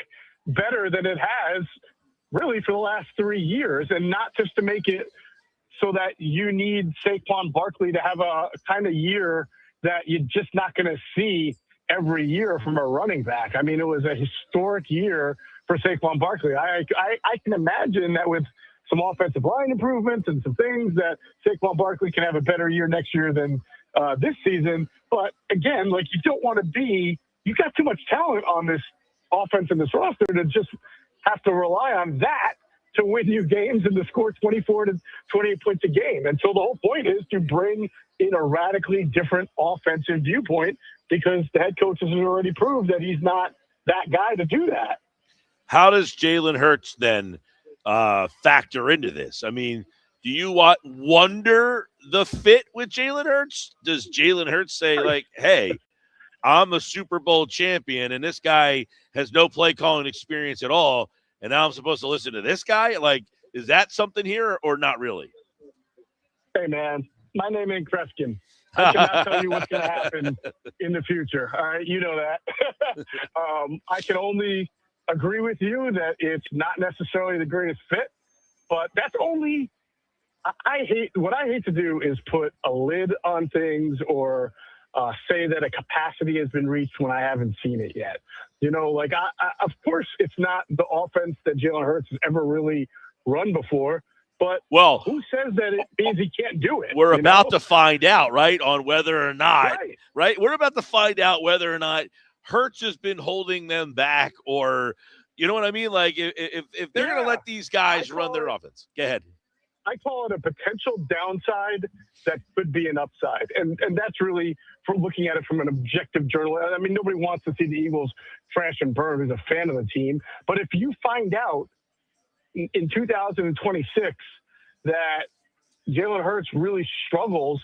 better than it has really for the last 3 years, and not just to make it so that you need Saquon Barkley to have a kind of year that you're just not going to see every year from a running back. I mean, it was a historic year for Saquon Barkley. I can imagine that with some offensive line improvements and some things that Saquon Barkley can have a better year next year than this season. But again, like, you don't want to you got too much talent on this offense and this roster to just have to rely on that to win you games and to score 24 to 28 points a game. And so the whole point is to bring in a radically different offensive viewpoint, because the head coach has already proved that he's not that guy to do that. How does Jalen Hurts then factor into this? I mean, do you wonder the fit with Jalen Hurts? Does Jalen Hurts say, like, hey, I'm a Super Bowl champion, and this guy has no play calling experience at all, and now I'm supposed to listen to this guy? Like, is that something here or not really? Hey, man, my name ain't Kreskin. I cannot tell you what's going to happen in the future. All right, you know that. I can only agree with you that it's not necessarily the greatest fit, but that's only – what I hate to do is put a lid on things or say that a capacity has been reached when I haven't seen it yet. You know, like, of course, it's not the offense that Jalen Hurts has ever really run before. But who says that it means he can't do it? We're about to find out, right, on whether or not, right? We're about to find out whether or not Hurts has been holding them back, or, you know what I mean? Like, if they're going to let these guys run their offense. Go ahead. I call it a potential downside that could be an upside. And that's really from looking at it from an objective journalist. I mean, nobody wants to see the Eagles crash and burn who's a fan of the team. But if you find out in 2026 that Jalen Hurts really struggles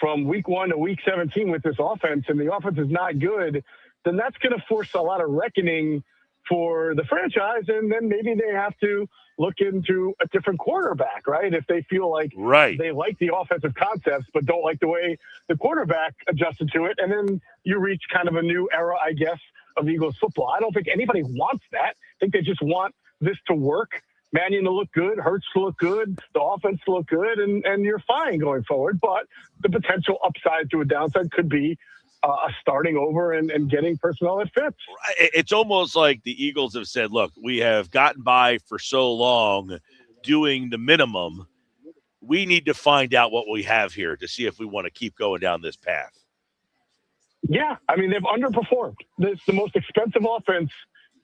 from week 1 to week 17 with this offense, and the offense is not good, then that's going to force a lot of reckoning for the franchise, and then maybe they have to look into a different quarterback, right? If they feel like they like the offensive concepts but don't like the way the quarterback adjusted to it, and then you reach kind of a new era, I guess, of Eagles football. I don't think anybody wants that. I think they just want this to work, Mannion to look good, Hurts to look good, the offense to look good, and you're fine going forward. But the potential upside to a downside could be starting over and getting personnel that fits. It's almost like the Eagles have said, look, we have gotten by for so long doing the minimum. We need to find out what we have here to see if we want to keep going down this path. Yeah, I mean, they've underperformed. It's the most expensive offense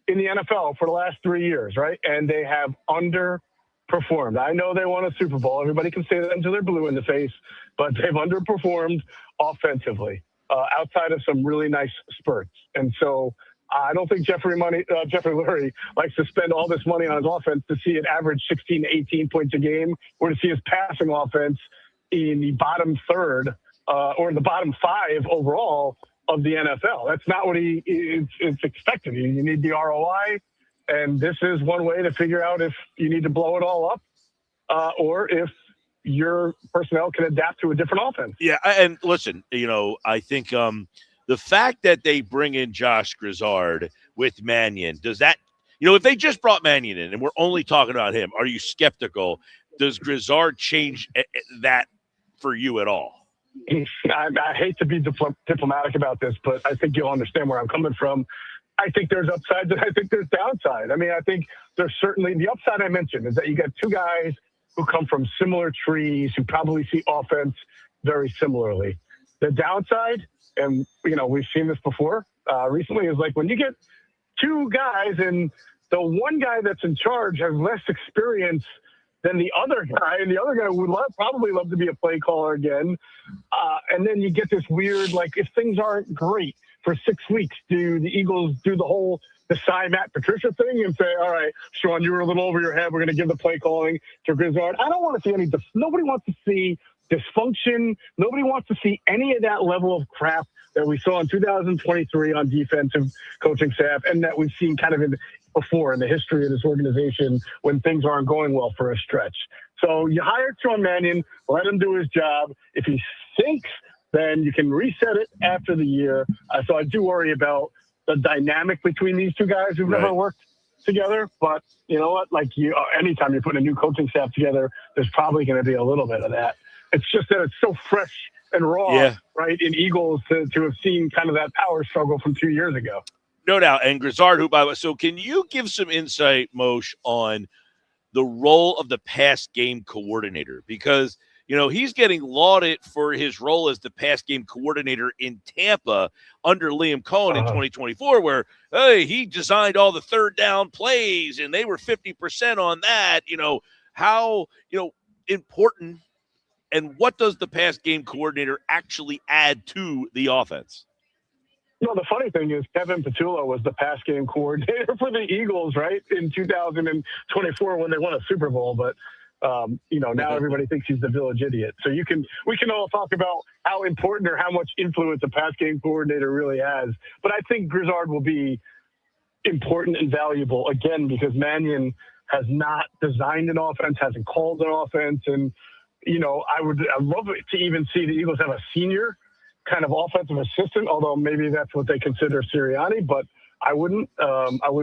in the NFL for the last 3 years, right? And they have underperformed. I know they won a Super Bowl. Everybody can say that until they're blue in the face, but they've underperformed offensively outside of some really nice spurts. And so I don't think Jeffrey Lurie likes to spend all this money on his offense to see it average 16 to 18 points a game, or to see his passing offense in the bottom third or the bottom 5 overall of the NFL. That's not what it's expected. You need the ROI, and this is one way to figure out if you need to blow it all up or if your personnel can adapt to a different offense. Yeah, and listen, I think The fact that they bring in Josh Grizzard with Mannion, does that, if they just brought Mannion in and we're only talking about him, are you skeptical? Does Grizzard change that for you at all? I hate to be diplomatic about this, but I think you'll understand where I'm coming from. I think there's upside and I think there's downside. I mean, I think there's certainly the upside I mentioned is that you got two guys who come from similar trees, who probably see offense very similarly. The downside, and, we've seen this before recently, is like when you get two guys and the one guy that's in charge has less experience than the other guy, and the other guy would probably love to be a play caller again. And then you get this weird, like, if things aren't great for 6 weeks, do the Eagles do the Cy Matt Patricia thing and say, all right, Sean, you were a little over your head. We're going to give the play calling to Grizzard. I don't want to see nobody wants to see dysfunction. Nobody wants to see any of that level of crap that we saw in 2023 on defensive coaching staff and that we've seen kind of before in the history of this organization when things aren't going well for a stretch. So you hire Sean Mannion, let him do his job. If he sinks, then you can reset it after the year. So I do worry about the dynamic between these two guys who've never worked together. But you know what? Like anytime you put a new coaching staff together, there's probably going to be a little bit of that. It's just that it's so fresh and raw, right, in Eagles to have seen kind of that power struggle from 2 years ago. No doubt. And Grizzard, who, by the way, so can you give some insight, Moshe, on the role of the pass game coordinator? Because, he's getting lauded for his role as the pass game coordinator in Tampa under Liam Cohen in 2024, where, hey, he designed all the third down plays and they were 50% on that. How, important and what does the pass game coordinator actually add to the offense? The funny thing is Kevin Petullo was the pass game coordinator for the Eagles, right, in 2024 when they won a Super Bowl. But, now everybody thinks he's the village idiot. So we can all talk about how important or how much influence a pass game coordinator really has. But I think Grizzard will be important and valuable, again, because Mannion has not designed an offense, hasn't called an offense. And, I'd love it to even see the Eagles have a senior kind of offensive assistant, although maybe that's what they consider Sirianni, but I wouldn't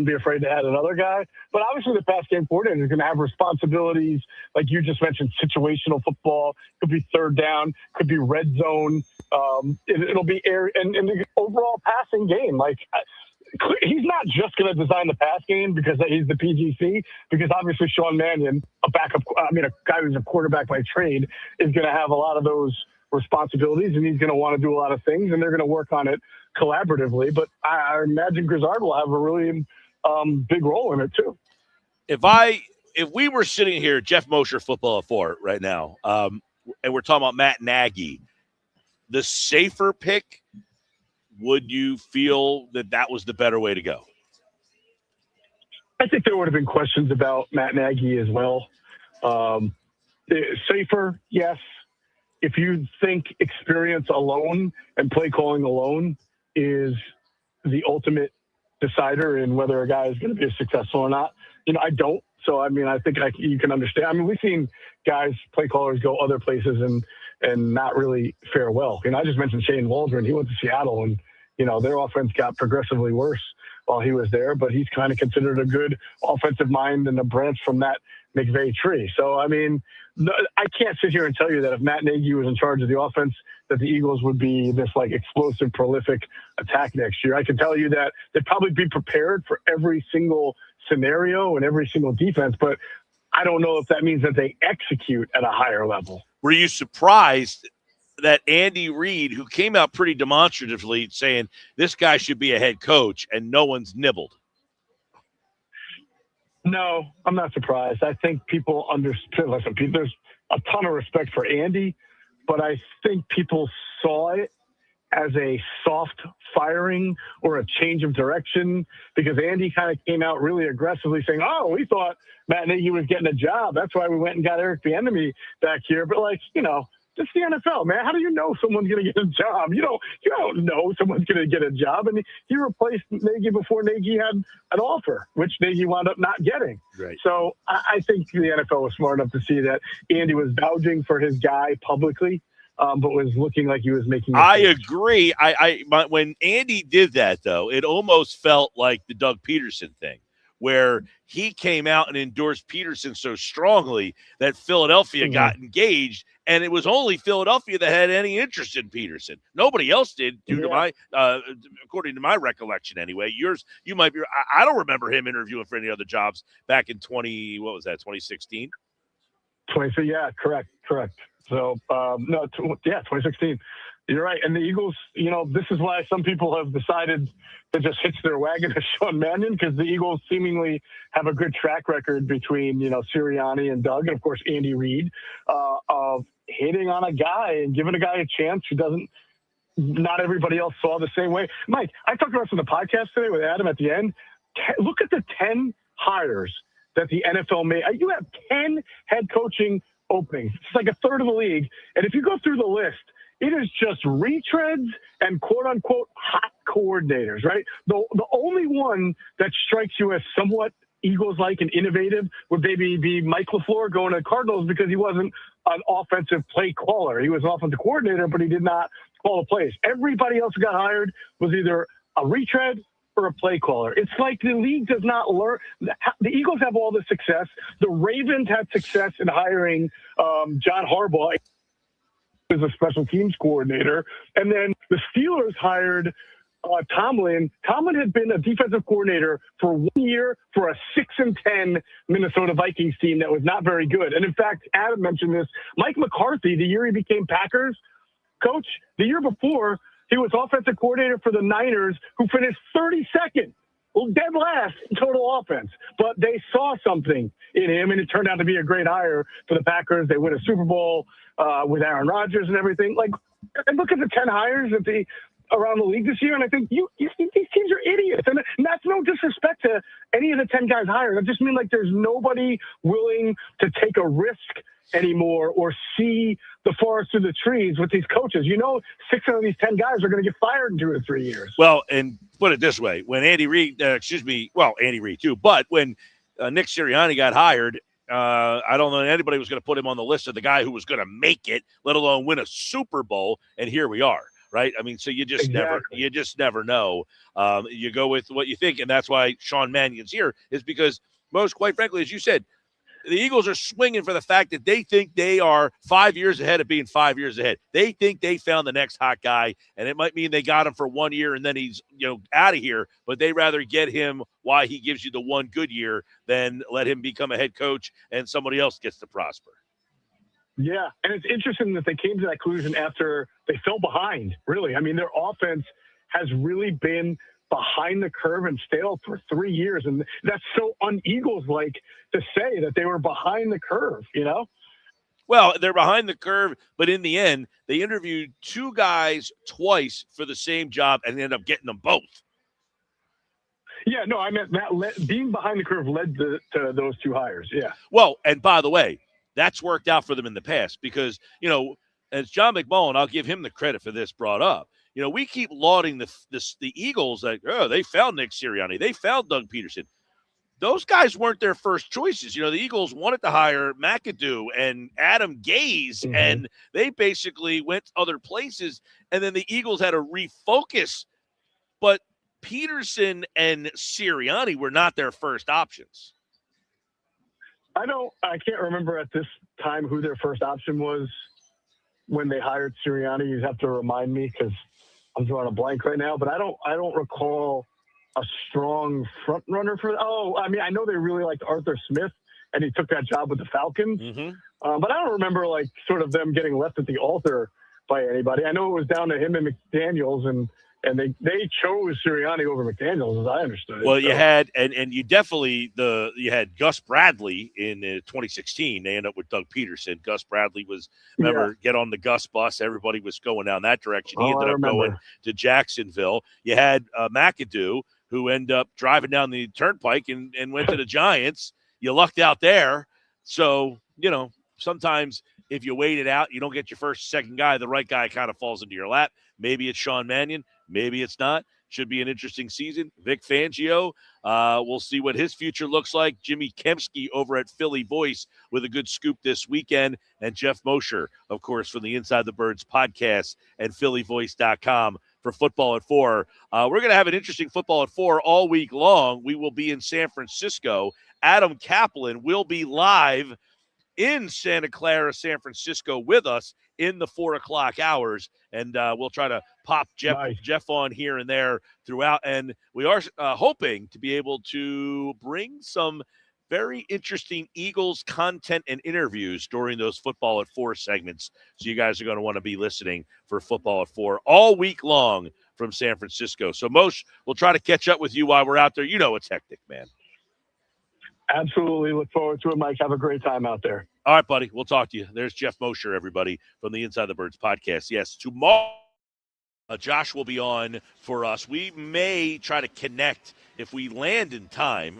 be afraid to add another guy. But obviously the pass game coordinator is going to have responsibilities, like you just mentioned, situational football, could be third down, could be red zone. It'll be air and the overall passing game. Like he's not just going to design the pass game because he's the PGC, because obviously Sean Mannion, a guy who's a quarterback by trade, is going to have a lot of those responsibilities, and he's going to want to do a lot of things, and they're going to work on it collaboratively. But I imagine Grizzard will have a really big role in it too. If we were sitting here, Geoff Mosher, Football at 4 right now, and we're talking about Matt Nagy, the safer pick, would you feel that was the better way to go? I think there would have been questions about Matt Nagy as well. Safer, yes. If you think experience alone and play calling alone is the ultimate decider in whether a guy is going to be successful or not, I don't. So, I think you can understand. We've seen guys, play callers, go other places and not really fare well. I just mentioned Shane Waldron. He went to Seattle, and, their offense got progressively worse while he was there, but he's kind of considered a good offensive mind and a branch from that McVay tree. So, I can't sit here and tell you that if Matt Nagy was in charge of the offense, that the Eagles would be this like explosive, prolific attack next year. I can tell you that they'd probably be prepared for every single scenario and every single defense, but I don't know if that means that they execute at a higher level. Were you surprised that Andy Reid, who came out pretty demonstratively saying this guy should be a head coach, and no one's nibbled? No, I'm not surprised. I think people understand. Listen, there's a ton of respect for Andy, but I think people saw it as a soft firing or a change of direction, because Andy kind of came out really aggressively saying, we thought Matt Nagy was getting a job. That's why we went and got Eric Bieniemy back here. But it's the NFL, man. How do you know someone's going to get a job? You don't know someone's going to get a job. And he replaced Nagy before Nagy had an offer, which Nagy wound up not getting. Right. So I think the NFL was smart enough to see that Andy was vouching for his guy publicly, but was looking like he was making. I agree. When Andy did that, though, it almost felt like the Doug Peterson thing, where he came out and endorsed Peterson so strongly that Philadelphia got engaged, and it was only Philadelphia that had any interest in Peterson. Nobody else did, to my, according to my recollection, anyway. You might be. I don't remember him interviewing for any other jobs back in 2016. Yeah, correct. So, 2016. You're right. And the Eagles, this is why some people have decided to just hitch their wagon to Sean Mannion, because the Eagles seemingly have a good track record between, Sirianni and Doug, and of course, Andy Reid, of hitting on a guy and giving a guy a chance who not everybody else saw the same way. Mike, I talked about this on the podcast today with Adam at the end. Look at the 10 hires that the NFL made. You have 10 head coaching openings. It's like a third of the league. And if you go through the list, it is just retreads and quote-unquote hot coordinators, right? The only one that strikes you as somewhat Eagles-like and innovative would maybe be Mike LaFleur going to Cardinals, because he wasn't an offensive play caller. He was an offensive coordinator, but he did not call the plays. Everybody else who got hired was either a retread or a play caller. It's like the league does not learn. The Eagles have all the success. The Ravens had success in hiring John Harbaugh as a special teams coordinator. And then the Steelers hired Tomlin. Tomlin had been a defensive coordinator for 1 year for a 6-10 Minnesota Vikings team that was not very good. And in fact, Adam mentioned this. Mike McCarthy, the year he became Packers coach, the year before, he was offensive coordinator for the Niners, who finished 32nd. Well, dead last in total offense. But they saw something in him, and it turned out to be a great hire for the Packers. They win a Super Bowl with Aaron Rodgers and everything. And look at the 10 hires around the league this year, and I think these teams are idiots. And that's no disrespect to any of the 10 guys hired. I just mean there's nobody willing to take a risk anymore or see the forest through the trees with these coaches. 6 of these 10 guys are going to get fired in 2 or 3 years. Well, and put it this way, when Andy Reid, Andy Reid too, but when Nick Sirianni got hired, I don't know anybody was going to put him on the list of the guy who was going to make it, let alone win a Super Bowl, and here we are. Right. I mean, so you just never know. You go with what you think. And that's why Sean Mannion's here, is because quite frankly, as you said, the Eagles are swinging for the fact that they think they are 5 years ahead of being 5 years ahead. They think they found the next hot guy, and it might mean they got him for 1 year and then he's, out of here, but they rather get him while he gives you the one good year than let him become a head coach and somebody else gets to prosper. Yeah, and it's interesting that they came to that conclusion after they fell behind, really. I mean, their offense has really been behind the curve and stale for 3 years, and that's so un-Eagles-like to say that they were behind the curve, Well, they're behind the curve, but in the end, they interviewed 2 guys twice for the same job and ended up getting them both. Yeah, no, I meant that being behind the curve led to those 2 hires, yeah. Well, and by the way, that's worked out for them in the past because, as John McMullen, I'll give him the credit for this, brought up. We keep lauding the Eagles like, oh, they found Nick Sirianni. They found Doug Peterson. Those guys weren't their first choices. The Eagles wanted to hire McAdoo and Adam Gase, and they basically went other places, and then the Eagles had to refocus. But Peterson and Sirianni were not their first options. I can't remember at this time who their first option was when they hired Sirianni. You'd have to remind me because I'm drawing a blank right now, but I don't recall a strong front runner for. I know they really liked Arthur Smith, and he took that job with the Falcons. But I don't remember sort of them getting left at the altar by anybody. I know it was down to him and McDaniels, and they chose Sirianni over McDaniels, as I understood it. Well, you had you had Gus Bradley in 2016. They ended up with Doug Peterson. Gus Bradley was, get on the Gus bus. Everybody was going down that direction. He ended up going to Jacksonville. You had McAdoo, who ended up driving down the turnpike and went to the Giants. You lucked out there. So, sometimes if you wait it out, you don't get your first, second guy. The right guy kind of falls into your lap. Maybe it's Sean Mannion. Maybe it's not. Should be an interesting season. Vic Fangio, we'll see what his future looks like. Jimmy Kempski over at Philly Voice with a good scoop this weekend. And Geoff Mosher, of course, from the Inside the Birds podcast and phillyvoice.com for Football at 4. We're going to have an interesting Football at 4 all week long. We will be in San Francisco. Adam Kaplan will be live in Santa Clara, San Francisco with us in the 4 o'clock hours. And we'll try to pop Jeff on here and there throughout. And we are hoping to be able to bring some very interesting Eagles content and interviews during those Football at 4 segments. So you guys are going to want to be listening for Football at 4 all week long from San Francisco. So Moshe, we'll try to catch up with you while we're out there. You know it's hectic, man. Absolutely. Look forward to it, Mike. Have a great time out there. All right, buddy. We'll talk to you. There's Geoff Mosher, everybody, from the Inside the Birds podcast. Yes, tomorrow Josh will be on for us. We may try to connect if we land in time.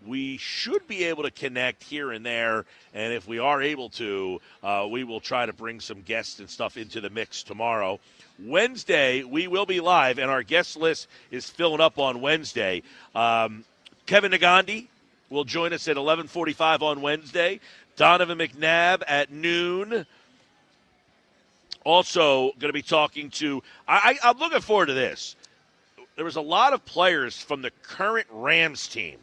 We should be able to connect here and there, and if we are able to, we will try to bring some guests and stuff into the mix tomorrow. Wednesday, we will be live, and our guest list is filling up on Wednesday. Kevin Nagandi will join us at 11:45 on Wednesday. Donovan McNabb at noon. Also going to be talking to I'm looking forward to this. There was a lot of players from the current Rams team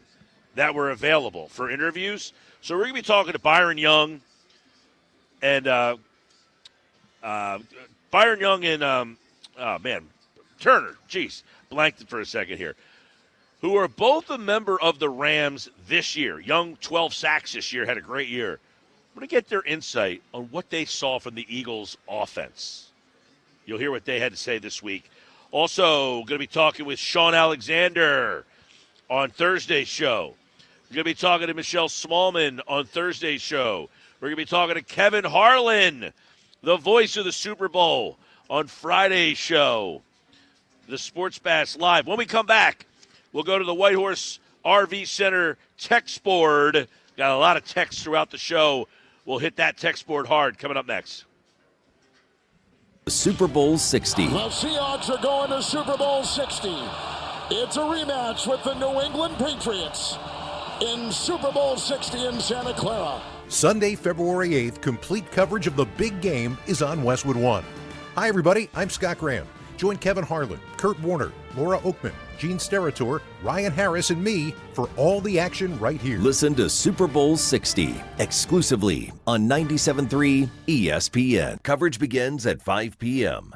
that were available for interviews. So we're going to be talking to Byron Young and Turner. Jeez, blanked it for a second here. Who are both a member of the Rams this year. Young, 12 sacks this year, had a great year. I'm going to get their insight on what they saw from the Eagles' offense. You'll hear what they had to say this week. Also, going to be talking with Sean Alexander on Thursday's show. We're going to be talking to Michelle Smallman on Thursday's show. We're going to be talking to Kevin Harlan, the voice of the Super Bowl, on Friday's show. The Sports Bass Live. When we come back, we'll go to the White Horse RV Center text board. Got a lot of texts throughout the show. We'll hit that text board hard coming up next. Super Bowl 60. The Seahawks are going to Super Bowl 60. It's a rematch with the New England Patriots in Super Bowl 60 in Santa Clara. Sunday, February 8th, complete coverage of the big game is on Westwood One. Hi, everybody. I'm Scott Graham. Join Kevin Harlan, Kurt Warner, Laura Oakman, Gene Steratore, Ryan Harris, and me for all the action right here. Listen to Super Bowl 60 exclusively on 97.3 ESPN. Coverage begins at 5 p.m.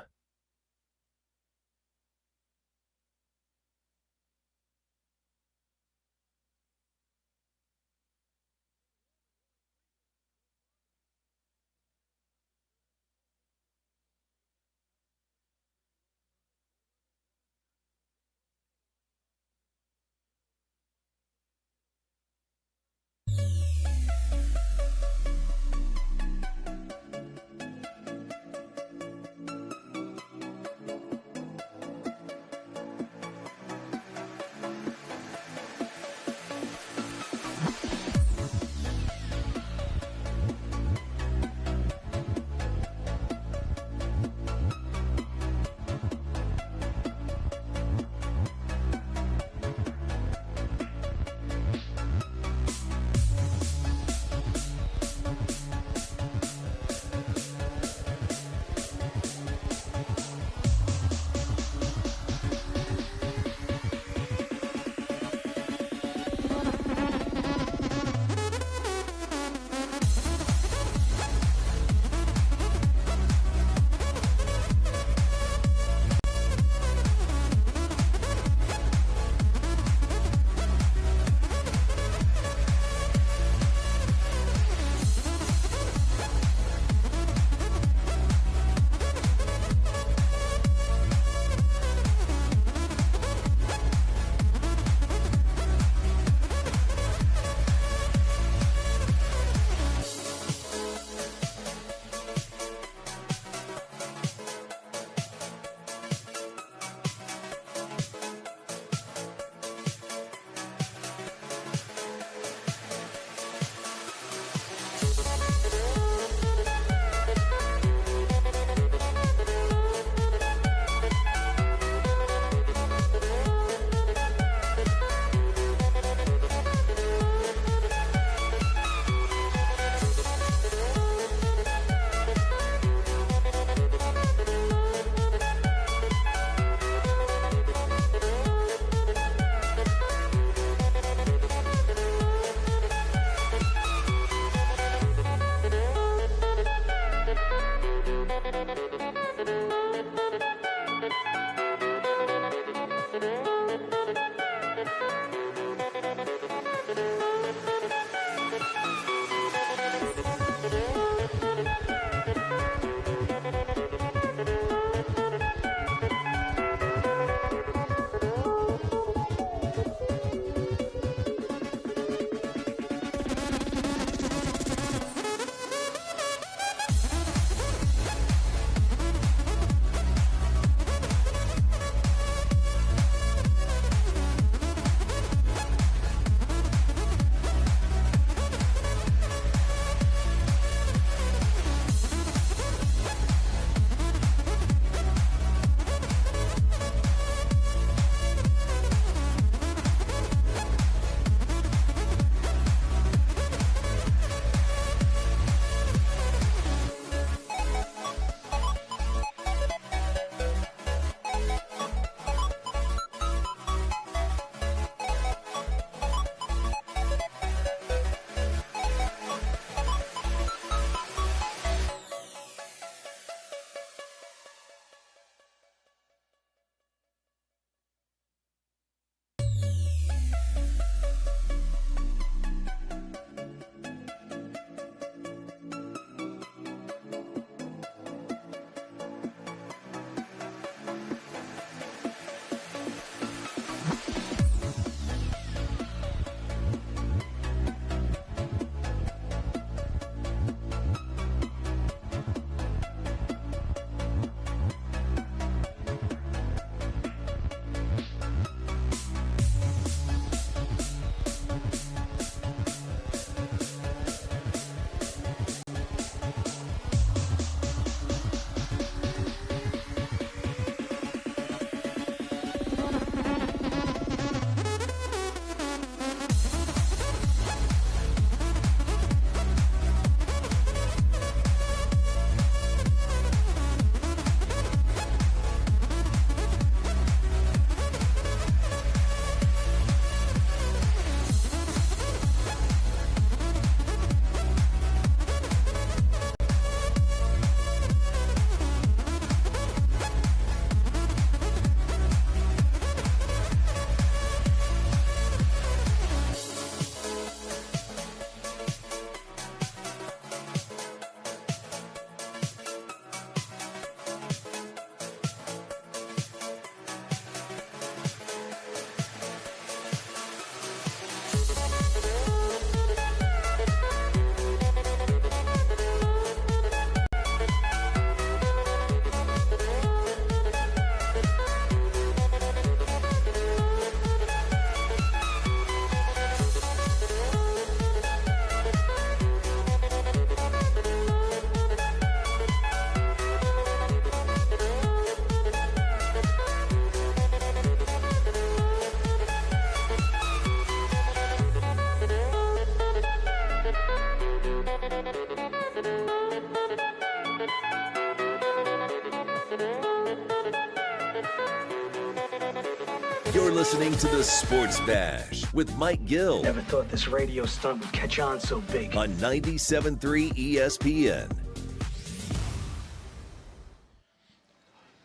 You're listening to the Sports Bash with Mike Gill. Never thought this radio stunt would catch on so big. On 97.3 ESPN.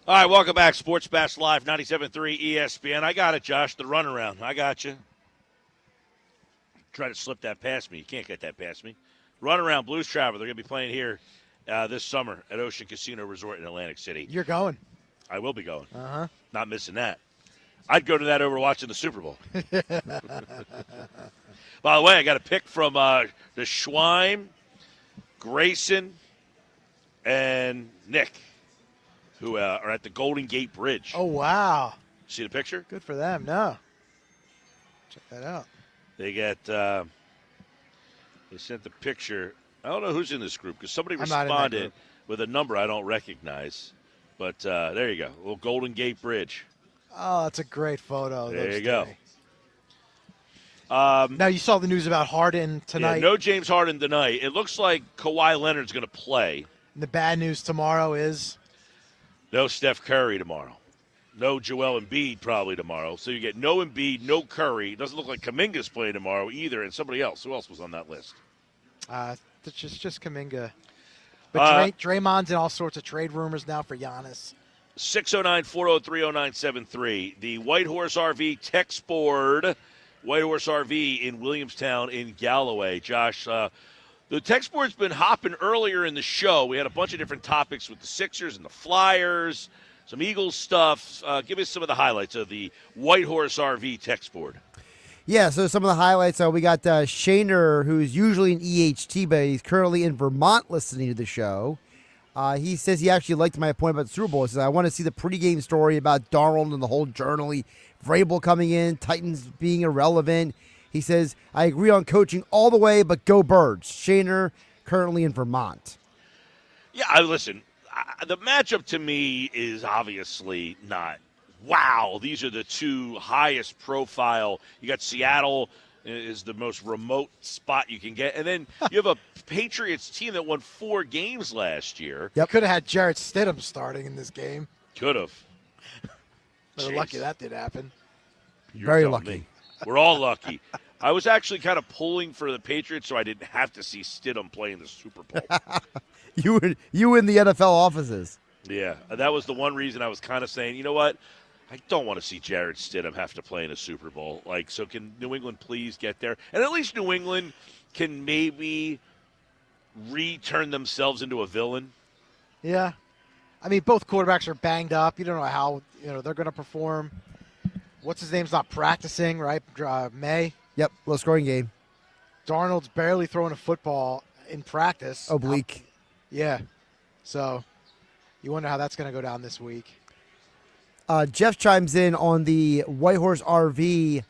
All right, welcome back. Sports Bash Live, 97.3 ESPN. I got it, Josh, the runaround. I got you. Try to slip that past me. You can't get that past me. Runaround Blues Traveler. They're going to be playing here this summer at Ocean Casino Resort in Atlantic City. You're going. I will be going. Uh-huh. Not missing that. I'd go to that over watching the Super Bowl. By the way, I got a pick from the Schweim, Grayson, and Nick, who are at the Golden Gate Bridge. Oh, wow. See the picture? Good for them. No. Check that out. They got they sent the picture. I don't know who's in this group because somebody responded with a number I don't recognize. But there you go. A little Golden Gate Bridge. Oh, that's a great photo. There you go. Now, you saw the news about Harden tonight. Yeah, no James Harden tonight. It looks like Kawhi Leonard's going to play. And the bad news tomorrow is? No Steph Curry tomorrow. No Joel Embiid probably tomorrow. So you get no Embiid, no Curry. It doesn't look like Kuminga's playing tomorrow either, and somebody else. Who else was on that list? It's just Kuminga. But Draymond's in all sorts of trade rumors now for Giannis. 609-403-0973. The White Horse RV text board. White Horse RV in Williamstown in Galloway. Josh, the text board's been hopping earlier in the show. We had a bunch of different topics with the Sixers and the Flyers, some Eagles stuff. Give us some of the highlights of the White Horse RV text board. Yeah, so some of the highlights are we got Shaner, who's usually in EHT, but he's currently in Vermont listening to the show. He says he actually liked my point about the Super Bowl. He says, I want to see the pregame story about Darnold and the whole journal. Vrabel coming in, Titans being irrelevant. He says, I agree on coaching all the way, but go Birds. Shaner, currently in Vermont. Yeah, listen, the matchup to me is obviously not, wow, these are the two highest profile. You got Seattle is the most remote spot you can get. And then you have a Patriots team that won 4 games last year. Yep. Could have had Jarrett Stidham starting in this game. Could have. They're lucky that did happen. Very lucky. Me. We're all lucky. I was actually kind of pulling for the Patriots so I didn't have to see Stidham play in the Super Bowl. You in the NFL offices. Yeah, that was the one reason I was kind of saying, you know what? I don't want to see Jarrett Stidham have to play in a Super Bowl. So can New England please get there? And at least New England can maybe return themselves into a villain. Yeah. I mean, both quarterbacks are banged up. You don't know how they're going to perform. What's his name's not practicing, right? May. Yep, low-scoring game. Darnold's barely throwing a football in practice. Oblique. Yeah. So you wonder how that's going to go down this week. Jeff chimes in on the White Horse RV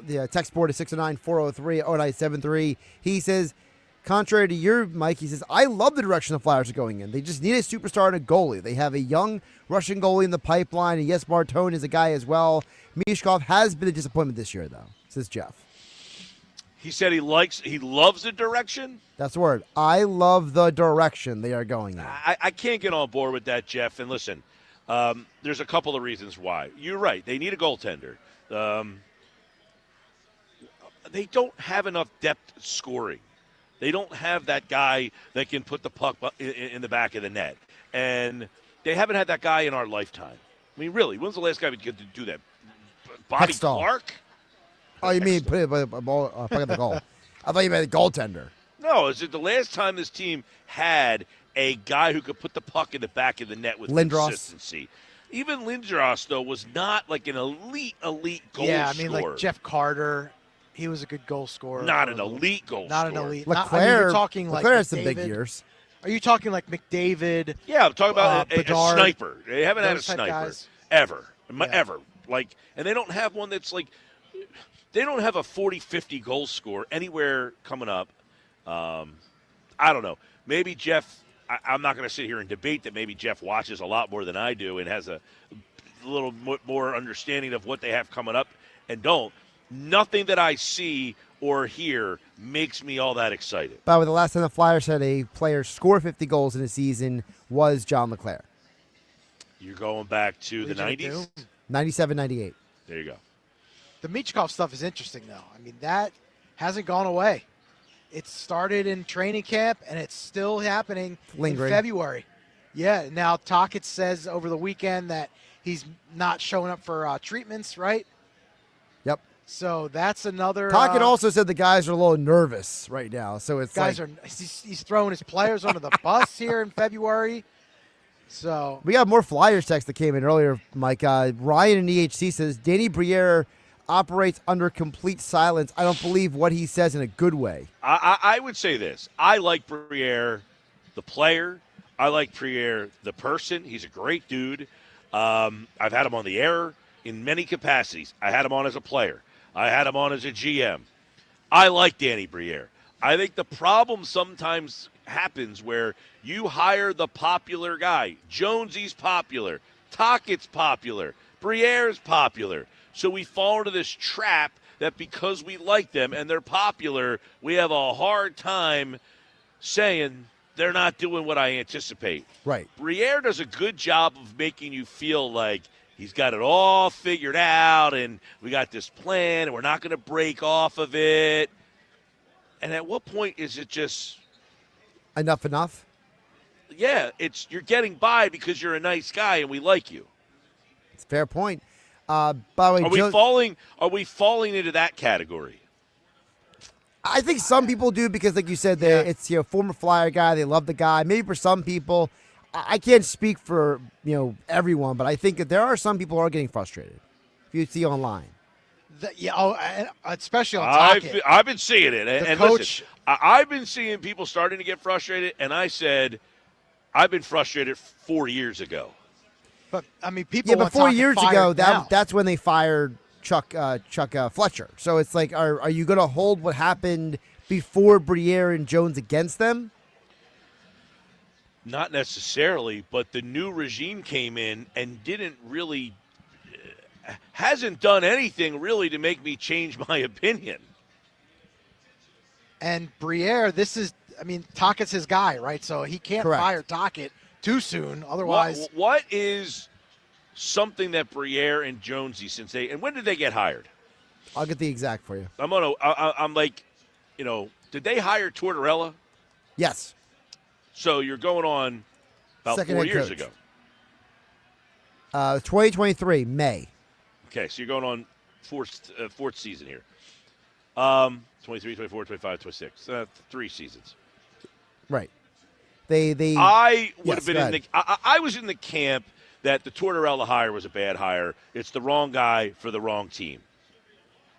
the text board is 609-403-0973. He says, contrary to your, Mike, he says, I love the direction the Flyers are going in. They just need a superstar and a goalie. They have a young Russian goalie in the pipeline, and yes, Bartone is a guy as well. Mishkov has been a disappointment this year, though, says Jeff. He said he loves the direction? That's the word. I love the direction they are going in. I can't get on board with that, Jeff. And listen, there's a couple of reasons why. You're right. They need a goaltender. They don't have enough depth scoring. They don't have that guy that can put the puck in the back of the net. And they haven't had that guy in our lifetime. I mean, really, when's the last guy we could do that? Bobby Hextall. Clark? Oh, you mean put a ball puck at the goal. I thought you meant a goaltender. No, is it the last time this team had a guy who could put the puck in the back of the net with Lindros. consistency? Even Lindros, though, was not like an elite goal scorer. Yeah, I mean, like Jeff Carter, he was a good goal scorer. Not an elite goal Not scorer. an elite. LeClaire, you're talking like LeClaire has some McDavid. big years. Are you talking like McDavid? Yeah, I'm talking about a Bedard, sniper. They haven't had a those type sniper guys? ever. Like, and they don't have one that's like, they don't have a 40-50 goal score anywhere coming up. I don't know. Maybe Jeff, I'm not going to sit here and debate that maybe Jeff watches a lot more than I do and has a little more understanding of what they have coming up and don't. Nothing that I see or hear makes me all that excited. By the way, the last time the Flyers had a player score 50 goals in a season was John LeClaire. You're going back to the Legion of 90s? Doom. 97-98. There you go. The Michkov stuff is interesting, though. I mean, that hasn't gone away. It started in training camp, and it's still happening Lingering. in February. Yeah, now Tocchet says over the weekend that he's not showing up for treatments, right? Yep. So that's another. Tocchet also said the guys are a little nervous right now. So it's he's throwing his players under the bus here in February. So we got more Flyers text that came in earlier, Mike. Ryan in EHC says Danny Briere operates under complete silence. I don't believe what he says in a good way. I would say this. I like Briere, the player. I like Briere, the person. He's a great dude. I've had him on the air in many capacities. I had him on as a player. I had him on as a GM. I like Danny Briere. I think the problem sometimes happens where you hire the popular guy. Jonesy's popular. Tocchet's popular. Briere's popular. So we fall into this trap that because we like them and they're popular, we have a hard time saying they're not doing what I anticipate. Right. Briere does a good job of making you feel like he's got it all figured out and we got this plan and we're not going to break off of it. And at what point is it just enough? Yeah, you're getting by because you're a nice guy and we like you. It's a fair point. By the way, are we falling into that category? I think some people do because, like you said, it's former Flyer guy. They love the guy. Maybe for some people, I can't speak for everyone, but I think that there are some people who are getting frustrated. If you see online, especially on Tocchet. I've been seeing it, and coach. listen, I've been seeing people starting to get frustrated, and I said I've been frustrated 4 years ago. But I mean, people. Yeah, but 4 years ago, now. that's when they fired Chuck Fletcher. So it's like, are you going to hold what happened before Briere and Jones against them? Not necessarily, but the new regime came in and hasn't done anything really to make me change my opinion. And Briere, Tocchet's his guy, right? So he can't fire Tocchet too soon, otherwise. What is something that Briere and Jonesy, and when did they get hired? I'll get the exact for you. I'm like, did they hire Tortorella? Yes. So you're going on about Second 4 head years coach. ago. 2023, May. Okay, so you're going on fourth season here. 23, 24, 25, 26. 3 seasons. Right. I would have been I was in the camp that the Tortorella hire was a bad hire. It's the wrong guy for the wrong team.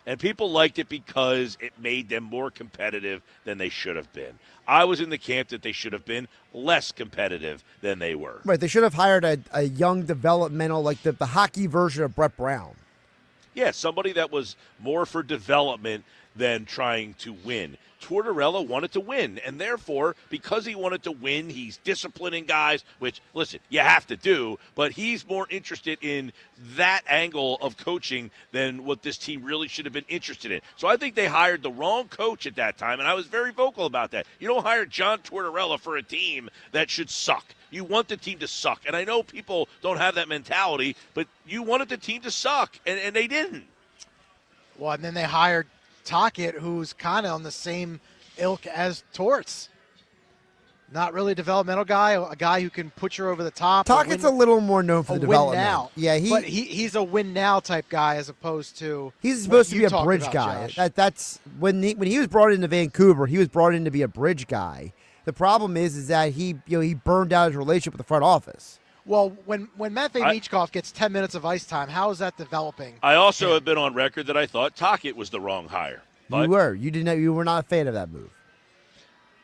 And people liked it because it made them more competitive than they should have been. I was in the camp that they should have been less competitive than they were. Right, they should have hired a young developmental, like the hockey version of Brett Brown. Yeah, somebody that was more for development than trying to win. Tortorella wanted to win, and therefore, because he wanted to win, he's disciplining guys, which, listen, you have to do, but he's more interested in that angle of coaching than what this team really should have been interested in. So I think they hired the wrong coach at that time, and I was very vocal about that. You don't hire John Tortorella for a team that should suck. You want the team to suck, and I know people don't have that mentality, but you wanted the team to suck, and they didn't. Well, and then they hired Tocchet, who's kind of on the same ilk as Torts. Not really a developmental guy, a guy who can put you over the top. Tocchet's a little more known for the development. Win now. Yeah, but he's a win now type guy as opposed to. He's supposed to be a talked bridge about, guy. Josh. That's when he was brought into Vancouver. He was brought in to be a bridge guy. The problem is that he burned out his relationship with the front office. Well, when Matvei Michkov gets 10 minutes of ice time, how is that developing? I also have been on record that I thought Tocchet was the wrong hire. You were. You were not a fan of that move.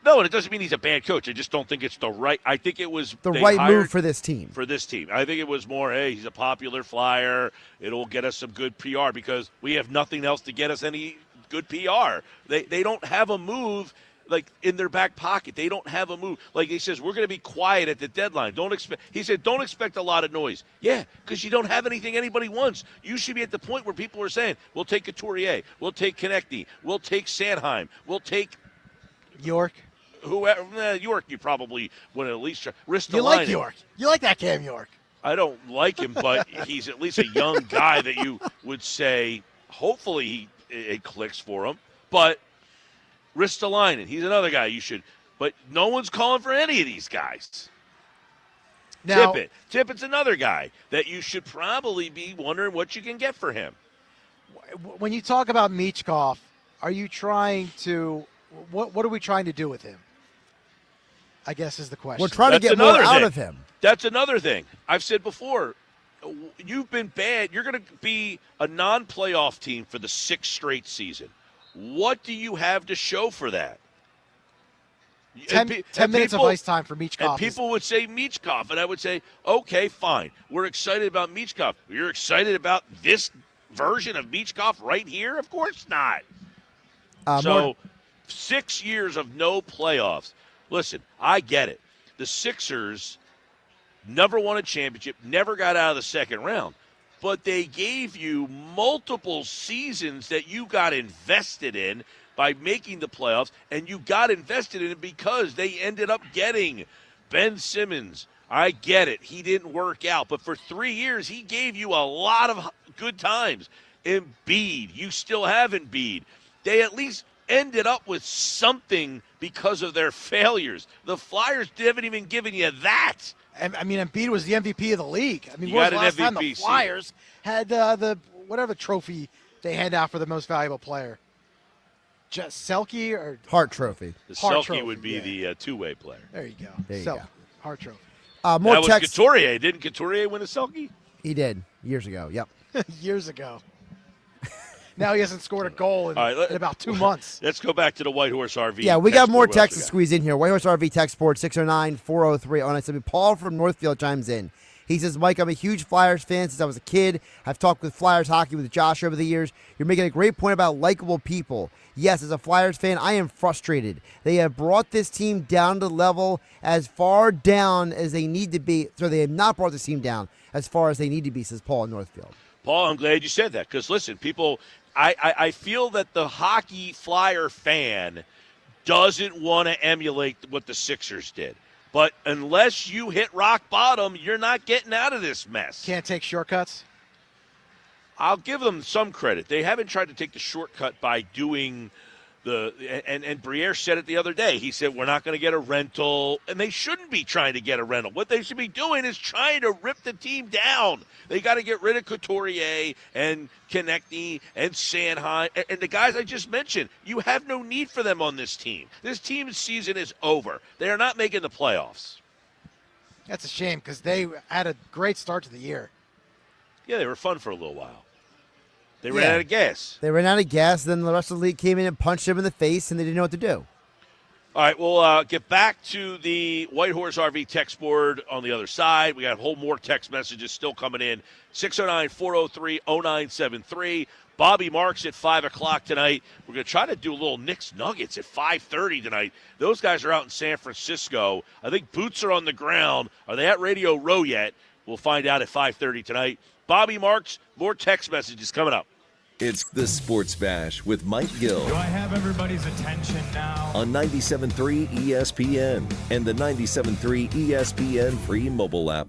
No, and it doesn't mean he's a bad coach. I just don't think it's the right. I think it was the right move for this team. For this team, I think it was more. Hey, he's a popular Flyer. It'll get us some good PR because we have nothing else to get us any good PR. They don't have a move like in their back pocket. They don't have a move. Like he says, we're going to be quiet at the deadline. He said, don't expect a lot of noise. Yeah, because you don't have anything anybody wants. You should be at the point where people are saying, we'll take Couturier, we'll take Konechny, we'll take Sanheim, we'll take York. Whoever, York, you probably would at least risk the You line. like York. You like that Cam York. I don't like him, but he's at least a young guy that you would say, hopefully it clicks for him. But Ristolainen, he's another guy you should. But no one's calling for any of these guys. Now, Tippett's another guy that you should probably be wondering what you can get for him. when you talk about Michkov, are you trying to what are we trying to do with him? I guess is the question. We're trying to get more out of him. That's another thing. I've said before, you've been bad. You're going to be a non-playoff team for the 6th straight season. What do you have to show for that? 10 minutes of ice time for Michkov. And people would say Michkov, and I would say, okay, fine. We're excited about Michkov. You're excited about this version of Michkov right here? Of course not. 6 years of no playoffs. Listen, I get it. The Sixers never won a championship, never got out of the second round. But they gave you multiple seasons that you got invested in by making the playoffs, and you got invested in it because they ended up getting Ben Simmons. I get it. He didn't work out. But for 3 years, he gave you a lot of good times. Embiid, you still have Embiid. They at least ended up with something because of their failures. The Flyers haven't even given you that. I mean, Embiid was the MVP of the league. I mean, You when was got the an last time the MVP Flyers had the whatever trophy they hand out for the most valuable player? Just Selke or Hart Trophy. The Hart Selke Trophy, would be the two-way player. There you go. There you Selke, go. Hart Trophy. More that was text. Couturier. Didn't Couturier win a Selke? He did years ago. Yep. Years ago. Now he hasn't scored a goal in, All right, in about 2 months. Let's go back to the White Horse RV. Yeah, we got more text board. What else texts we to got? squeeze in here. White Horse RV text board 609-403-0970. Paul from Northfield chimes in. He says, Mike, I'm a huge Flyers fan since I was a kid. I've talked with Flyers hockey with Josh over the years. You're making a great point about likable people. Yes, as a Flyers fan, I am frustrated. They have brought this team down to level as far down as they need to be. So they have not brought this team down as far as they need to be, says Paul in Northfield. Paul, I'm glad you said that because, listen, people, I feel that the hockey Flyer fan doesn't want to emulate what the Sixers did. But unless you hit rock bottom, you're not getting out of this mess. Can't take shortcuts? I'll give them some credit. They haven't tried to take the shortcut by doing and Briere said it the other day. He said, we're not going to get a rental, and they shouldn't be trying to get a rental. What they should be doing is trying to rip the team down. They got to get rid of Couturier and Konechny and Sanheim and the guys I just mentioned. You have no need for them on this team. This team's season is over. They are not making the playoffs. That's a shame because they had a great start to the year. Yeah, they were fun for a little while. They ran out of gas. They ran out of gas, then the rest of the league came in and punched them in the face, and they didn't know what to do. All right, we'll get back to the White Horse RV text board on the other side. We got a whole more text messages still coming in. 609-403-0973. Bobby Marks at 5 o'clock tonight. We're going to try to do a little Knicks Nuggets at 5:30 tonight. Those guys are out in San Francisco. I think boots are on the ground. Are they at Radio Row yet? We'll find out at 5:30 tonight. Bobby Marks, more text messages coming up. It's the Sports Bash with Mike Gill. Do I have everybody's attention now? On 97.3 ESPN and the 97.3 ESPN free mobile app.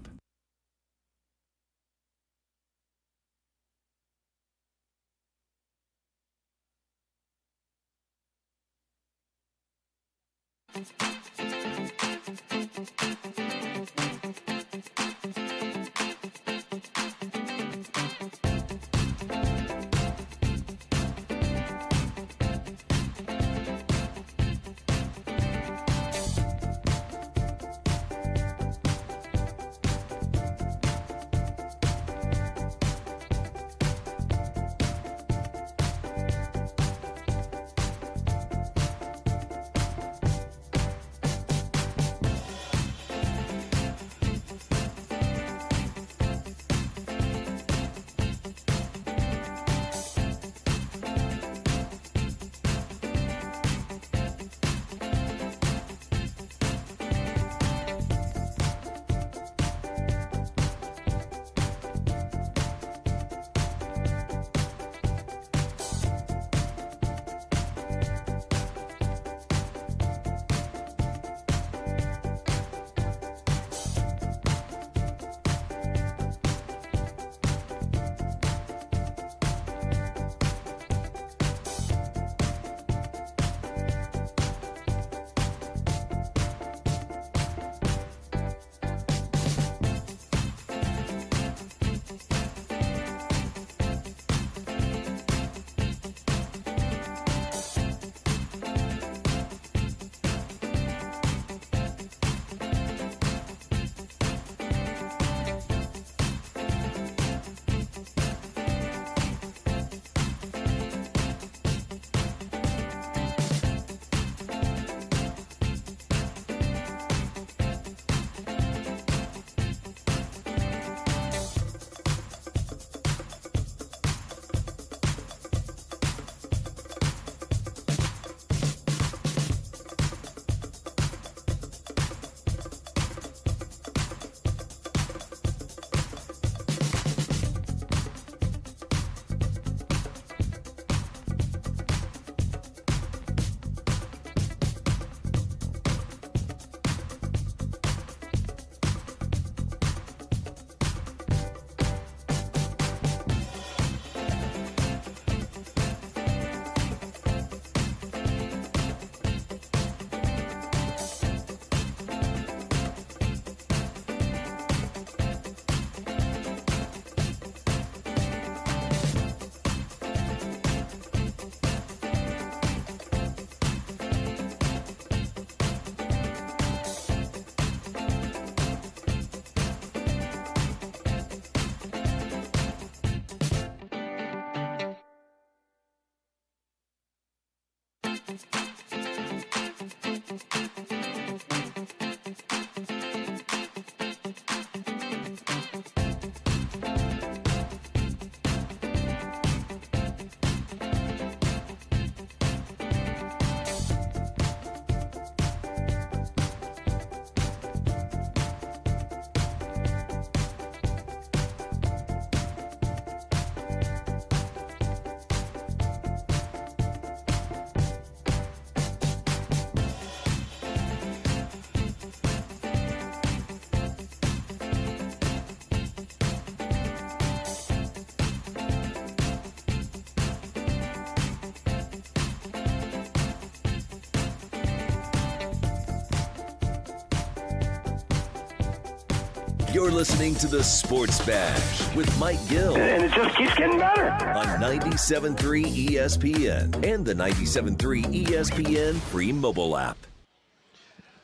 You're listening to the Sports Bash with Mike Gill. And it just keeps getting better. On 97.3 ESPN and the 97.3 ESPN free mobile app.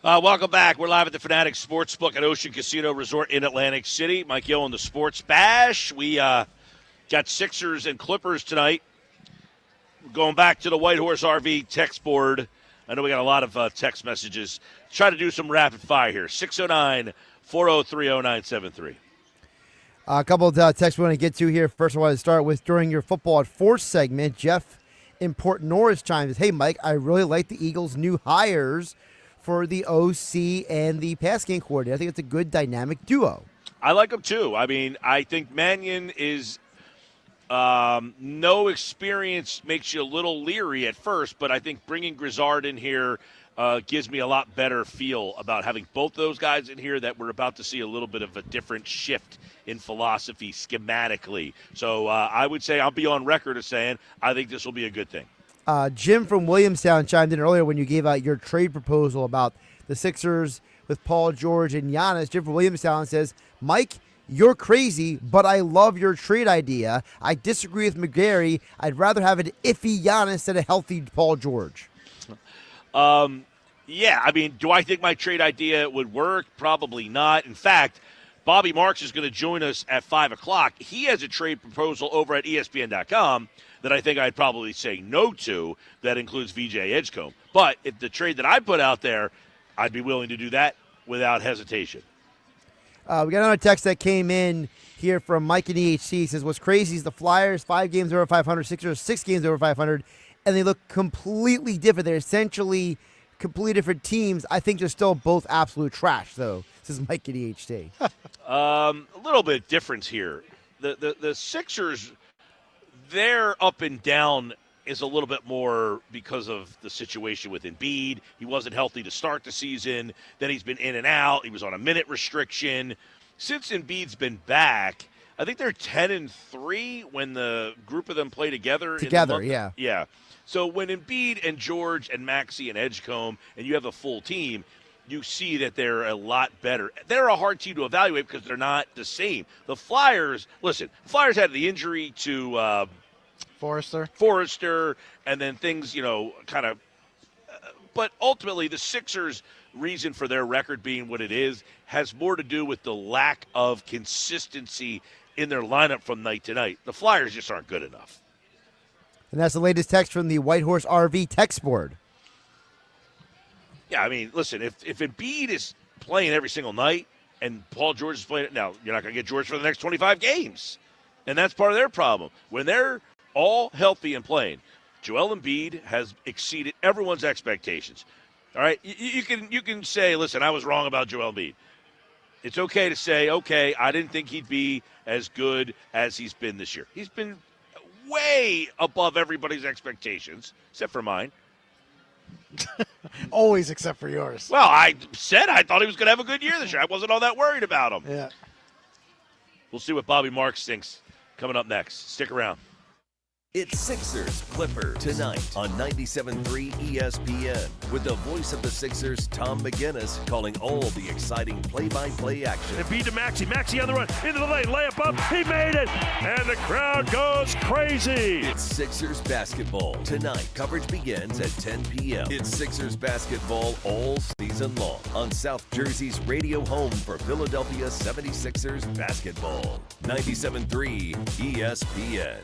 Welcome back. We're live at the Fanatics Sportsbook at Ocean Casino Resort in Atlantic City. Mike Gill on the Sports Bash. We got Sixers and Clippers tonight. Going back to the White Horse RV text board. I know we got a lot of text messages. Try to do some rapid fire here. 609-403-0973. A couple of texts we want to get to here. First, I want to start with during your Football at 4 segment, Jeff in Port Norris chimes in, hey, Mike, I really like the Eagles' new hires for the OC and the pass game coordinator. I think it's a good dynamic duo. I like them, too. I mean, I think Mannion is no experience makes you a little leery at first, but I think bringing Grizzard in here gives me a lot better feel about having both those guys in here, that we're about to see a little bit of a different shift in philosophy schematically. So I would say I'll be on record as saying I think this will be a good thing. Jim from Williamstown chimed in earlier when you gave out your trade proposal about the Sixers with Paul George and Giannis. Jim from Williamstown says, Mike, you're crazy, but I love your trade idea. I disagree with McGarry. I'd rather have an iffy Giannis than a healthy Paul George. Yeah, I mean, do I think my trade idea would work? Probably not. In fact, Bobby Marks is going to join us at 5 o'clock. He has a trade proposal over at ESPN.com that I think I'd probably say no to. That includes VJ Edgecombe. But if the trade that I put out there, I'd be willing to do that without hesitation. We got another text that came in here from Mike in EHC. He says, what's crazy is the Flyers, 5 games over 500, Sixers, 6 games over 500, and they look completely different. They're essentially completely different teams. I think they're still both absolute trash, though. This is Mike in EHC. A little bit of difference here. The Sixers, their up and down is a little bit more because of the situation with Embiid. He wasn't healthy to start the season. Then he's been in and out. He was on a minute restriction. Since Embiid's been back, I think they're 10-3 when the group of them play together. Yeah. Yeah. So when Embiid and George and Maxey and Edgecombe and you have a full team, you see that they're a lot better. They're a hard team to evaluate because they're not the same. The Flyers, listen, Flyers had the injury to Forrester, and then things, kind of. But ultimately, the Sixers' reason for their record being what it is has more to do with the lack of consistency in their lineup from night to night. The Flyers just aren't good enough. And that's the latest text from the White Horse RV text board. Yeah, I mean, listen, if Embiid is playing every single night and Paul George is playing, now you're not going to get George for the next 25 games. And that's part of their problem. When they're all healthy and playing, Joel Embiid has exceeded everyone's expectations. All right, you can say, listen, I was wrong about Joel Embiid. It's okay to say, okay, I didn't think he'd be as good as he's been this year. He's been way above everybody's expectations, except for mine. Always except for yours. Well, I said I thought he was going to have a good year this year. I wasn't all that worried about him. Yeah. We'll see what Bobby Marks thinks coming up next. Stick around. It's Sixers Clippers tonight on 97.3 ESPN with the voice of the Sixers, Tom McGinnis, calling all the exciting play-by-play action. Embiid to Maxey. Maxey on the run. Into the lane. Layup up. He made it. And the crowd goes crazy. It's Sixers basketball tonight. Coverage begins at 10 p.m. It's Sixers basketball all season long on South Jersey's radio home for Philadelphia 76ers basketball. 97.3 ESPN.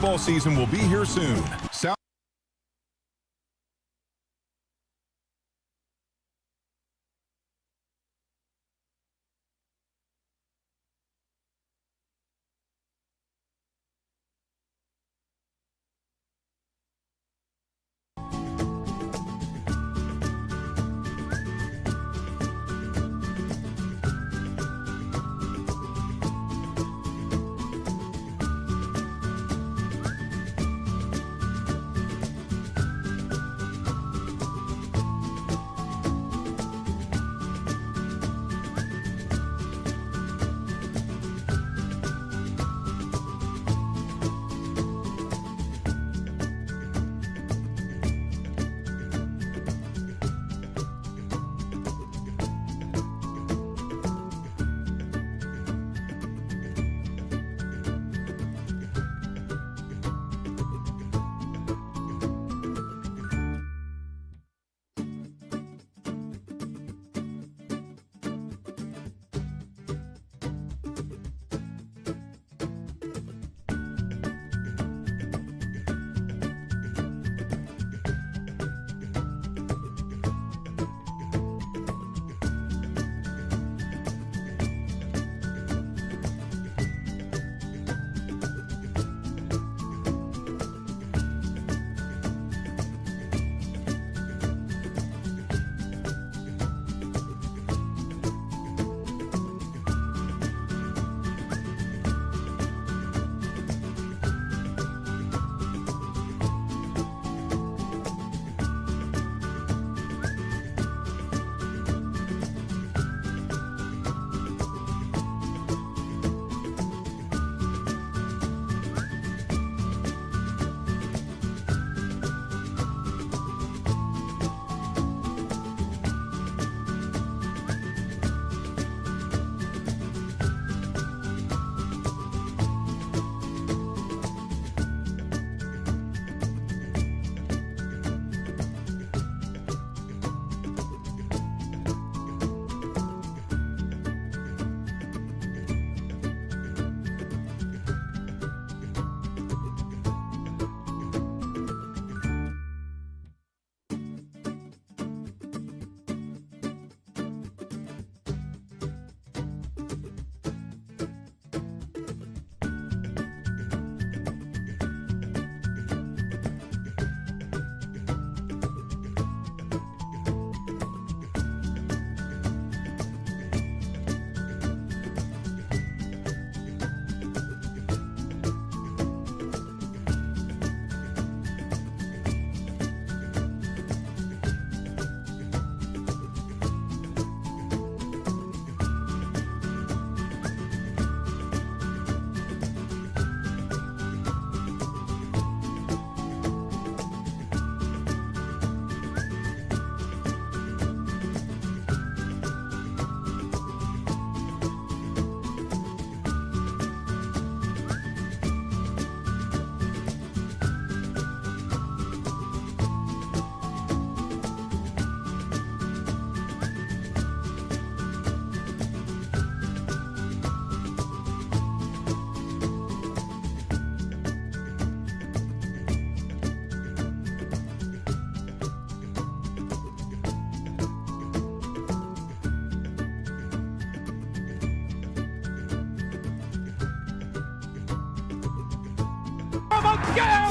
football season will be here soon.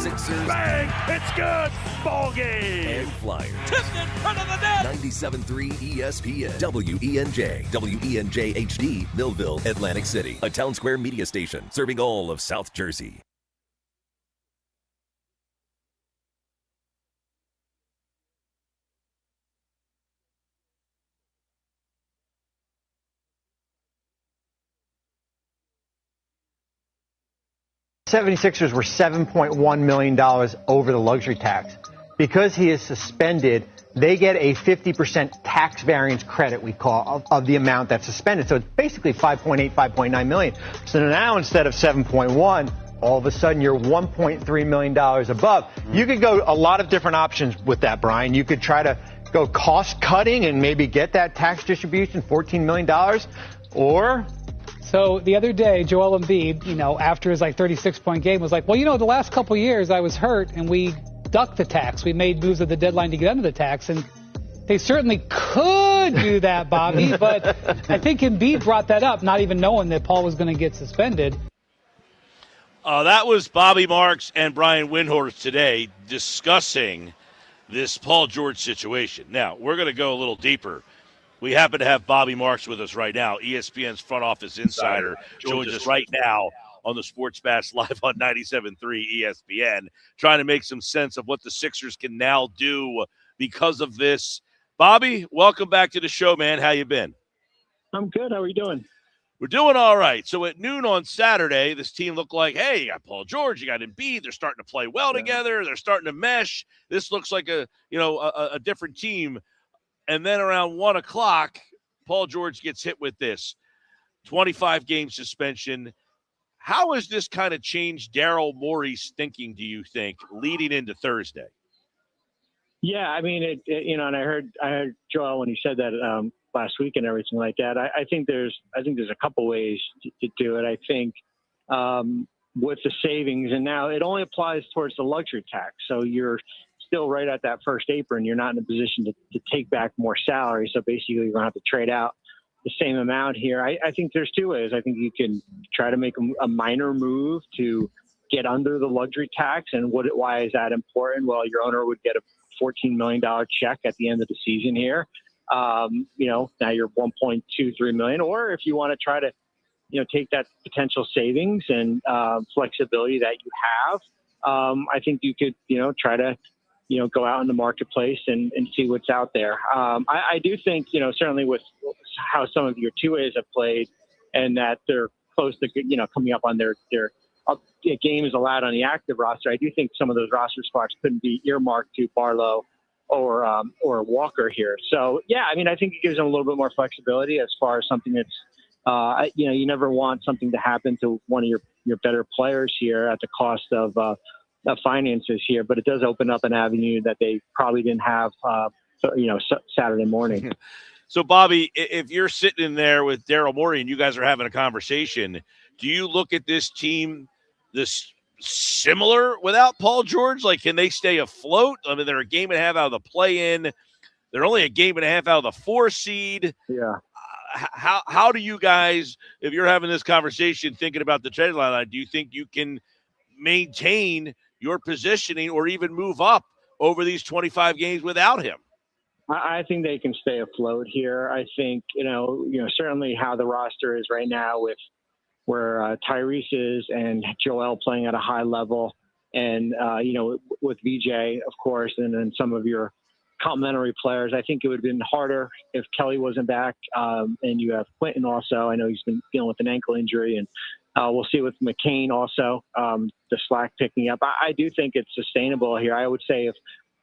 Sixers. Bang! It's good. Ball game. And Flyers. Tipped in front of the net. 97.3 ESPN. WENJ. WENJ HD. Millville, Atlantic City. A Town Square media station serving all of South Jersey. The 76ers were $7.1 million over the luxury tax. Because he is suspended, they get a 50% tax variance credit, we call, of the amount that's suspended. So it's basically 5.9 million. So now instead of 7.1, all of a sudden you're $1.3 million above. You could go a lot of different options with that, Brian. You could try to go cost cutting and maybe get that tax distribution, $14 million, or So the other day, Joel Embiid, after his 36-point game was like, well, the last couple years I was hurt and we ducked the tax. We made moves at the deadline to get under the tax. And they certainly could do that, Bobby. But I think Embiid brought that up, not even knowing that Paul was going to get suspended. That was Bobby Marks and Brian Windhorst today discussing this Paul George situation. Now, we're going to go a little deeper. We happen to have Bobby Marks with us right now, ESPN's front office insider, joins us right now on the Sports Bash Live on 97.3 ESPN, trying to make some sense of what the Sixers can now do because of this. Bobby, welcome back to the show, man. How you been? I'm good. How are you doing? We're doing all right. So at noon on Saturday, this team looked like, hey, you got Paul George, you got Embiid. They're starting to play well together. They're starting to mesh. This looks like a different team. And then around 1 o'clock, Paul George gets hit with this 25-game suspension. How has this kind of changed Daryl Morey's thinking, do you think, leading into Thursday? Yeah, I mean, and I heard Joel when he said that last week and everything like that. I think there's a couple ways to do it. I think with the savings, and now it only applies towards the luxury tax, so you're still right at that first apron. You're not in a position to take back more salary, so basically you're going to have to trade out the same amount here. I think there's two ways. I think you can try to make a minor move to get under the luxury tax, and why is that important? Well, your owner would get a $14 million check at the end of the season here. Now you're $1.23 million, or if you want to try to, take that potential savings and flexibility that you have, I think you could, try to, go out in the marketplace and see what's out there. I do think, certainly with how some of your two-ways have played and that they're close to, coming up on their games allowed on the active roster, I do think some of those roster spots couldn't be earmarked to Barlow or Walker here. So, yeah, I mean, I think it gives them a little bit more flexibility as far as something that's, you never want something to happen to one of your better players here at the cost of finances here, but it does open up an avenue that they probably didn't have, Saturday morning. So, Bobby, if you're sitting in there with Daryl Morey and you guys are having a conversation, do you look at this team this similar without Paul George? Like, can they stay afloat? I mean, they're a game and a half out of the play-in. They're only a game and a half out of the 4 seed. Yeah. How do you guys, if you're having this conversation thinking about the trade line, do you think you can maintain your positioning or even move up over these 25 games without him? I think they can stay afloat here. I think, certainly how the roster is right now with where Tyrese is and Joel playing at a high level and, with VJ, of course, and then some of your complementary players. I think it would have been harder if Kelly wasn't back. And you have Quentin also. I know he's been dealing with an ankle injury, and we'll see with McCain also, the slack picking up. I do think it's sustainable here. I would say if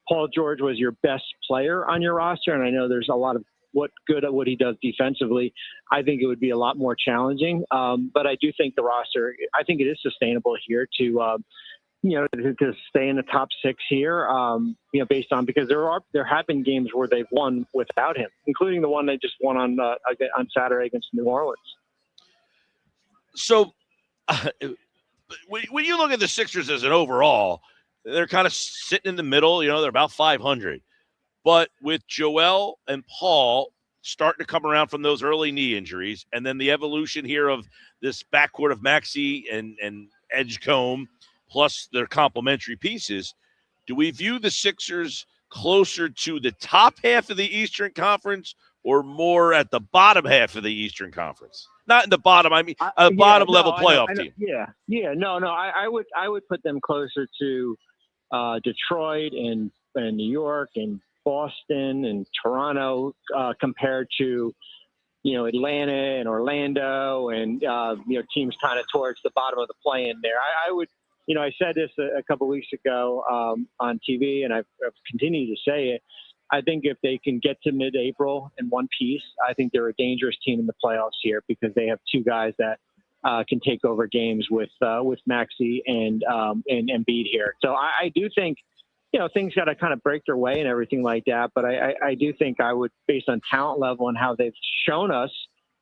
Paul George was your best player on your roster, and I know there's a lot of what he does defensively, I think it would be a lot more challenging. But I do think the roster, I think it is sustainable here to stay in the top 6 here, based on, because there have been games where they've won without him, including the one they just won on Saturday against New Orleans. So when you look at the Sixers as an overall, they're kind of sitting in the middle. They're about 500. But with Joel and Paul starting to come around from those early knee injuries, and then the evolution here of this backcourt of Maxey and Edgecombe, plus their complementary pieces, do we view the Sixers closer to the top half of the Eastern Conference or more at the bottom half of the Eastern Conference? Not in the bottom, I mean a bottom level playoff team. I would put them closer to Detroit and New York and Boston and Toronto compared to Atlanta and Orlando and teams kind of towards the bottom of the play-in there. I would, I said this a couple weeks ago on TV, and I've continued to say it. I think if they can get to mid-April in one piece, I think they're a dangerous team in the playoffs here because they have two guys that can take over games with Maxey and Embiid here. So I do think, things got to kind of break their way and everything like that. But I do think I would, based on talent level and how they've shown us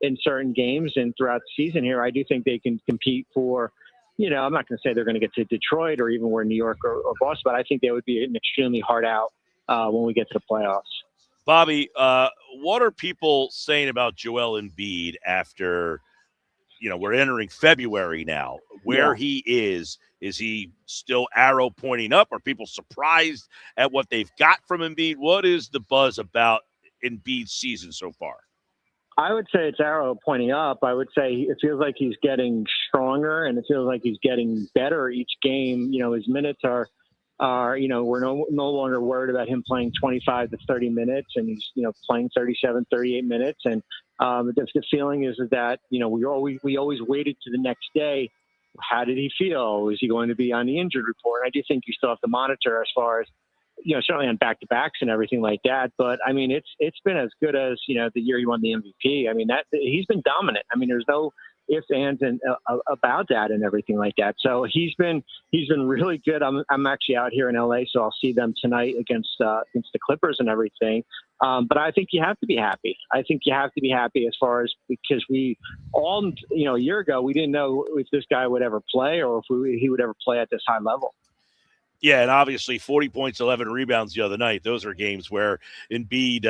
in certain games and throughout the season here, I do think they can compete for, I'm not going to say they're going to get to Detroit or even where New York or Boston, but I think they would be an extremely hard out when we get to the playoffs. Bobby, what are people saying about Joel Embiid after, we're entering February now, where he is he still arrow pointing up? Are people surprised at what they've got from Embiid? What is the buzz about Embiid's season so far? I would say it's arrow pointing up. I would say it feels like he's getting stronger, and it feels like he's getting better each game. His minutes are we're no longer worried about him playing 25 to 30 minutes, and he's, playing 37, 38 minutes. And the feeling is that, we always waited to the next day. How did he feel? Is he going to be on the injured report? I do think you still have to monitor as far as, certainly on back-to-backs and everything like that. But I mean, it's been as good as, the year he won the MVP. I mean, he's been dominant. I mean, there's no ifs, ands, and about that and everything like that. So he's been really good. I'm actually out here in LA, so I'll see them tonight against the Clippers and everything. But I think you have to be happy. I think you have to be happy as far as, because we all, a year ago, we didn't know if this guy would ever play or if he would ever play at this high level. Yeah, and obviously 40 points, 11 rebounds the other night. Those are games where Embiid,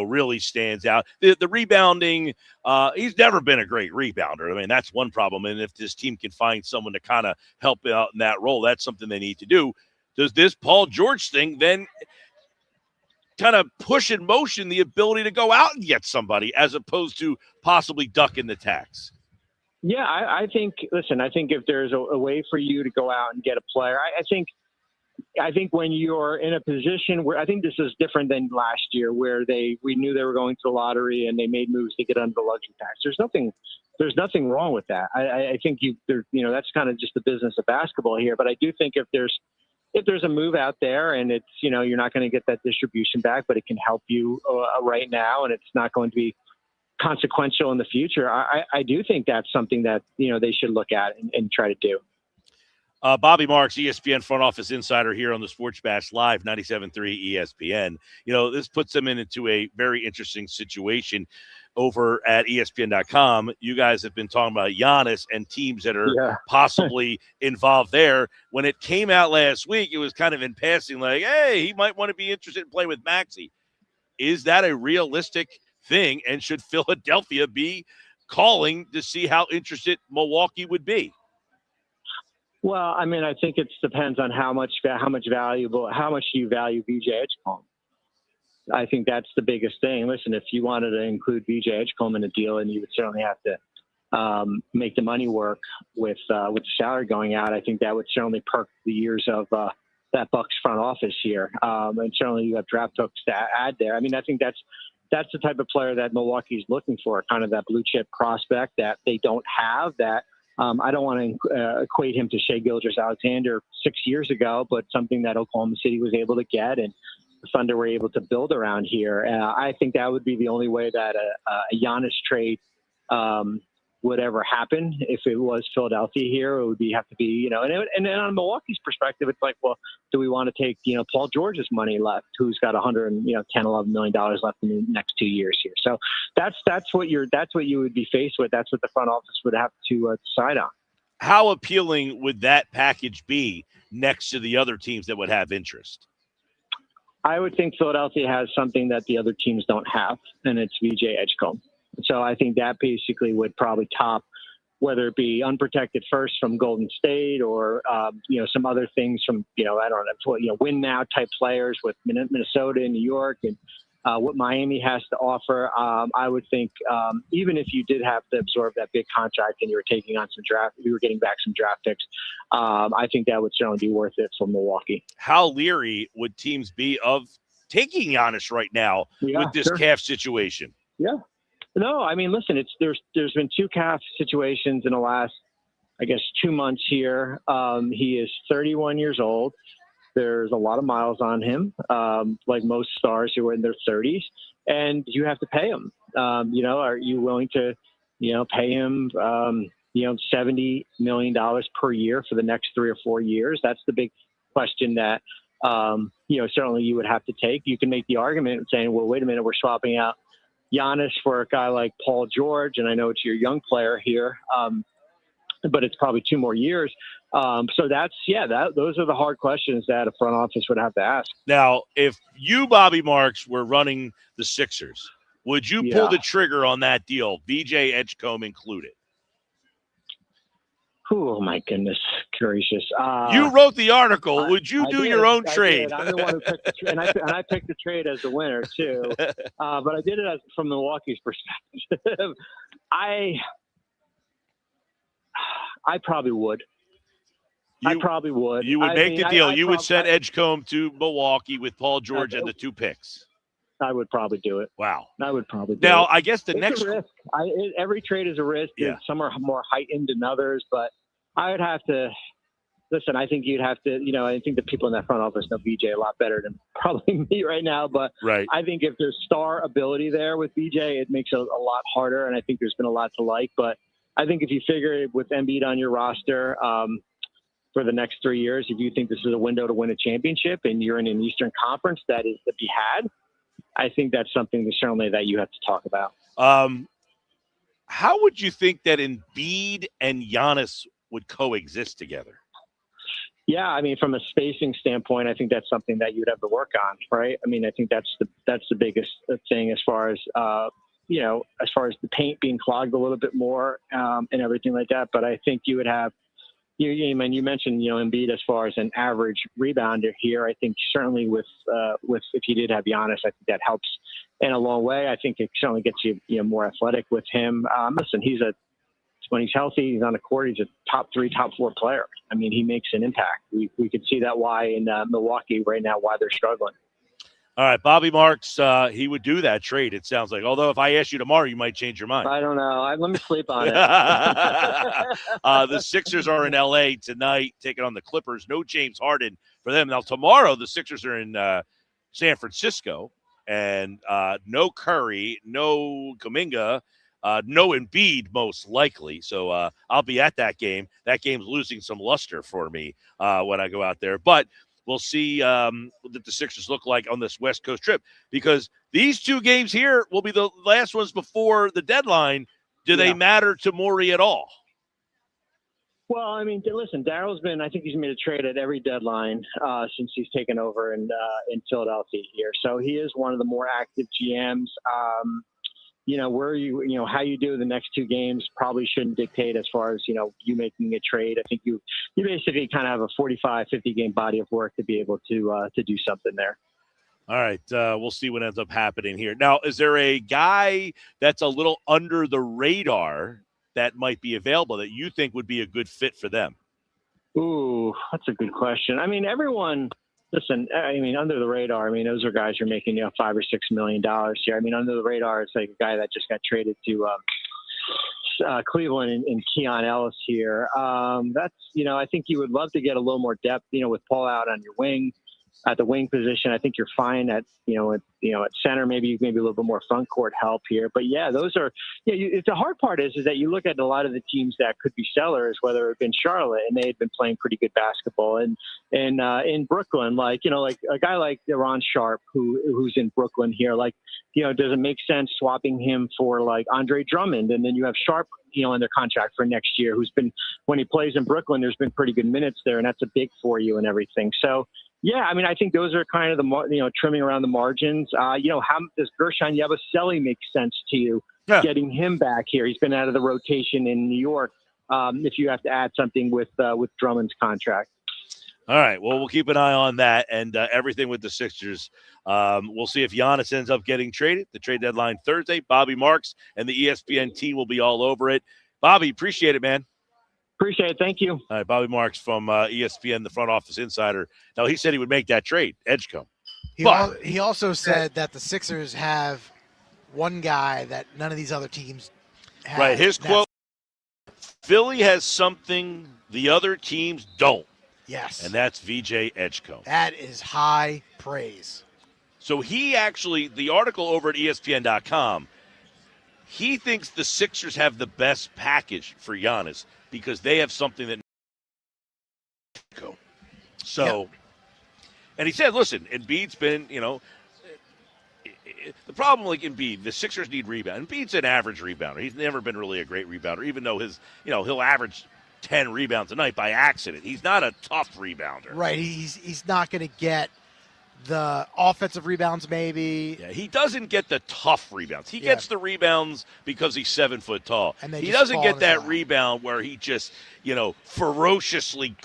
really stands out. The rebounding, he's never been a great rebounder. I mean, that's one problem. And if this team can find someone to kind of help out in that role, that's something they need to do. Does this Paul George thing then kind of push in motion the ability to go out and get somebody as opposed to possibly ducking the tax? Yeah, I think if there's a way for you to go out and get a player, I think when you're in a position where, I think this is different than last year where we knew they were going to the lottery and they made moves to get under the luxury tax. There's nothing wrong with that. I think that's kind of just the business of basketball here. But I do think if there's a move out there and it's, you're not going to get that distribution back, but it can help you right now and it's not going to be consequential in the future. I do think that's something that, they should look at and try to do. Bobby Marks, ESPN front office insider here on the Sports Bash Live, 97.3 ESPN. This puts them into a very interesting situation over at ESPN.com. You guys have been talking about Giannis and teams that are possibly involved there. When it came out last week, it was kind of in passing like, hey, he might want to be interested in playing with Maxey. Is that a realistic thing? And should Philadelphia be calling to see how interested Milwaukee would be? Well, I mean, I think it depends on how much you value VJ Edgecombe. I think that's the biggest thing. Listen, if you wanted to include VJ Edgecombe in a deal, and you would certainly have to make the money work with the salary going out, I think that would certainly perk the years of that Bucks front office here. And certainly you have draft hooks to add there. I mean, I think that's the type of player that Milwaukee's looking for, kind of that blue chip prospect that they don't have. That I don't want to equate him to Shai Gilgeous-Alexander 6 years ago, but something that Oklahoma City was able to get and the Thunder were able to build around here. I think that would be the only way that a Giannis trade would ever happen. If it was Philadelphia here, it would have to be, and then on Milwaukee's perspective, it's like, well, do we want to take, Paul George's money left, who's got $11 million left in the next 2 years here. So that's what you would be faced with. That's what the front office would have to decide on. How appealing would that package be next to the other teams that would have interest? I would think Philadelphia has something that the other teams don't have, and it's VJ Edgecombe. So I think that basically would probably top, whether it be unprotected first from Golden State or, some other things from, win now type players with Minnesota and New York and what Miami has to offer. I would think even if you did have to absorb that big contract and you were taking on you were getting back some draft picks, I think that would certainly be worth it for Milwaukee. How leery would teams be of taking Giannis right now with this calf situation? Yeah. No, I mean, listen, there's been two calf situations in the last, 2 months here. He is 31 years old. There's a lot of miles on him, like most stars who are in their 30s, and you have to pay him. Are you willing to, pay him, $70 million per year for the next 3 or 4 years? That's the big question that, certainly you would have to take. You can make the argument saying, well, wait a minute, we're swapping out Giannis for a guy like Paul George, and I know it's your young player here, but it's probably 2 more years. So those are the hard questions that a front office would have to ask. Now, if you, Bobby Marks, were running the Sixers, would you pull the trigger on that deal, VJ Edgecombe included? Oh, my goodness gracious. You wrote the article. Would you do your own trade? I'm the one who picked the trade, and I picked the trade as the winner, too. But I did it from Milwaukee's perspective. I probably would. I probably would. You would make the deal. You would send Edgecombe to Milwaukee with Paul George and the 2 picks. I would probably do it. Wow. I would probably do it. Now, I guess the It's next a risk. Every trade is a risk. Yeah. Some are more heightened than others, but I would have to listen. I think you'd have to, I think the people in that front office know BJ a lot better than probably me right now. But right. I think if there's star ability there with BJ, it makes it a lot harder. And I think there's been a lot to like. But I think if you figure with Embiid on your roster for the next 3 years, if you think this is a window to win a championship and you're in an Eastern Conference that is to be had, I think that's something that you have to talk about. How would you think that Embiid and Giannis would coexist together? Yeah, I mean, from a spacing standpoint, I think that's something that you'd have to work on, right? I mean, I think that's the biggest thing as far as as far as the paint being clogged a little bit more and everything like that. But I think you would have. You mentioned Embiid as far as an average rebounder here. I think certainly with if you did have Giannis, I think that helps in a long way. I think it certainly gets you more athletic with him. Listen, when he's healthy, he's on the court. He's a top 3, top 4 player. I mean, he makes an impact. We could see that why in Milwaukee right now why they're struggling. All right, Bobby Marks, he would do that trade, it sounds like. Although if I ask you tomorrow, you might change your mind. I don't know. Let me sleep on it. The Sixers are in L.A. tonight, taking on the Clippers. No James Harden for them. Now, tomorrow, the Sixers are in San Francisco, and no Curry, no Kuminga, no Embiid, most likely. So I'll be at that game. That game's losing some luster for me when I go out there. But we'll see what the Sixers look like on this West Coast trip, because these 2 games here will be the last ones before the deadline. Do they matter to Morey at all? Well, I mean, listen, I think he's made a trade at every deadline since he's taken over in Philadelphia here. So he is one of the more active GMs. How you do the next 2 games probably shouldn't dictate as far as, you making a trade. I think you basically kind of have a 45, 50 game body of work to be able to do something there. All right. We'll see what ends up happening here. Now, is there a guy that's a little under the radar that might be available that you think would be a good fit for them? Ooh, that's a good question. I mean, everyone – listen, I mean, under the radar, I mean, those are guys who are making, $5 or $6 million here. I mean, under the radar, it's like a guy that just got traded to Cleveland and Keon Ellis here. That's, I think you would love to get a little more depth, with Paul out on your wing. At the wing position, I think you're fine at at center, maybe a little bit more front court help here. But yeah, those are it's the hard part is that you look at a lot of the teams that could be sellers, whether it had been Charlotte and they had been playing pretty good basketball, and in Brooklyn, like a guy like Ron Sharp who's in Brooklyn here, does it make sense swapping him for like Andre Drummond, and then you have Sharp in their contract for next year, who's been, when he plays in Brooklyn, there's been pretty good minutes there, and that's a big for you and everything. So. Yeah, I mean, I think those are kind of the trimming around the margins. How does Gershon Yabusele make sense to you? Yeah. Getting him back here, he's been out of the rotation in New York. If you have to add something with Drummond's contract. All right, well, we'll keep an eye on that and everything with the Sixers. We'll see if Giannis ends up getting traded. The trade deadline Thursday. Bobby Marks and the ESPN team will be all over it. Bobby, appreciate it, man. Appreciate it. Thank you. All right, Bobby Marks from ESPN, the front office insider. Now, he said he would make that trade, Edgecombe. He also said that the Sixers have one guy that none of these other teams have. Right, his quote, Philly has something the other teams don't. Yes. And that's VJ Edgecombe. That is high praise. So he actually, the article over at ESPN.com, he thinks the Sixers have the best package for Giannis because they have something that. So, and he said, listen, Embiid's been, the problem, like Embiid, the Sixers need rebound. Embiid's an average rebounder. He's never been really a great rebounder, even though he'll average 10 rebounds a night by accident. He's not a tough rebounder. Right. He's not going to get the offensive rebounds, maybe. Yeah, he doesn't get the tough rebounds. He gets the rebounds because he's 7 foot tall. And he doesn't get that rebound where he just, ferociously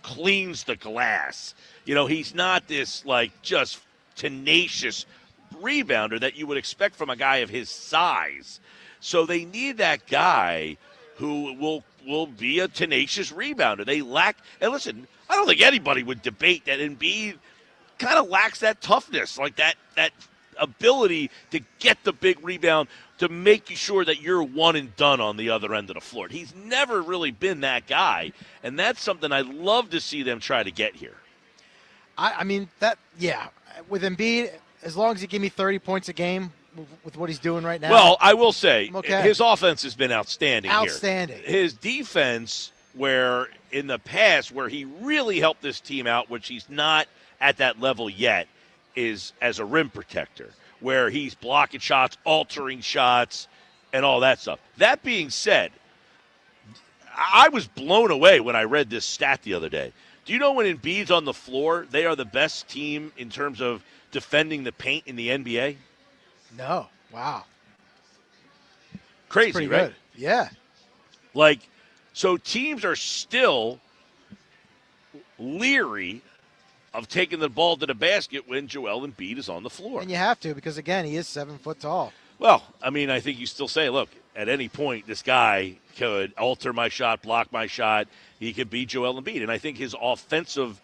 cleans the glass. He's not this, just tenacious rebounder that you would expect from a guy of his size. So they need that guy who will be a tenacious rebounder. They lack, and listen, I don't think anybody would debate that Embiid kind of lacks that toughness, like that ability to get the big rebound to make sure that you're one and done on the other end of the floor. He's never really been that guy, and that's something I'd love to see them try to get here. With Embiid, as long as he give me 30 points a game with what he's doing right now. Well, I will say okay. His offense has been outstanding here. Outstanding. His defense, where in the past where he really helped this team out, which he's not at that level yet, is as a rim protector, where he's blocking shots, altering shots, and all that stuff. That being said, I was blown away when I read this stat the other day. Do you know when Embiid's on the floor, they are the best team in terms of defending the paint in the NBA? No. Wow. Crazy, right? Good. Yeah. So teams are still leery of taking the ball to the basket when Joel Embiid is on the floor. And you have to, because, again, he is 7 foot tall. Well, I think you still say, look, at any point, this guy could alter my shot, block my shot. He could be Joel Embiid. And I think his offensive,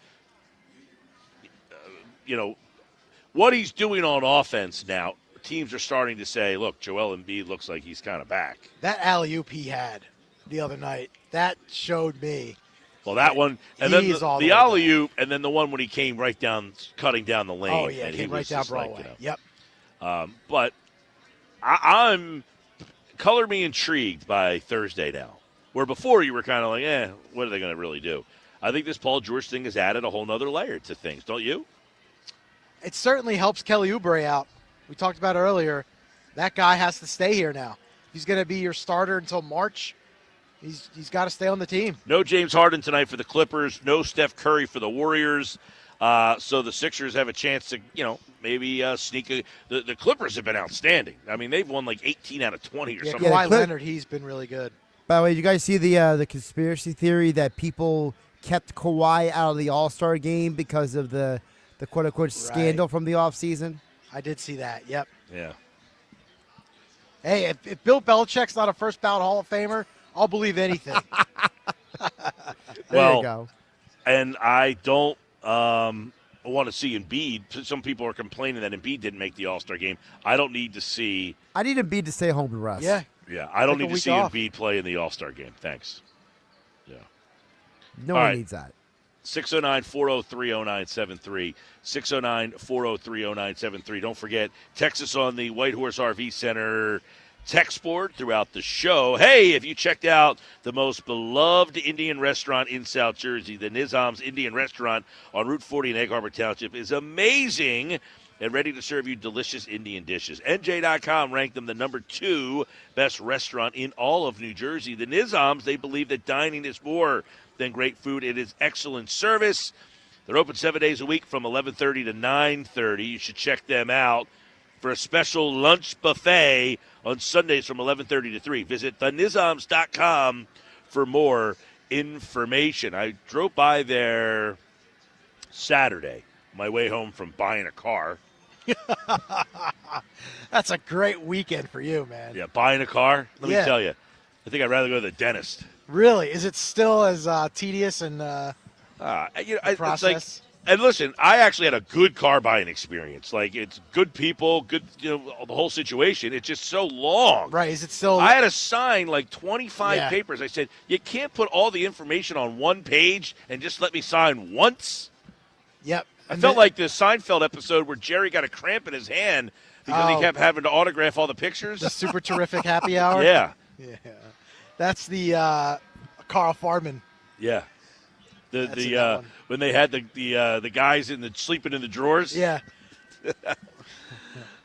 what he's doing on offense now, teams are starting to say, look, Joel Embiid looks like he's kind of back. That alley-oop he had the other night, that showed me. Well, that one, and then the alley-oop, and then the one when he came right down, cutting down the lane. Oh, yeah, and he came right down Broadway. Yep. But I'm color me intrigued by Thursday now, where before you were kind of like, what are they going to really do? I think this Paul George thing has added a whole nother layer to things, don't you? It certainly helps Kelly Oubre out. We talked about earlier. That guy has to stay here now. He's going to be your starter until March. He's got to stay on the team. No James Harden tonight for the Clippers. No Steph Curry for the Warriors. So the Sixers have a chance to, maybe sneak the Clippers have been outstanding. I mean, they've won like 18 out of 20 or something. Kawhi Leonard, he's been really good. By the way, did you guys see the conspiracy theory that people kept Kawhi out of the All-Star game because of the quote-unquote scandal from the offseason? I did see that, yep. Yeah. Hey, if Bill Belichick's not a first-ballot Hall of Famer, I'll believe anything. There you go. And I don't want to see Embiid. Some people are complaining that Embiid didn't make the All-Star game. I don't need to see. I need Embiid to stay home and rest. Yeah. Yeah, I don't Take need a to see week off. Embiid play in the All-Star game. Thanks. Yeah. No one needs that. 609-403-0973. 609-403-0973. Don't forget, text us on the White Horse RV Center text board throughout the show. Hey, if you checked out the most beloved Indian restaurant in South Jersey, the Nizam's Indian Restaurant on Route 40 in Egg Harbor Township is amazing and ready to serve you delicious Indian dishes. NJ.com ranked them the number 2 best restaurant in all of New Jersey. The Nizam's, they believe that dining is more than great food. It is excellent service. They're open 7 days a week from 11:30 to 9:30. You should check them out for a special lunch buffet on Sundays from 11:30 to 3. Visit thenizams.com for more information. I drove by there Saturday, my way home from buying a car. That's a great weekend for you, man. Yeah, buying a car. Let me tell you, I think I'd rather go to the dentist. Really? Is it still as tedious and process? It's like, and listen, I actually had a good car buying experience. Like, it's good people, good, the whole situation. It's just so long. Right. Is it still? I had to sign like 25 papers. I said, you can't put all the information on one page and just let me sign once. Yep. I felt like the Seinfeld episode where Jerry got a cramp in his hand because he kept having to autograph all the pictures. The super terrific happy hour? Yeah. Yeah. That's the Carl Farman. Yeah. The when they had the guys sleeping in the drawers. Yeah.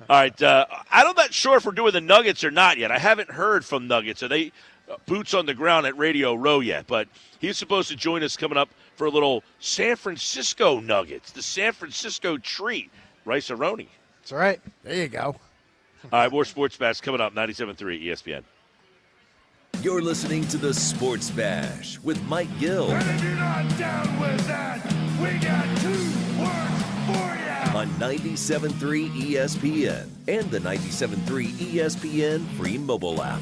All right. I'm not sure if we're doing the Nuggets or not yet. I haven't heard from Nuggets. Are they boots on the ground at Radio Row yet? But he's supposed to join us coming up for a little San Francisco Nuggets, the San Francisco treat. Rice-A-Roni. That's right. There you go. All right, more Sports Bash coming up, 97.3 ESPN. You're listening to the Sports Bash with Mike Gill. And if you're not down with that, we got 2 words for you. On 97.3 ESPN and the 97.3 ESPN free mobile app.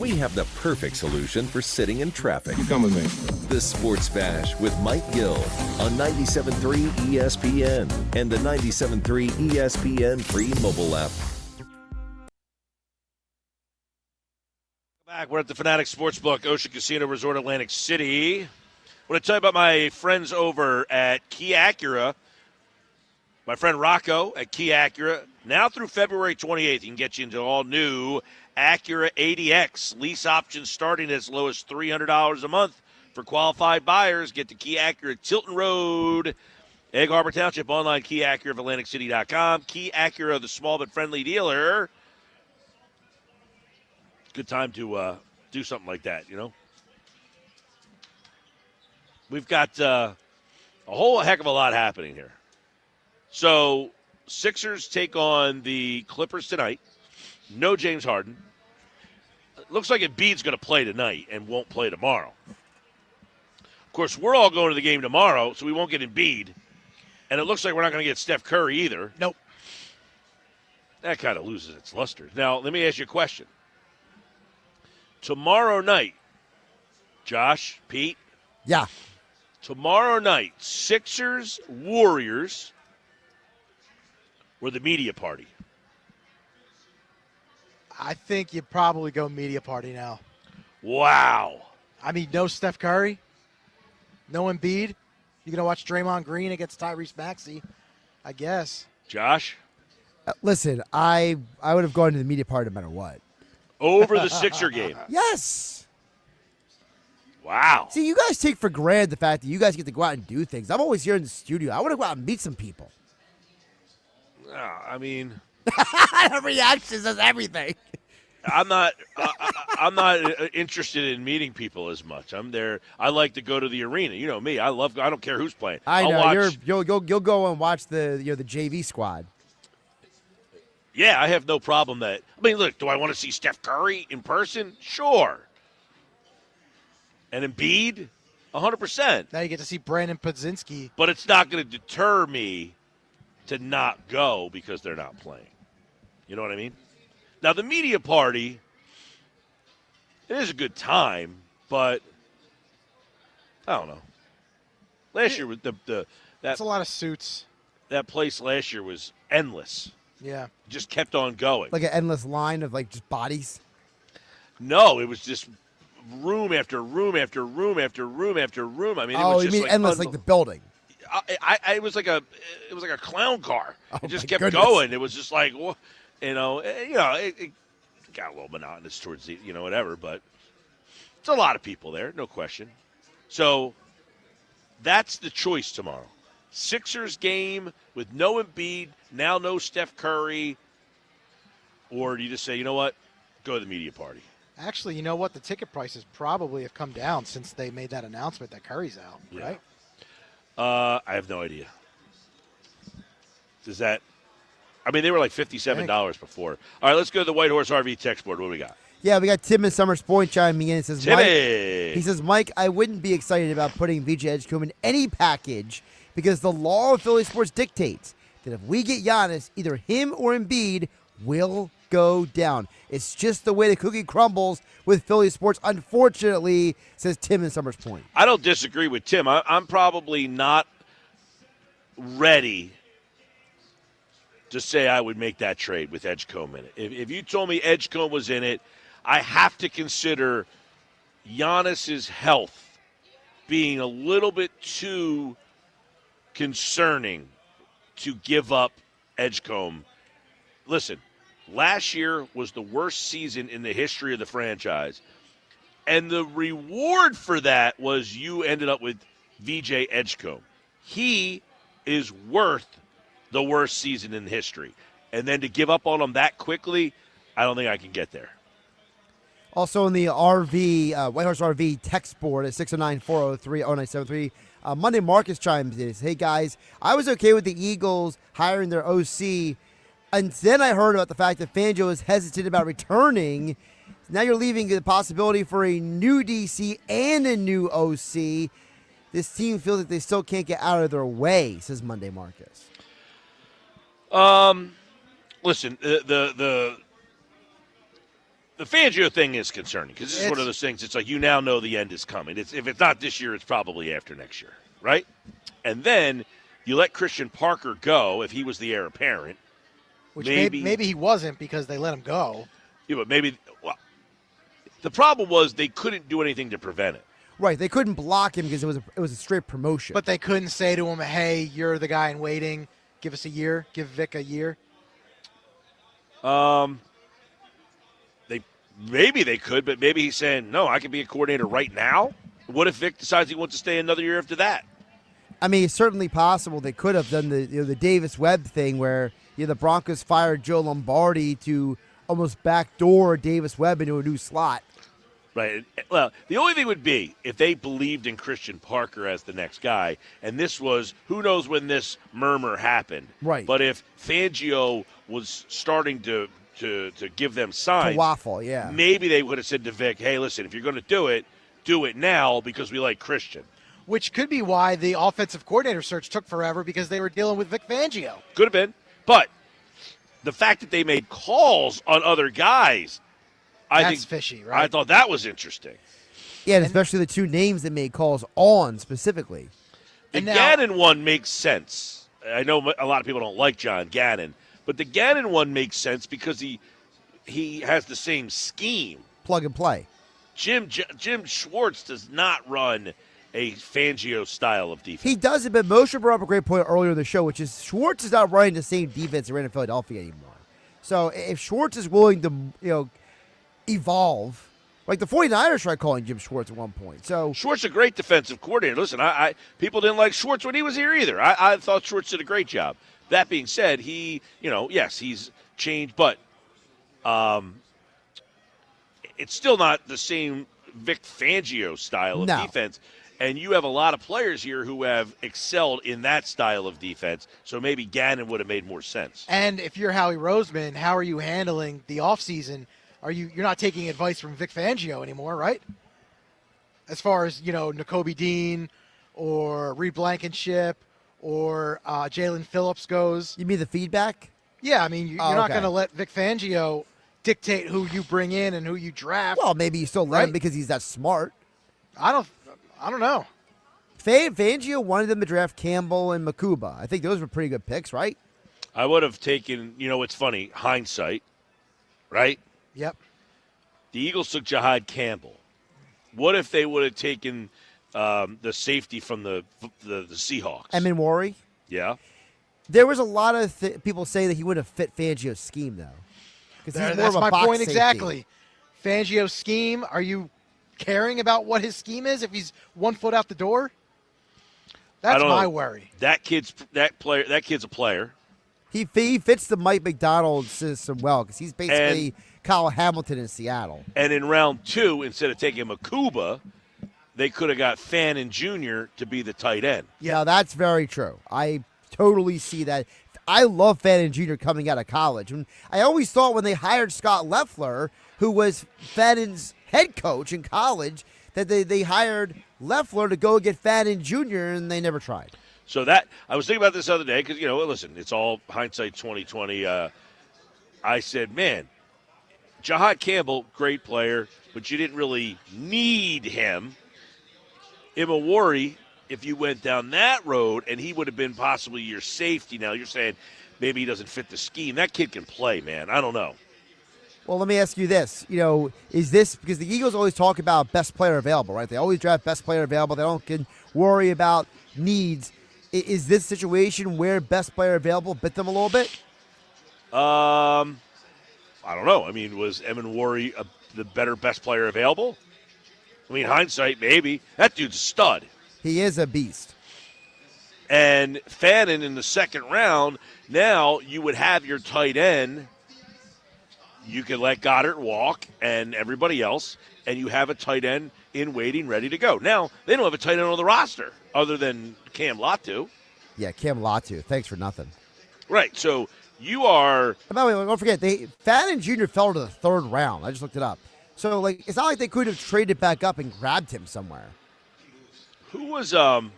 We have the perfect solution for sitting in traffic. You come with me. The Sports Bash with Mike Gill on 97.3 ESPN and the 97.3 ESPN free mobile app. Back. We're at the Fanatic Sportsbook, Ocean Casino Resort, Atlantic City. I want to tell you about my friends over at Key Acura. My friend Rocco at Key Acura. Now through February 28th, he can get you into all new Acura ADX. Lease options starting as low as $300 a month. For qualified buyers, get to Key Acura Tilton Road, Egg Harbor Township. Online, Key Acura of AtlanticCity.com. Key Acura, the small but friendly dealer. Good time to do something like that, you know. We've got a whole heck of a lot happening here. So, Sixers take on the Clippers tonight. No James Harden. Looks like Embiid's going to play tonight and won't play tomorrow. Of course, we're all going to the game tomorrow, so we won't get Embiid. And it looks like we're not going to get Steph Curry either. Nope. That kind of loses its luster. Now, let me ask you a question. Tomorrow night, Josh, Pete. Yeah. Tomorrow night, Sixers, Warriors, or the media party? I think you probably go media party now. Wow. I mean, no Steph Curry, no Embiid. You're going to watch Draymond Green against Tyrese Maxey, I guess. Josh? Listen, I would have gone to the media party no matter what. Over the Sixer game? Yes. Wow. See, you guys take for granted the fact that you guys get to go out and do things. I'm always here in the studio. I want to go out and meet some people. I mean, reactions is everything. I'm not interested in meeting people as much. I'm there. I like to go to the arena. You know me. I don't care who's playing. You'll go and watch the JV squad. Yeah, I have no problem that. I mean, look, do I want to see Steph Curry in person? Sure. And Embiid, 100%. Now you get to see Brandon Podzinski. But it's not going to deter me to not go because they're not playing. You know what I mean? Now, the media party, it is a good time, but I don't know. Last year, that's a lot of suits. That place last year was endless. Yeah. Just kept on going. Like an endless line of just bodies? No, it was just room after room after room after room after room. I mean, it was just you mean endless like the building? It was like a clown car. It just kept goodness. going. It was just like, it got a little monotonous towards the, whatever. But it's a lot of people there, no question. So that's the choice tomorrow. Sixers game with no Embiid, now no Steph Curry, or do you just say, you know what, go to the media party? Actually, you know what? The ticket prices probably have come down since they made that announcement that Curry's out, right? I have no idea. Does that – I mean, they were like $57 before. All right, let's go to the White Horse RV text board. What do we got? Yeah, we got Tim in Summers Point chiming in. It says, Timmy! He says, Mike, I wouldn't be excited about putting VJ Edgecombe in any package because the law of Philly sports dictates that if we get Giannis, either him or Embiid will go down. It's just the way the cookie crumbles with Philly sports, unfortunately, says Tim in Summers Point. I don't disagree with Tim. I'm probably not ready to say I would make that trade with Edgecombe in it. If you told me Edgecombe was in it, I have to consider Giannis's health being a little bit too concerning to give up Edgecombe. Listen, last year was the worst season in the history of the franchise. And the reward for that was you ended up with VJ Edgecombe. He is worth the worst season in history. And then to give up on him that quickly, I don't think I can get there. Also in the RV, White Horse RV text board at 609-403-0973, Monday Marcus chimes in. Hey, guys, I was okay with the Eagles hiring their OC, and then I heard about the fact that Fangio is hesitant about returning. Now you're leaving the possibility for a new DC and a new OC. This team feels like they still can't get out of their way, says Monday Marcus. Listen, the The Fangio thing is concerning because this is one of those things. It's like you now know the end is coming. If it's not this year, it's probably after next year, right? And then you let Christian Parker go if he was the heir apparent. Which maybe he wasn't because they let him go. Yeah, but maybe the problem was they couldn't do anything to prevent it. Right, they couldn't block him because it was a straight promotion. But they couldn't say to him, "Hey, you're the guy in waiting. Give us a year. Give Vic a year." Maybe they could, but maybe he's saying, no, I can be a coordinator right now. What if Vic decides he wants to stay another year after that? I mean, it's certainly possible they could have done the Davis Webb thing where the Broncos fired Joe Lombardi to almost backdoor Davis Webb into a new slot. Right. Well, the only thing would be if they believed in Christian Parker as the next guy, and this was, who knows when this murmur happened. Right. But if Fangio was starting to give them signs. To waffle, yeah. Maybe they would have said to Vic, hey, listen, if you're going to do it now because we like Christian. Which could be why the offensive coordinator search took forever because they were dealing with Vic Fangio. Could have been. But the fact that they made calls on other guys, I think fishy, right? I thought that was interesting. Yeah, and especially the two names that made calls on specifically. The Gannon one makes sense. I know a lot of people don't like John Gannon, but the Gannon one makes sense because he has the same scheme. Plug and play. Jim Schwartz does not run a Fangio style of defense. He does it, but Mosher brought up a great point earlier in the show, which is Schwartz is not running the same defense he ran in Philadelphia anymore. So if Schwartz is willing to, evolve, like the 49ers tried calling Jim Schwartz at one point. So Schwartz is a great defensive coordinator. Listen, I people didn't like Schwartz when he was here either. I thought Schwartz did a great job. That being said, he, yes, he's changed, but it's still not the same Vic Fangio style of defense. And you have a lot of players here who have excelled in that style of defense, so maybe Gannon would have made more sense. And if you're Howie Roseman, how are you handling the offseason? You're not taking advice from Vic Fangio anymore, right? As far as, Nakobe Dean or Reed Blankenship or Jalen Phillips goes. You mean the feedback? Yeah, I mean, you're not going to let Vic Fangio dictate who you bring in and who you draft. Well, maybe you still let him because he's that smart. I don't know. Fangio wanted them to draft Campbell and Makuba. I think those were pretty good picks, right? I would have taken, it's funny, hindsight, right? Yep. The Eagles took Jahad Campbell. What if they would have taken the safety from the Seahawks? Emin Wari? Yeah. There was a lot of people say that he would have fit Fangio's scheme, though. That's my point safety. Exactly. Fangio's scheme, are you caring about what his scheme is if he's 1 foot out the door? That's my worry. That kid's a player. He fits the Mike McDonald system well because he's basically Kyle Hamilton in Seattle. And in round 2, instead of taking Makuba, they could have got Fannin Jr. to be the tight end. Yeah, that's very true. I totally see that. I love Fannin Jr. coming out of college. And I always thought when they hired Scott Loeffler, who was Fannin's head coach in college, that they hired Loeffler to go get Fannin Jr., and they never tried. So that I was thinking about this the other day because, listen, it's all hindsight 2020. I said, man, Jahad Campbell, great player, but you didn't really need him. Imawari, if you went down that road, and he would have been possibly your safety. Now you're saying maybe he doesn't fit the scheme. That kid can play, man. I don't know. Well, let me ask you this. Is this because the Eagles always talk about best player available, right? They always draft best player available. They don't worry about needs. Is this situation where best player available bit them a little bit? I don't know. I mean, was Emin Wari the better best player available? I mean, hindsight, maybe. That dude's a stud. He is a beast. And Fannin in the second round, now you would have your tight end. You can let Goddard walk and everybody else, and you have a tight end in waiting, ready to go. Now, they don't have a tight end on the roster other than Cam Latu. Yeah, Cam Latu. Thanks for nothing. Right, so you are... By the way, don't forget, Fannin Jr. fell to the third round. I just looked it up. So, it's not like they could have traded back up and grabbed him somewhere. Who was the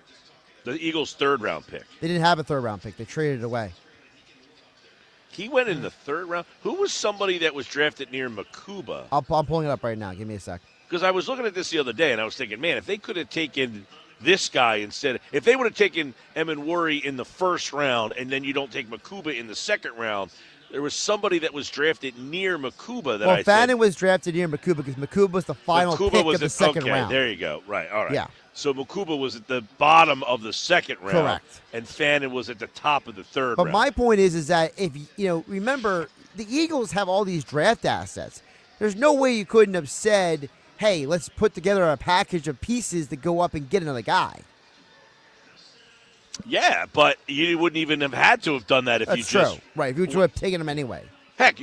Eagles' third-round pick? They didn't have a third-round pick. They traded it away. He went in the third round. Who was somebody that was drafted near Makuba? I'm pulling it up right now. Give me a sec. Because I was looking at this the other day, and I was thinking, man, if they could have taken this guy instead, if they would have taken Emanwuri in the first round, and then you don't take Makuba in the second round, there was somebody that was drafted near Makuba that I Fannin said. was drafted near Makuba because Makuba was the final pick of the second round. There you go. Right. All right. Yeah. So Makuba was at the bottom of the second round. Correct. And Fannin was at the top of the third But round. my point is that if remember the Eagles have all these draft assets. There's no way you couldn't have said, "Hey, let's put together a package of pieces to go up and get another guy." Yeah, but you wouldn't even have had to have done that if That's you just true. Right, if you would have taken him anyway. Heck,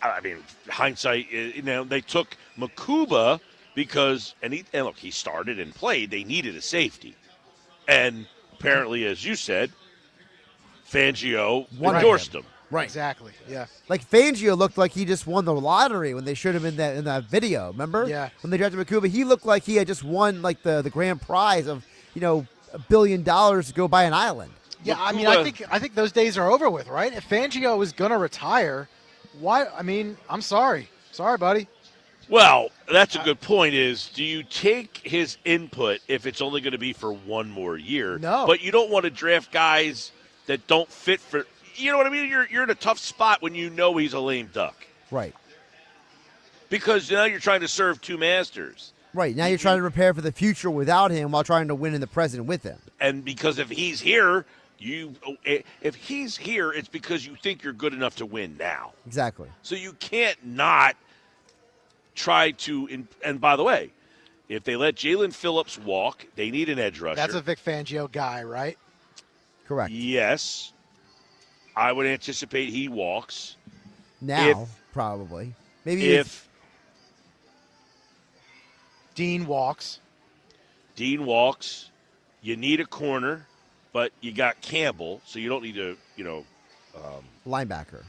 I mean, hindsight. They took Makuba because, and look, he started and played. They needed a safety, and apparently, as you said, Fangio endorsed him. Right, exactly. Yeah, like Fangio looked like he just won the lottery when they showed him in that video. Remember? Yeah. When they drafted Makuba, he looked like he had just won like the grand prize of $1 billion to go buy an island. Yeah, I mean, I think those days are over with, right? If Fangio is going to retire, why? I mean, I'm sorry, buddy. Well, that's a good point. Is do you take his input if it's only going to be for one more year? No, but you don't want to draft guys that don't fit for. You know what I mean? You're in a tough spot when you know he's a lame duck. Right. Because now you're trying to serve two masters. Right. Now you're trying to prepare for the future without him while trying to win in the present with him. And because if he's here, it's because you think you're good enough to win now. Exactly. So you can't not try to. And by the way, if they let Jalen Phillips walk, they need an edge rusher. That's a Vic Fangio guy, right? Correct. Yes. I would anticipate he walks. Now, probably. Maybe if Dean walks. You need a corner, but you got Campbell, so you don't need a, linebacker.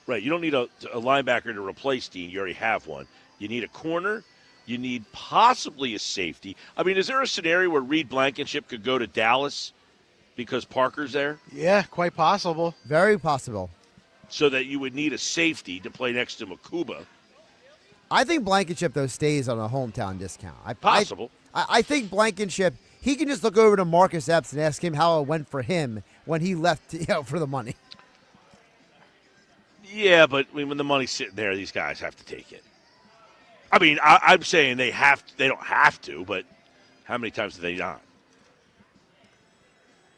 Right, you don't need a linebacker to replace Dean. You already have one. You need a corner. You need possibly a safety. I mean, is there a scenario where Reed Blankenship could go to Dallas because Parker's there? Yeah, quite possible. Very possible. So that you would need a safety to play next to Makuba. I think Blankenship, though, stays on a hometown discount. Possible. I think Blankenship, he can just look over to Marcus Epps and ask him how it went for him when he left for the money. Yeah, but when the money's sitting there, these guys have to take it. I mean, I'm saying they don't have to, but how many times do they not?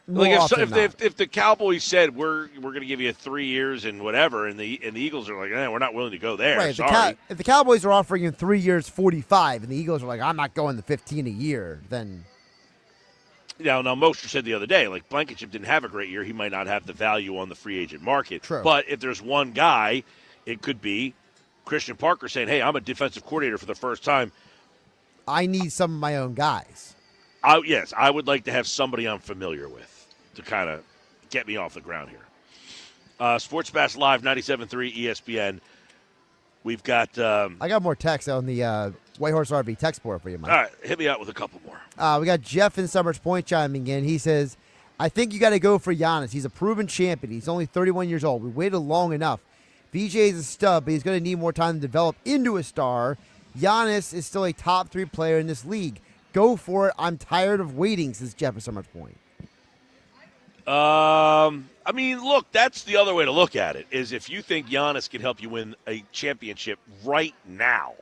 Like if the Cowboys said we're going to give you 3 years and whatever, and the Eagles are like, we're not willing to go there. Right, Sorry. If the Cowboys are offering him 3 years, 45, and the Eagles are like, I'm not going the 15 a year, then. Now Mosher said the other day, like Blankenship didn't have a great year. He might not have the value on the free agent market. True. But if there's one guy, it could be Christian Parker saying, hey, I'm a defensive coordinator for the first time. I need some of my own guys. Yes, I would like to have somebody I'm familiar with to kind of get me off the ground here. Sports Bass Live, 97.3 ESPN. We've got... I got more text on the White Horse RV text board for you, Mike. All right, hit me out with a couple more. We got Jeff in Summers Point chiming in. He says, I think you got to go for Giannis. He's a proven champion. He's only 31 years old. We waited long enough. VJ is a stud, but he's going to need more time to develop into a star. Giannis is still a top 3 player in this league. Go for it. I'm tired of waiting, says Jeff in Summers Point. I mean, look, that's the other way to look at it, is if you think Giannis can help you win a championship right now.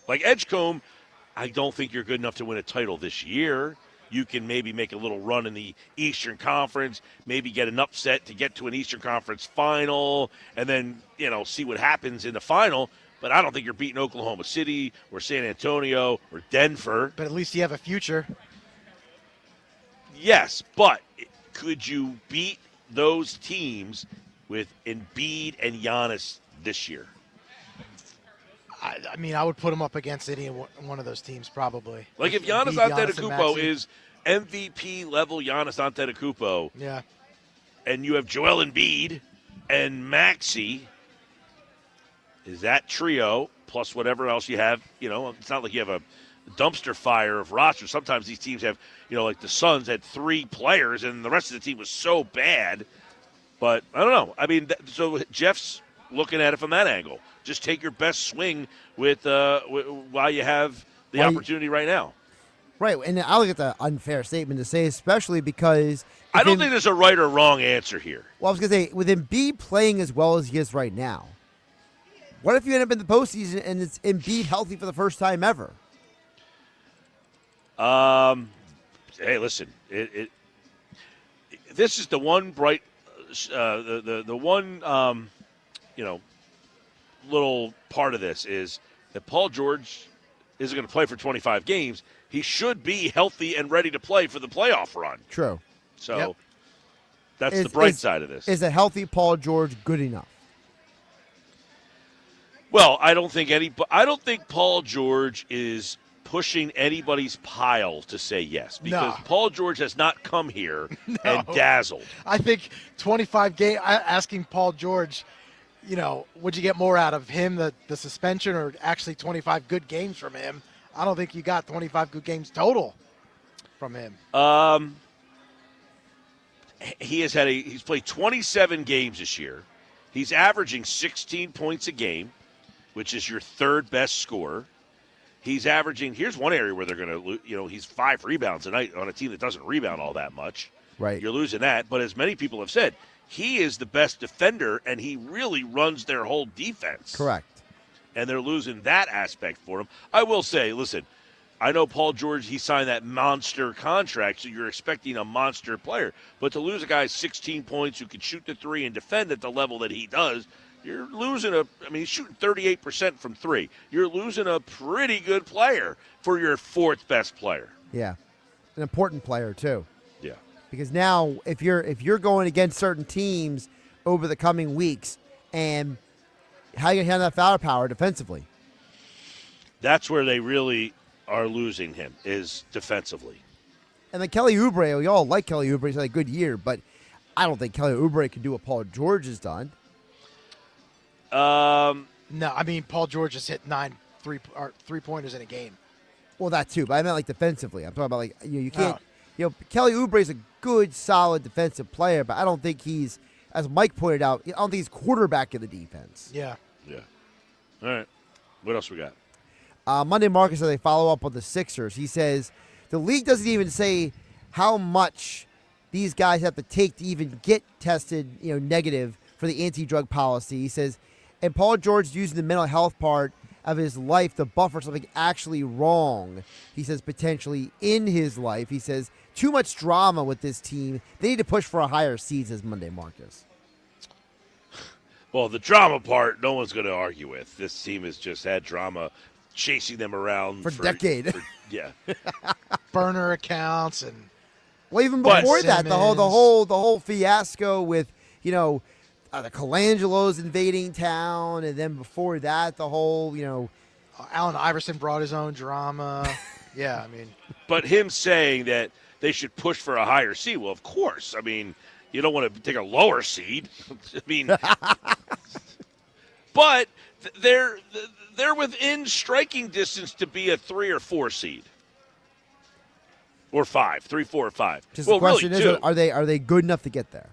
Like Edgecombe, I don't think you're good enough to win a title this year. You can maybe make a little run in the Eastern Conference, maybe get an upset to get to an Eastern Conference final, and then, see what happens in the final. But I don't think you're beating Oklahoma City or San Antonio or Denver. But at least you have a future. Yes, but could you beat those teams with Embiid and Giannis this year? I mean, I would put him up against any one of those teams probably. Like if Giannis Antetokounmpo is MVP level Giannis Antetokounmpo, yeah, and you have Joel Embiid and Maxey, is that trio plus whatever else you have? It's not like you have a dumpster fire of rosters. Sometimes these teams have, like the Suns had 3 players and the rest of the team was so bad. But I don't know. I mean, so Jeff's looking at it from that angle. Just take your best swing with while you have the opportunity right now. Right, and I look at the unfair statement to say, especially because I don't think there's a right or wrong answer here. Well, I was going to say, with Embiid playing as well as he is right now, what if you end up in the postseason and it's Embiid healthy for the first time ever? Hey, listen, this is the one bright, the one little part of this is that Paul George isn't going to play for 25 games. He should be healthy and ready to play for the playoff run. True. So that's the bright side of this. Is a healthy Paul George good enough? Well, I don't think Paul George is pushing anybody's pile to say yes, because Paul George has not come here and dazzled. I think 25 game asking Paul George, would you get more out of him, the suspension, or actually 25 good games from him? I don't think you got 25 good games total from him. He's played 27 games this year. He's averaging 16 points a game, which is your third best scorer. He's averaging, here's one area where they're going to, he's 5 rebounds a night on a team that doesn't rebound all that much. Right. You're losing that. But as many people have said, he is the best defender, and he really runs their whole defense. Correct. And they're losing that aspect for him. I will say, listen, I know Paul George, he signed that monster contract, so you're expecting a monster player. But to lose a guy 16 points who can shoot the three and defend at the level that he does, you're losing he's shooting 38% from three. You're losing a pretty good player for your fourth best player. Yeah. An important player, too. Yeah. Because now, if you're going against certain teams over the coming weeks, and how you going to handle that foul power defensively? That's where they really are losing him, is defensively. And then Kelly Oubre, we all like Kelly Oubre. He's had a good year, but I don't think Kelly Oubre can do what Paul George has done. No, I mean, Paul George has hit 9 three-pointers in a game. Well, that too, but I meant like defensively. I'm talking about you can't. Kelly Oubre is a good, solid defensive player, but I don't think he's, as Mike pointed out, I don't think he's quarterback of the defense. Yeah. Yeah. All right. What else we got? Monday Marcus, as they follow up on the Sixers, he says the league doesn't even say how much these guys have to take to even get tested, negative for the anti-drug policy. He says, and Paul George using the mental health part of his life to buffer something actually wrong. He says potentially in his life. He says too much drama with this team. They need to push for a higher seed, says Monday Marcus. Well, the drama part, no one's going to argue with. This team has just had drama chasing them around for a decade. Yeah. Burner accounts and even before that, the whole fiasco with, the Colangelos invading town, and then before that, the whole, Allen Iverson brought his own drama. Yeah, I mean. But him saying that they should push for a higher seed, well, of course. I mean, you don't want to take a lower seed. I mean, but they're within striking distance to be a 3 or 4 seed. Or 5, 3, 4, or 5. Just the question is, are they good enough to get there?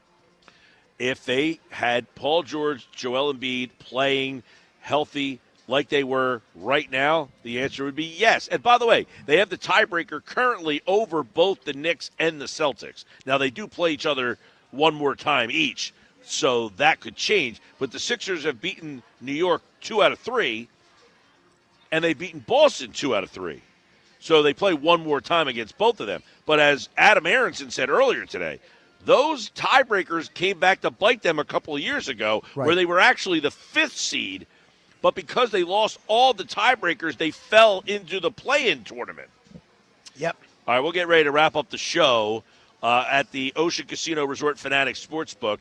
If they had Paul George, Joel Embiid playing healthy like they were right now, the answer would be yes. And by the way, they have the tiebreaker currently over both the Knicks and the Celtics. Now, they do play each other one more time each, so that could change. But the Sixers have beaten New York 2 out of 3, and they've beaten Boston 2 out of 3. So they play one more time against both of them. But as Adam Aronson said earlier today, those tiebreakers came back to bite them a couple of years ago, where they were actually the 5th seed, but because they lost all the tiebreakers, they fell into the play-in tournament. Yep. All right, we'll get ready to wrap up the show at the Ocean Casino Resort Fanatics Sportsbook.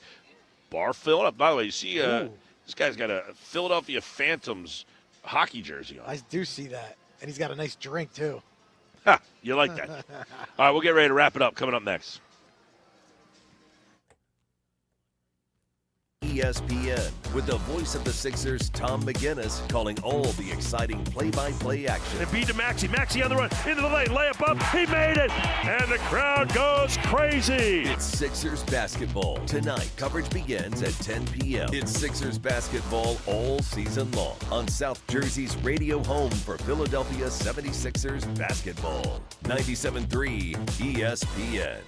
Bar filled up. By the way, you see this guy's got a Philadelphia Phantoms hockey jersey on. I do see that. And he's got a nice drink, too. Ha, you like that. All right, we'll get ready to wrap it up. Coming up next. ESPN, with the voice of the Sixers, Tom McGinnis, calling all the exciting play-by-play action. They beat to Maxey on the run, into the lane, layup up, he made it, and the crowd goes crazy. It's Sixers basketball. Tonight, coverage begins at 10 p.m. It's Sixers basketball all season long on South Jersey's radio home for Philadelphia 76ers basketball. 97.3 ESPN.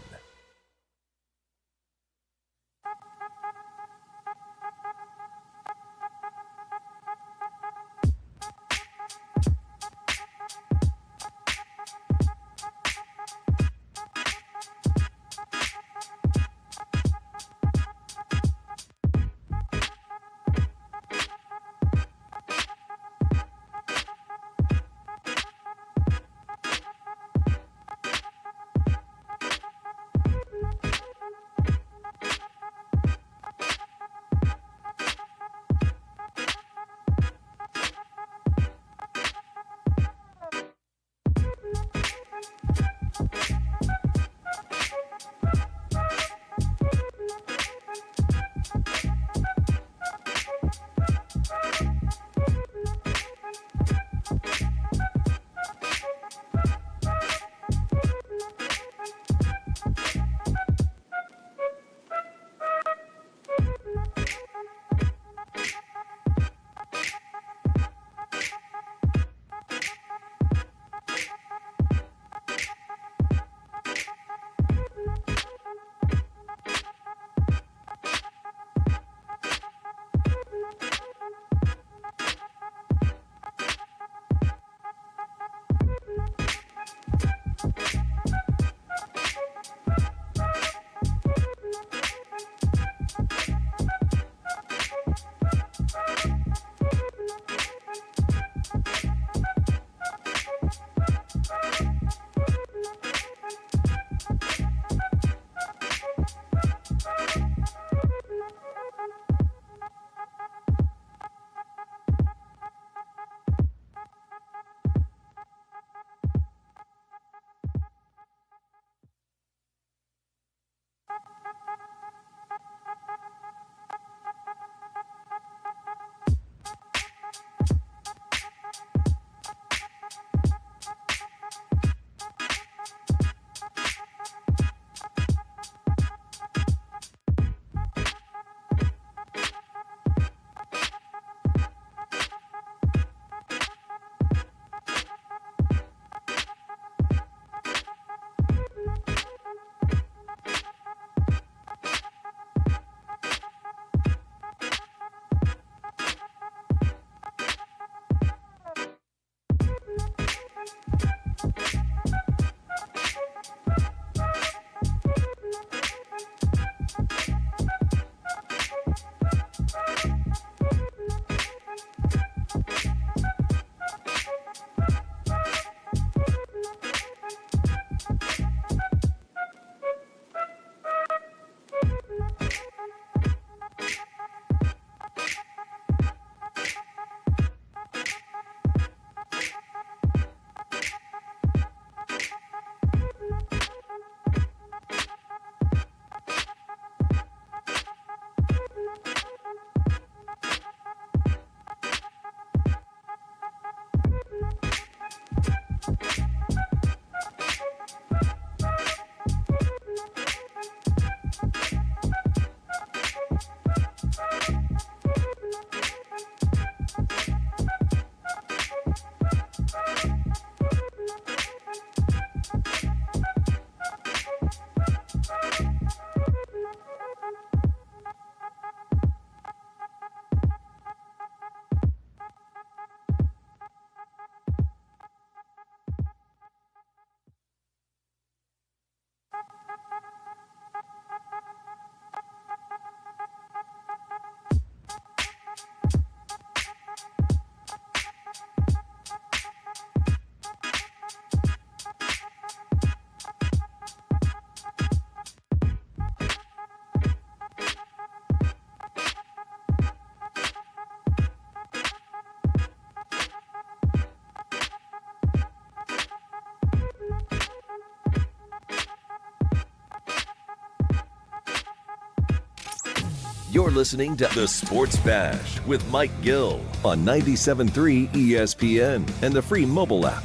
You're listening to The Sports Bash with Mike Gill on 97.3 ESPN and the free mobile app.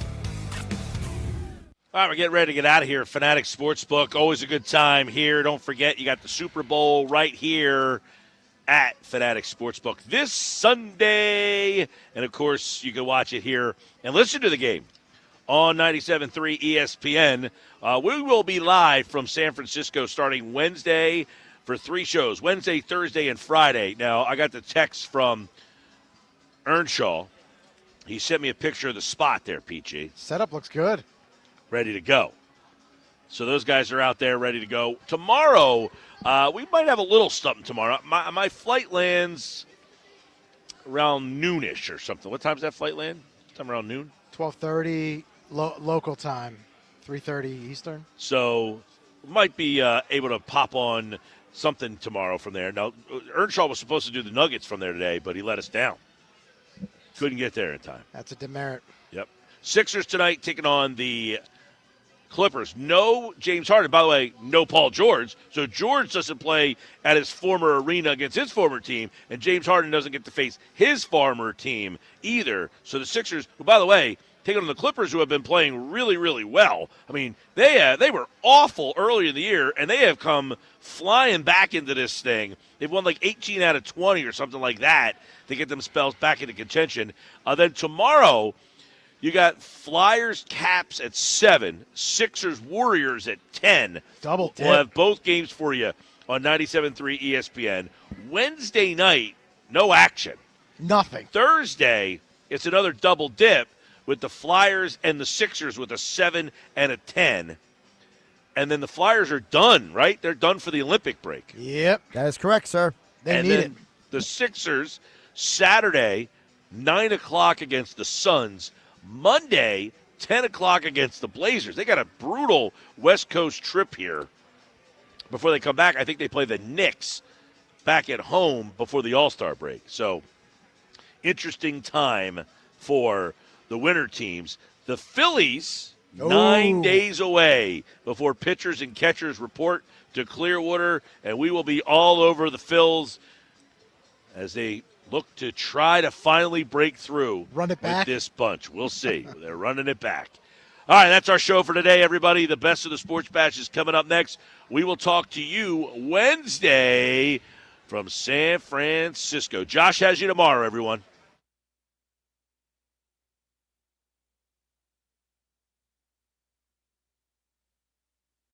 All right, we're getting ready to get out of here. Fanatic Sportsbook, always a good time here. Don't forget, you got the Super Bowl right here at Fanatic Sportsbook this Sunday. And, of course, you can watch it here and listen to the game on 97.3 ESPN. We will be live from San Francisco starting Wednesday for 3 shows, Wednesday, Thursday, and Friday. Now, I got the text from Earnshaw. He sent me a picture of the spot there, PG. Setup looks good. Ready to go. So those guys are out there ready to go. Tomorrow, we might have a little something tomorrow. My flight lands around noonish or something. What time's that flight land? Time around noon? 12:30 local time, 3:30 Eastern. So we might be able to pop on something tomorrow from there. Now, Earnshaw was supposed to do the Nuggets from there today, but he let us down. Couldn't get there in time. That's a demerit. Yep. Sixers tonight taking on the Clippers. No James Harden. By the way, no Paul George. So George doesn't play at his former arena against his former team, and James Harden doesn't get to face his former team either. So the Sixers, who, by the way, taking on the Clippers, who have been playing really, really well. I mean, they were awful early in the year, and they have come flying back into this thing. They've won like 18 out of 20 or something like that to get themselves back into contention. Then tomorrow, you got Flyers, Caps at 7, Sixers, Warriors at 10. Double dip. We'll have both games for you on 97.3 ESPN. Wednesday night, no action. Nothing. Thursday, it's another double dip with the Flyers and the Sixers with a 7 and a 10. And then the Flyers are done, right? They're done for the Olympic break. Yep. That is correct, sir. They need it. The Sixers, Saturday, 9 o'clock against the Suns. Monday, 10 o'clock against the Blazers. They got a brutal West Coast trip here before they come back. I think they play the Knicks back at home before the All-Star break. So, interesting time for the winter teams. The Phillies, 9 days away before pitchers and catchers report to Clearwater, and we will be all over the Phils as they look to try to finally break through with this bunch. We'll see. They're running it back. All right, that's our show for today, everybody. The best of the Sports Bash is coming up next. We will talk to you Wednesday from San Francisco. Josh has you tomorrow, everyone.